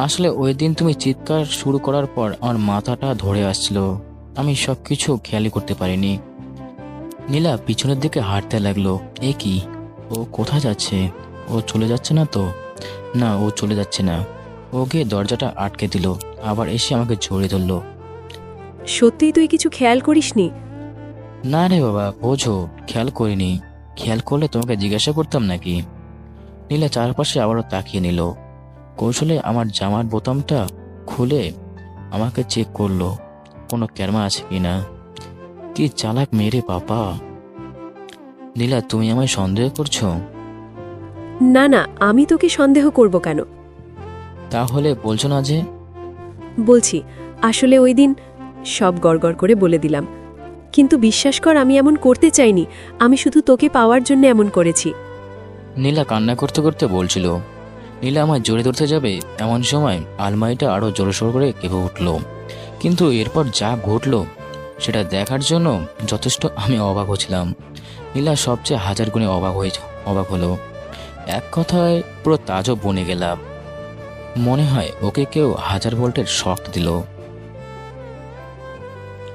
Speaker 2: আসলে ওই দিন তুমি চিৎকার শুরু করার পর আমার মাথাটা ধরে আসছিল, আমি সবকিছু খেয়ালই করতে পারিনি। নীলা পিছনের দিকে হাঁটতে লাগলো। এ কি, ও কোথায় যাচ্ছে? ও চলে যাচ্ছে না তো? না, ও চলে যাচ্ছে না। ও গিয়ে দরজাটা আটকে দিল, আবার এসে আমাকে জড়িয়ে ধরলো।
Speaker 12: সত্যিই তুই কিছু খেয়াল করিসনি?
Speaker 2: না রে বাবা, বোঝো, খেয়াল করিনি। খেয়াল করলে তোমাকে জিজ্ঞাসা করতাম নাকি? নীলা চারপাশে আবারও তাকিয়ে নিল। কৌশলে আমার জামার বোতামটা খুলে আমাকে চেক করলো কোনো ক্যারমা আছে কিনা। কি চালাক মেরে পাপা। নীলা, তুমি আমায় সন্দেহ করছো?
Speaker 12: না না, আমি তোকে সন্দেহ করব কেন?
Speaker 2: তাহলে বলছো না যে?
Speaker 12: বলছি, আসলে ওই দিন সব গড়গড় করে বলে দিলাম। কিন্তু বিশ্বাস কর, আমি এমন করতে চাইনি। আমি শুধু তোকে পাওয়ার জন্য এমন করেছি।
Speaker 2: নীলা কান্না করতে করতে বলছিল। নীলা আমার জড়ে ধরতে যাবে এমন সময় আলমারিটা আরো জোরসোর করে কেঁপে উঠল। কিন্তু এরপর যা ঘটলো সেটা দেখার জন্য যথেষ্ট আমি অবাক হচ্ছিলাম। নীলা সবচেয়ে হাজার গুণে অবাক হলো। এক কথায় পুরো তাজব বনে গেলাম। মনে হয় ওকে কেউ 1000 ভোল্টের শক দিল।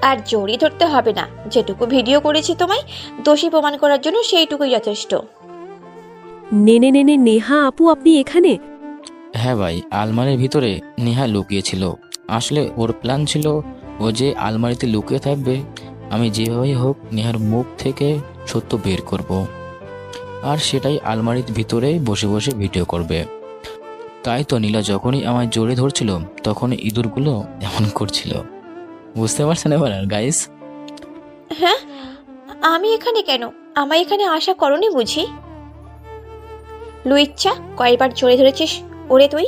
Speaker 6: আর জড়িয়ে ধরতে হবে না, যেটুকু ভিডিও করেছি তোমায় দোষী প্রমাণ করার জন্য সেইটুকুই যথেষ্ট।
Speaker 12: নেনে নেহা আপু, আপনি এখানে?
Speaker 2: হ্যাঁ ভাই, আলমারির ভিতরে নেহা লুকিয়েছিল। আসলে ওর প্ল্যান ছিল ও যে আলমারিতে লুকিয়ে থাকবে, আমি যেভাবেই হোক নেহার মুখ থেকে সত্য বের করব। আর সেটাই আলমারির ভিতরে বসে বসে ভিডিও করবে। তাই তো নীলা যখনই আমায় জড়িয়ে ধরছিল তখনই ইঁদুরগুলো এমন করছিল। বুঝতে পারছেন এবার গাইস?
Speaker 6: হ্যাঁ, আমি এখানে কেন? আমায় এখানে আশা করনি বুঝি? লুইচ্ছা, কয়বার জড়ে ধরেছিস ওরে তুই?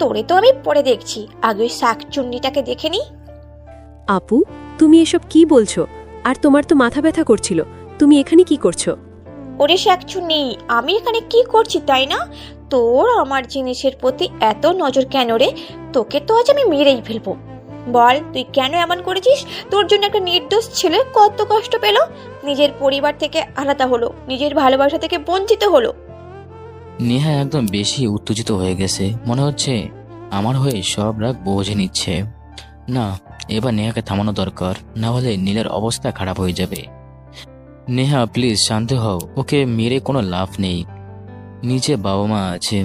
Speaker 6: তোরে তো আমি পরে দেখছি, আগে ওই শাকচুন্নিটাকে দেখে নি।
Speaker 12: আপু, তুমি এসব কি বলছো? আর তোমার তো মাথা ব্যথা করছিল, তুমি এখানে কি করছো?
Speaker 6: ওরে শাকচুন্নি, আমি এখানে কি করছি তাই না? তোর আমার জিনিসের প্রতি এত নজর কেন রে? তোকে তো আজ আমি মেরেই ফেলবো। বল, তুই কেন এমন করেছিস? তোর জন্য একটা নির্দোষ ছেলে কত কষ্ট পেল, নিজের পরিবার থেকে আলাদা হলো, নিজের ভালোবাসা থেকে বঞ্চিত হলো।
Speaker 2: নেহা একদম বেশি উত্তেজিত হয়ে গেছে, মনে হচ্ছে আমার হয়ে সব রাগ বোঝে নিচ্ছে। না, এবার নেহাকে থামানো দরকার, না হলে নীলের অবস্থা খারাপ হয়ে যাবে। নেহা প্লিজ শান্ত হও, ওকে মেরে কোনো লাভ নেই। নিচে বাবা মা আছে,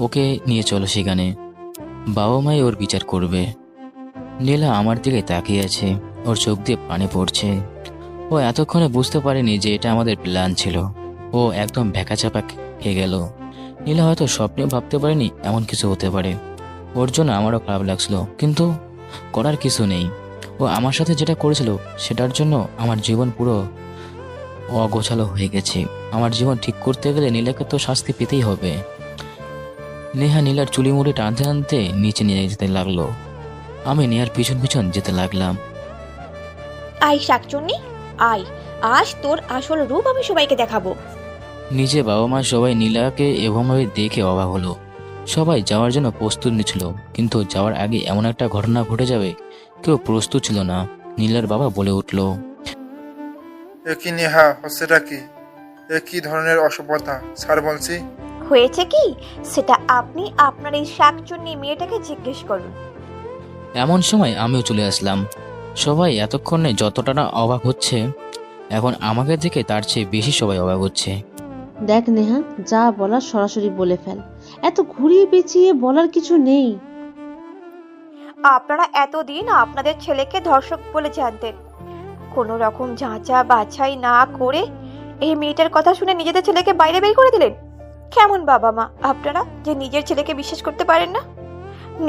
Speaker 2: ওকে নিয়ে চলো সেখানে, বাবা মাই ওর বিচার করবে। নীলা আমার দিকে তাকিয়ে আছে, ওর চোখ দিয়ে পানি পড়ছে। ও এতক্ষণে বুঝতে পারেনি যে এটা আমাদের প্ল্যান ছিল। ও একদম ভ্যাকাচাপা খেয়ে গেল। নীলা হয়তো স্বপ্নেও ভাবতে পারেনি এমন কিছু হতে পারে। ওর জন্য আমারও খারাপ লাগছিল, কিন্তু করার কিছু নেই। ও আমার সাথে যেটা করেছিল সেটার জন্য আমার জীবন পুরো অগোছালো হয়ে গেছে। আমার জীবন ঠিক করতে গেলে নীলাকে তো শাস্তি পেতেই হবে। নেহা নীলার চুলি মুড়ি টানতে টানতে নিচে নিয়ে যেতে লাগলো। আমি নেহার পিছন পিছন যেতে লাগলাম।
Speaker 6: আয় শাকচুন্নি, আয়, আজ তোর আসল রূপ আমি সবাইকে দেখাবো।
Speaker 2: নিজে বাবা মা সবাই নীলাকে এভাবে দেখে অবাক হলো। সবাই যাওয়ার জন্য প্রস্তুত নিচ্ছিল, কিন্তু যাওয়ার আগে এমন একটা ঘটনা ঘটে যাবে কেউ প্রস্তুত ছিল না। নীলার বাবা বলে উঠল,
Speaker 3: এ কি নেহা, হচ্ছেটা কি? এ কি ধরনের অসভ্যতা? স্যার বলছি।
Speaker 6: হয়েছে কি সেটা আপনি আপনার এই শাকচুন্নি মেয়েটাকে জিজ্ঞেস করুন।
Speaker 2: এমন সময় আমিও চলে আসলাম। সবাই এতক্ষণে যতটা না অবাক হচ্ছে, এখন আমাকে দেখে তার চেয়ে বেশি সবাই অবাক হচ্ছে।
Speaker 5: দেখ নেহা, যা বলার সরাসরি বলে ফেল, এত ঘুরিয়ে পেঁচিয়ে বলার কিছু নেই।
Speaker 6: আপনারা এতদিন আপনাদের ছেলেকে ধর্ষক বলে জানতেন, কোনো রকম যাচা বাছাই না করে এই মেয়েটার কথা শুনে নিজেদের ছেলেকে বাইরে বের করে দিলেন। কেমন বাবা মা আপনারা, যে নিজের ছেলেকে বিশ্বাস করতে পারেন না?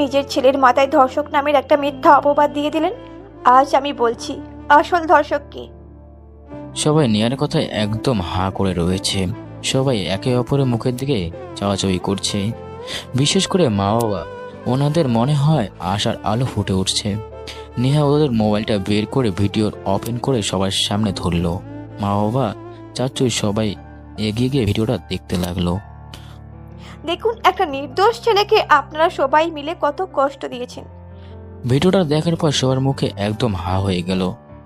Speaker 6: নিজের ছেলের মাথায় ধর্ষক নামের একটা মিথ্যা অপবাদ দিয়ে দিলেন। আজ আমি বলছি, আসল ধর্ষক কে?
Speaker 2: সবাই নেয়ার কথায় একদম হাঁ করে রয়েছে। সবাই একে অপরের মুখের দিকে চাওয়াচাওয়ি করছে। বিশেষ করে মা বাবা, ওনাদের মনে হয় আশার আলো ফুটে উঠছে। নেহা ওদের মোবাইলটা বের করে ভিডিওর ওপেন করে সবার সামনে ধরলো। মা বাবা, চাচু সবাই এগিয়ে গিয়ে ভিডিওটা দেখতে লাগলো।
Speaker 6: দেখুন একটা নির্দোষ ছেলেকে আপনারা সবাই মিলে কত কষ্ট দিয়েছেন।
Speaker 2: ভিডিওটা দেখার পর সবার মুখে একদম হা হয়ে গেল।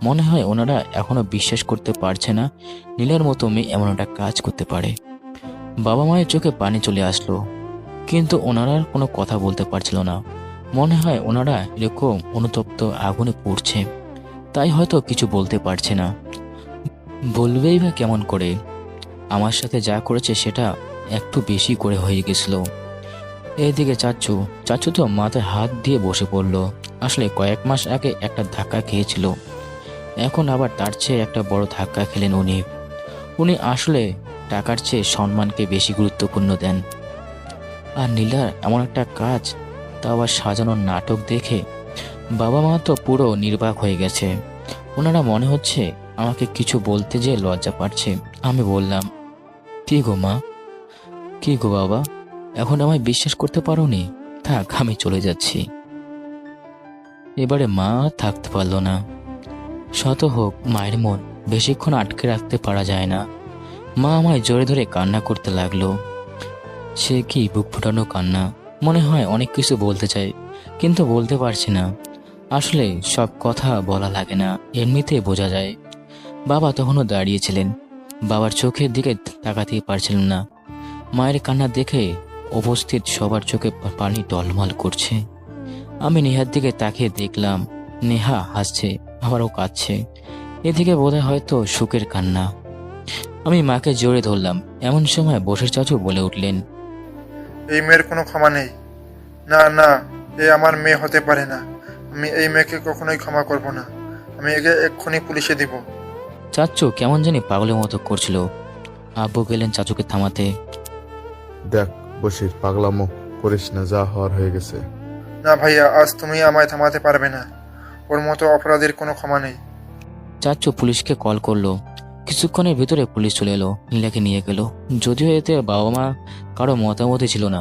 Speaker 2: মনে হয় ওনারা এখনো বিশ্বাস করতে পারছে না নীলার মতো মেয়ে এমন একটা কাজ করতে পারে। বাবা মায়ের চোখে পানি চলে আসলো, কিন্তু ওনারা আর কোনো কথা বলতে পারছিল না। মনে হয় ওনারা এরকম অনুতপ্ত আগুনে পড়ছে, তাই হয়তো কিছু বলতে পারছে না। বলবেই বা কেমন করে? আমার সাথে যা করেছে সেটা একটু বেশি করে হয়ে গেছিল। এইদিকে চাচু তো মাথায় হাত দিয়ে বসে পড়ল। আসলে কয়েক মাস আগে একটা ধাক্কা খেয়েছিল, এখন আবার তার চেয়ে একটা বড় ধাক্কা খেলেন উনি আসলে টাকার চেয়ে সম্মানকে বেশি গুরুত্বপূর্ণ দেন। আর নীলার এমন একটা কাজ, তা আবার সাজানোর নাটক দেখে বাবা মা তো পুরো নির্বাক হয়ে গেছে। ওনারা মনে হচ্ছে আমাকে কিছু বলতে যেয়ে লজ্জা পাচ্ছে। আমি বললাম, কি গো মা, কি গো বাবা, এখন আমায় বিশ্বাস করতে পারোনি? থাক, আমি চলে যাচ্ছি। এবারে মা থাকতে পারল না। শত হোক মায়ের মন বেশিক্ষণ আটকে রাখতে পারা যায় না। মা আমায় জোরে ধরে কান্না করতে লাগলো। সে কি বুক ফোটানো কান্না! মনে হয় অনেক কিছু বলতে চায়, কিন্তু বলতে পারছে না। আসলে সব কথা বলা লাগে না, এমনিতেই বোঝা যায়। বাবা তখনও দাঁড়িয়েছিলেন, বাবার চোখের দিকে তাকাতেই পারছিলেন না। মায়ের কান্না দেখে উপস্থিত সবার চোখে পানি টলমল করছে। আমি নেহার দিকে তাকিয়ে দেখলাম, নেহা হাসছে, আবারও কাঁদছে। এদিকে বোধহয় হয়তো সুখের কান্না। আমি মাকে জোরে ধরলাম। এমন সময় বসের চাচু বলে উঠলেন,
Speaker 3: এই মেয়ের কোনো ক্ষমা নেই। না না, এ আমার মেয়ে হতে পারে না। আমি এই মেয়েকে কখনোই ক্ষমা করব না। আমি একে এক্ষুনি পুলিশে দিব।
Speaker 2: চাচু কেমন জানি পাগলের মতো করছিল। আব্বু গেলেন চাচুকে থামাতে।
Speaker 4: দেখ বসির, পাগলামো করিস না, যা হওয়ার হয়ে গেছে।
Speaker 3: না ভাইয়া, আজ তুমি আমায় থামাতে পারবে না। ওর মতো অপরাধীর কোনো ক্ষমা নেই।
Speaker 2: চাচু পুলিশকে কল করলো। কিছুক্ষণের ভিতরে পুলিশ চলে এলো, নীলাকে নিয়ে গেল। যদিও এতে বাবা মা কারো মতামতই ছিল না।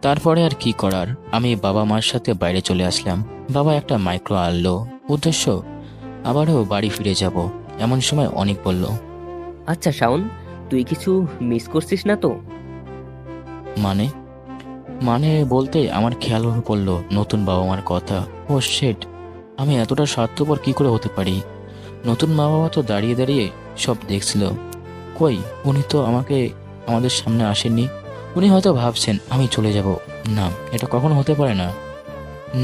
Speaker 2: তারপরে আর কি করার, আমি বাবা মার সাথে বাইরে চলে আসলাম। বাবা একটা মাইক্রো আনলো, উদ্দেশ্য আবারও বাড়ি ফিরে যাব। এমন সময় অনেক বলল,
Speaker 7: আচ্ছা শাওন, তুই কিছু মিস করছিস না তো?
Speaker 2: মানে মানে বলতে আমার খেয়াল পড়লো নতুন বাবা মার কথা। ও শেট, আমি এতটা স্বার্থপর কি করে হতে পারি? নতুন মা বাবা তো দাঁড়িয়ে দাঁড়িয়ে সব দেখছিল। কই, উনি তো আমাদের সামনে আসেননি। উনি হয়তো ভাবছেন আমি চলে যাব। না, এটা কখনো হতে পারে না।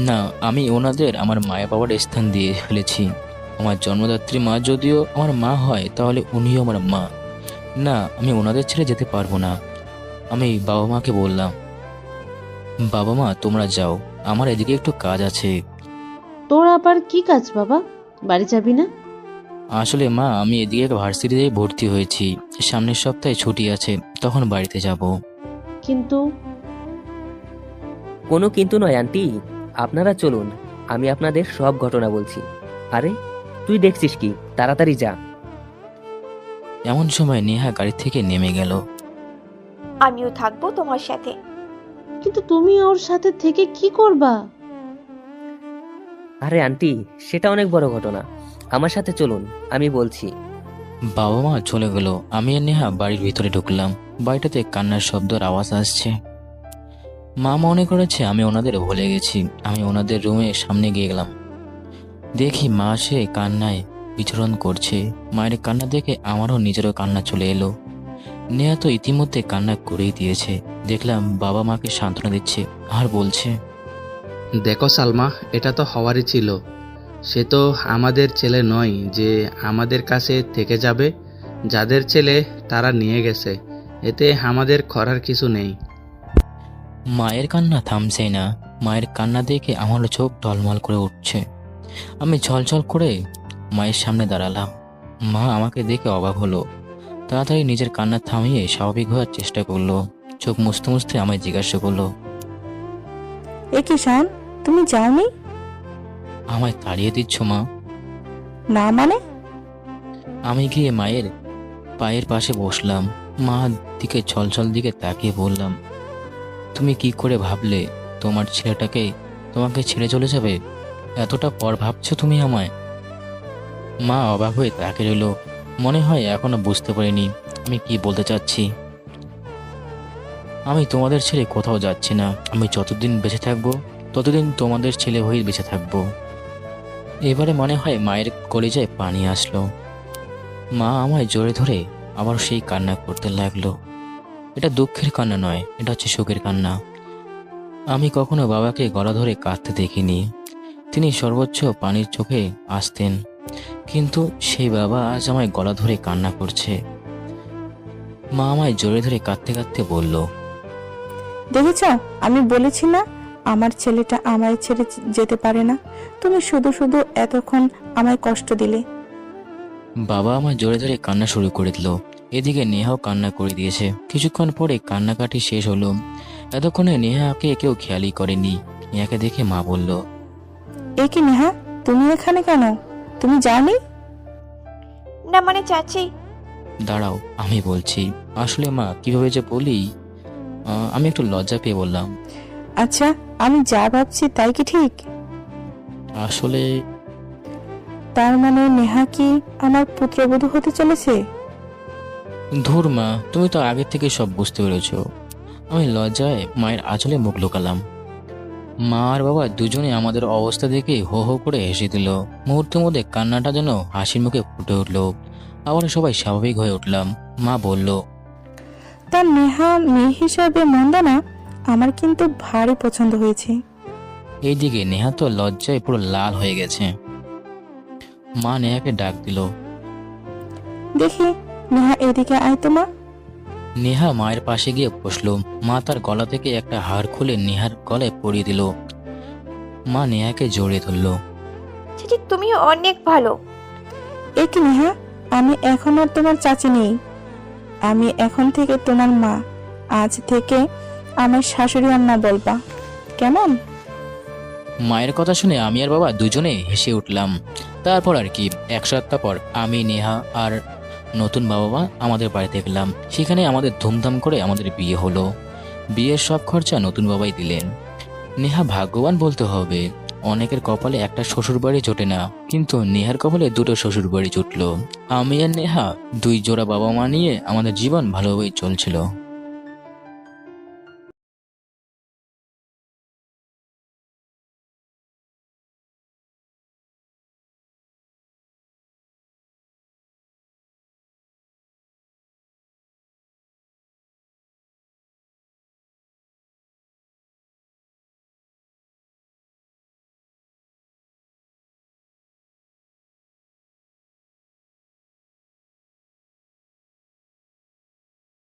Speaker 2: না, আমি ওনাদের আমার মায়া বাবার স্থান দিয়ে ফেলেছি। আমার জন্মদাত্রী মা যদিও আমার মা হয়, তাহলে উনিও আমার মা। না, আমি ওনাদের ছেড়ে যেতে পারবো না। আমি বাবা মাকে বললাম, বাবা মা তোমরা যাও, আমার এদিকে একটু কাজ আছে।
Speaker 5: তোর আবার কি কাজ বাবা? বাড়ি যাবি না?
Speaker 2: আসলে মা, আমি এদিকে ভার্সিটিতে ভর্তি হয়েছি। সামনের সপ্তাহে ছুটি আছে, তখন বাড়িতে যাব।
Speaker 5: কিন্তু
Speaker 7: কোনো কিন্তু নয় আন্টি, আপনারা চলুন, আমি আপনাদের সব ঘটনা বলছি। আরে তুই দেখছিস কি, তাড়াতাড়ি যা।
Speaker 2: এমন সময় নেহা গাড়ি থেকে নেমে গেল।
Speaker 6: আমিও থাকবো তোমার সাথে।
Speaker 5: কিন্তু তুমি ওর সাথে থেকে কি করবা?
Speaker 7: আরে আন্টি, সেটা অনেক বড় ঘটনা, আমার সাথে চলুন, আমি বলছি।
Speaker 2: বাবা মা চলে গেল। আমি আর নেহা বাড়ির ভিতরে ঢুকলাম। বাড়িটাতে কান্নার শব্দের আওয়াজ আসছে। মা মনে করেছে আমি ওনাদের ভুলে গেছি। আমি ওনাদের রুমে সামনে গিয়ে গেলাম। দেখি মা সে কান্নায় বিচরণ করছে। মায়ের কান্না দেখে আমারও নিজেরও কান্না চলে এলো। নেহা তো ইতিমধ্যে কান্না করেই দিয়েছে। দেখলাম বাবা মাকে সান্ত্বনা দিচ্ছে আর বলছে,
Speaker 9: দেখো সালমা, এটা তো হওয়ারই ছিল। সে তো আমাদের ছেলে নয় যে আমাদের কাছে থেকে যাবে। যাদের ছেলে তারা নিয়ে গেছে, এতে আমাদের করার কিছু নেই।
Speaker 2: মায়ের কান্না থামছেই না। মায়ের কান্না দেখে আমার চোখ টলমল করে উঠছে। আমি ছলছল করে মায়ের সামনে দাঁড়ালাম। মা আমাকে দেখে অবাক হলো। তাড়াতাড়ি নিজের কান্না থামিয়ে স্বাভাবিক হওয়ার চেষ্টা করলো। চোখ মুছতে মুছতে আমায় জিজ্ঞাসা করলো,
Speaker 10: এ কি শাওন, তুমি যাওনি?
Speaker 2: আমায় তাড়িয়ে দিচ্ছ মা?
Speaker 10: না মানে?
Speaker 2: আমি গিয়ে মায়ের পায়ের পাশে বসলাম। মা দিকে ছলছল দিকে তাকিয়ে বললাম, তুমি কি করে ভাবলে তোমার ছেলেটাকে তোমাকে ছেড়ে চলে যাবে? এতটা পর ভাবছো তুমি আমায়? মা অবাক হয়ে তাকিয়ে রইল। মনে হয় এখনো বুঝতে পারিনি আমি কি বলতে চাচ্ছি। আমি তোমাদের ছেড়ে কোথাও যাচ্ছি না। আমি যতদিন বেঁচে থাকবো ততদিন তোমাদের ছেলে হয়ে বেঁচে থাকবো। এবারে মনে হয় মায়ের কলিজায় পানি আসলো। মা আমায় জোরে ধরে আবার সেই কান্না করতে লাগলো। এটা দুঃখের কান্না নয়, এটা হচ্ছে সুখের কান্না। আমি কখনো বাবাকে গলা ধরে কাঁদতে দেখিনি। তিনি সর্বোচ্চ পানির চোখে আসতেন, কিন্তু সেই বাবা আজ আমায় গলা ধরে কান্না করছে। মা আমায় জোরে ধরে কাঁদতে কাঁদতে বলল,
Speaker 10: দেখেছ, আমি বলেছি না আমার ছেলেটা আমায় ছেড়ে যেতে পারে না। তুমি শুধু শুধু এতক্ষণ আমায় কষ্ট দিলে।
Speaker 2: বাবা আমার জোরে ধরে কান্না শুরু করে দিল। এদিকে নেহাও কান্না করে দিয়েছে। কিছুক্ষণ পরে কান্নাকাটি শেষ হলো। এতক্ষণে নেহাকে কেউ খেয়ালই করেনি। নেহাকে দেখে মা বলল,
Speaker 10: এ কি নেহা, তুমি এখানে কেন? তুমি যাওনি?
Speaker 6: না মানে চাচি,
Speaker 2: দাঁড়াও আমি বলছি। আসলে মা কিভাবে যে বলি, আমি একটু লজ্জা পেয়ে বললাম,
Speaker 10: আচ্ছা, আমি যা ভাবছি তাই কি ঠিক?
Speaker 2: আসলে
Speaker 10: তার মানে নেহা কি আমার পুত্রবধূ হতে চলেছে?
Speaker 2: ধুর মা, তুমি তো আগে থেকে সব বুঝতে পেরেছ। আমি লজ্জায় মায়ের আঁচলে মুখ লুকালাম। মা আর বাবা দুজনে আমাদের অবস্থা দেখে হো হো করে হেসে দিল। মুহূর্তের মধ্যে কান্নাটা যেন হাসির মুখে ফুটে উঠলো। আবার সবাই স্বাভাবিক হয়ে উঠলাম। মা বলল,
Speaker 10: তার নেহা মেয়ে হিসাবে মন্দ না, আমার কিন্তু ভারী পছন্দ হয়েছে।
Speaker 2: এইদিকে নেহা তো লজ্জায় পুরো লাল হয়ে গেছে। মা নেহাকে ডাক দিল।
Speaker 10: দেখি নেহা, এদিকে আয় তো মা।
Speaker 2: নেহা মায়ের পাশে গিয়ে বসলো। মা তার গলা থেকে একটা হার খুলে নেহার গলায় পরিয়ে দিল। মা নেহাকে জড়িয়ে ধরল।
Speaker 6: চাচি তুমি অনেক ভালো।
Speaker 10: এ কি নেহা, আমি এখন আর তোমার চাচি নেই। আমি এখন থেকে তোমার মা। আজ থেকে আমার শাশুড়ি আম্মা বলবা, কেমন?
Speaker 2: মায়ের কথা শুনে আমি আর বাবা দুজনে হেসে উঠলাম। তারপর আর কি, এক সপ্তাহ পর আমি, নেহা আর নতুন বাবা মা আমাদের বাড়িতে গেলাম। সেখানে আমাদের ধুমধাম করে আমাদের বিয়ে হলো। বিয়ের সব খরচা নতুন বাবাই দিলেন। নেহা ভাগ্যবান বলতে হবে। অনেকের কপালে একটা শ্বশুর বাড়ি জোটে না, কিন্তু নেহার কপালে দুটো শ্বশুর বাড়ি জুটলো। আমি আর নেহা দুই জোড়া বাবা মা নিয়ে আমাদের জীবন ভালোভাবেই চলছিল।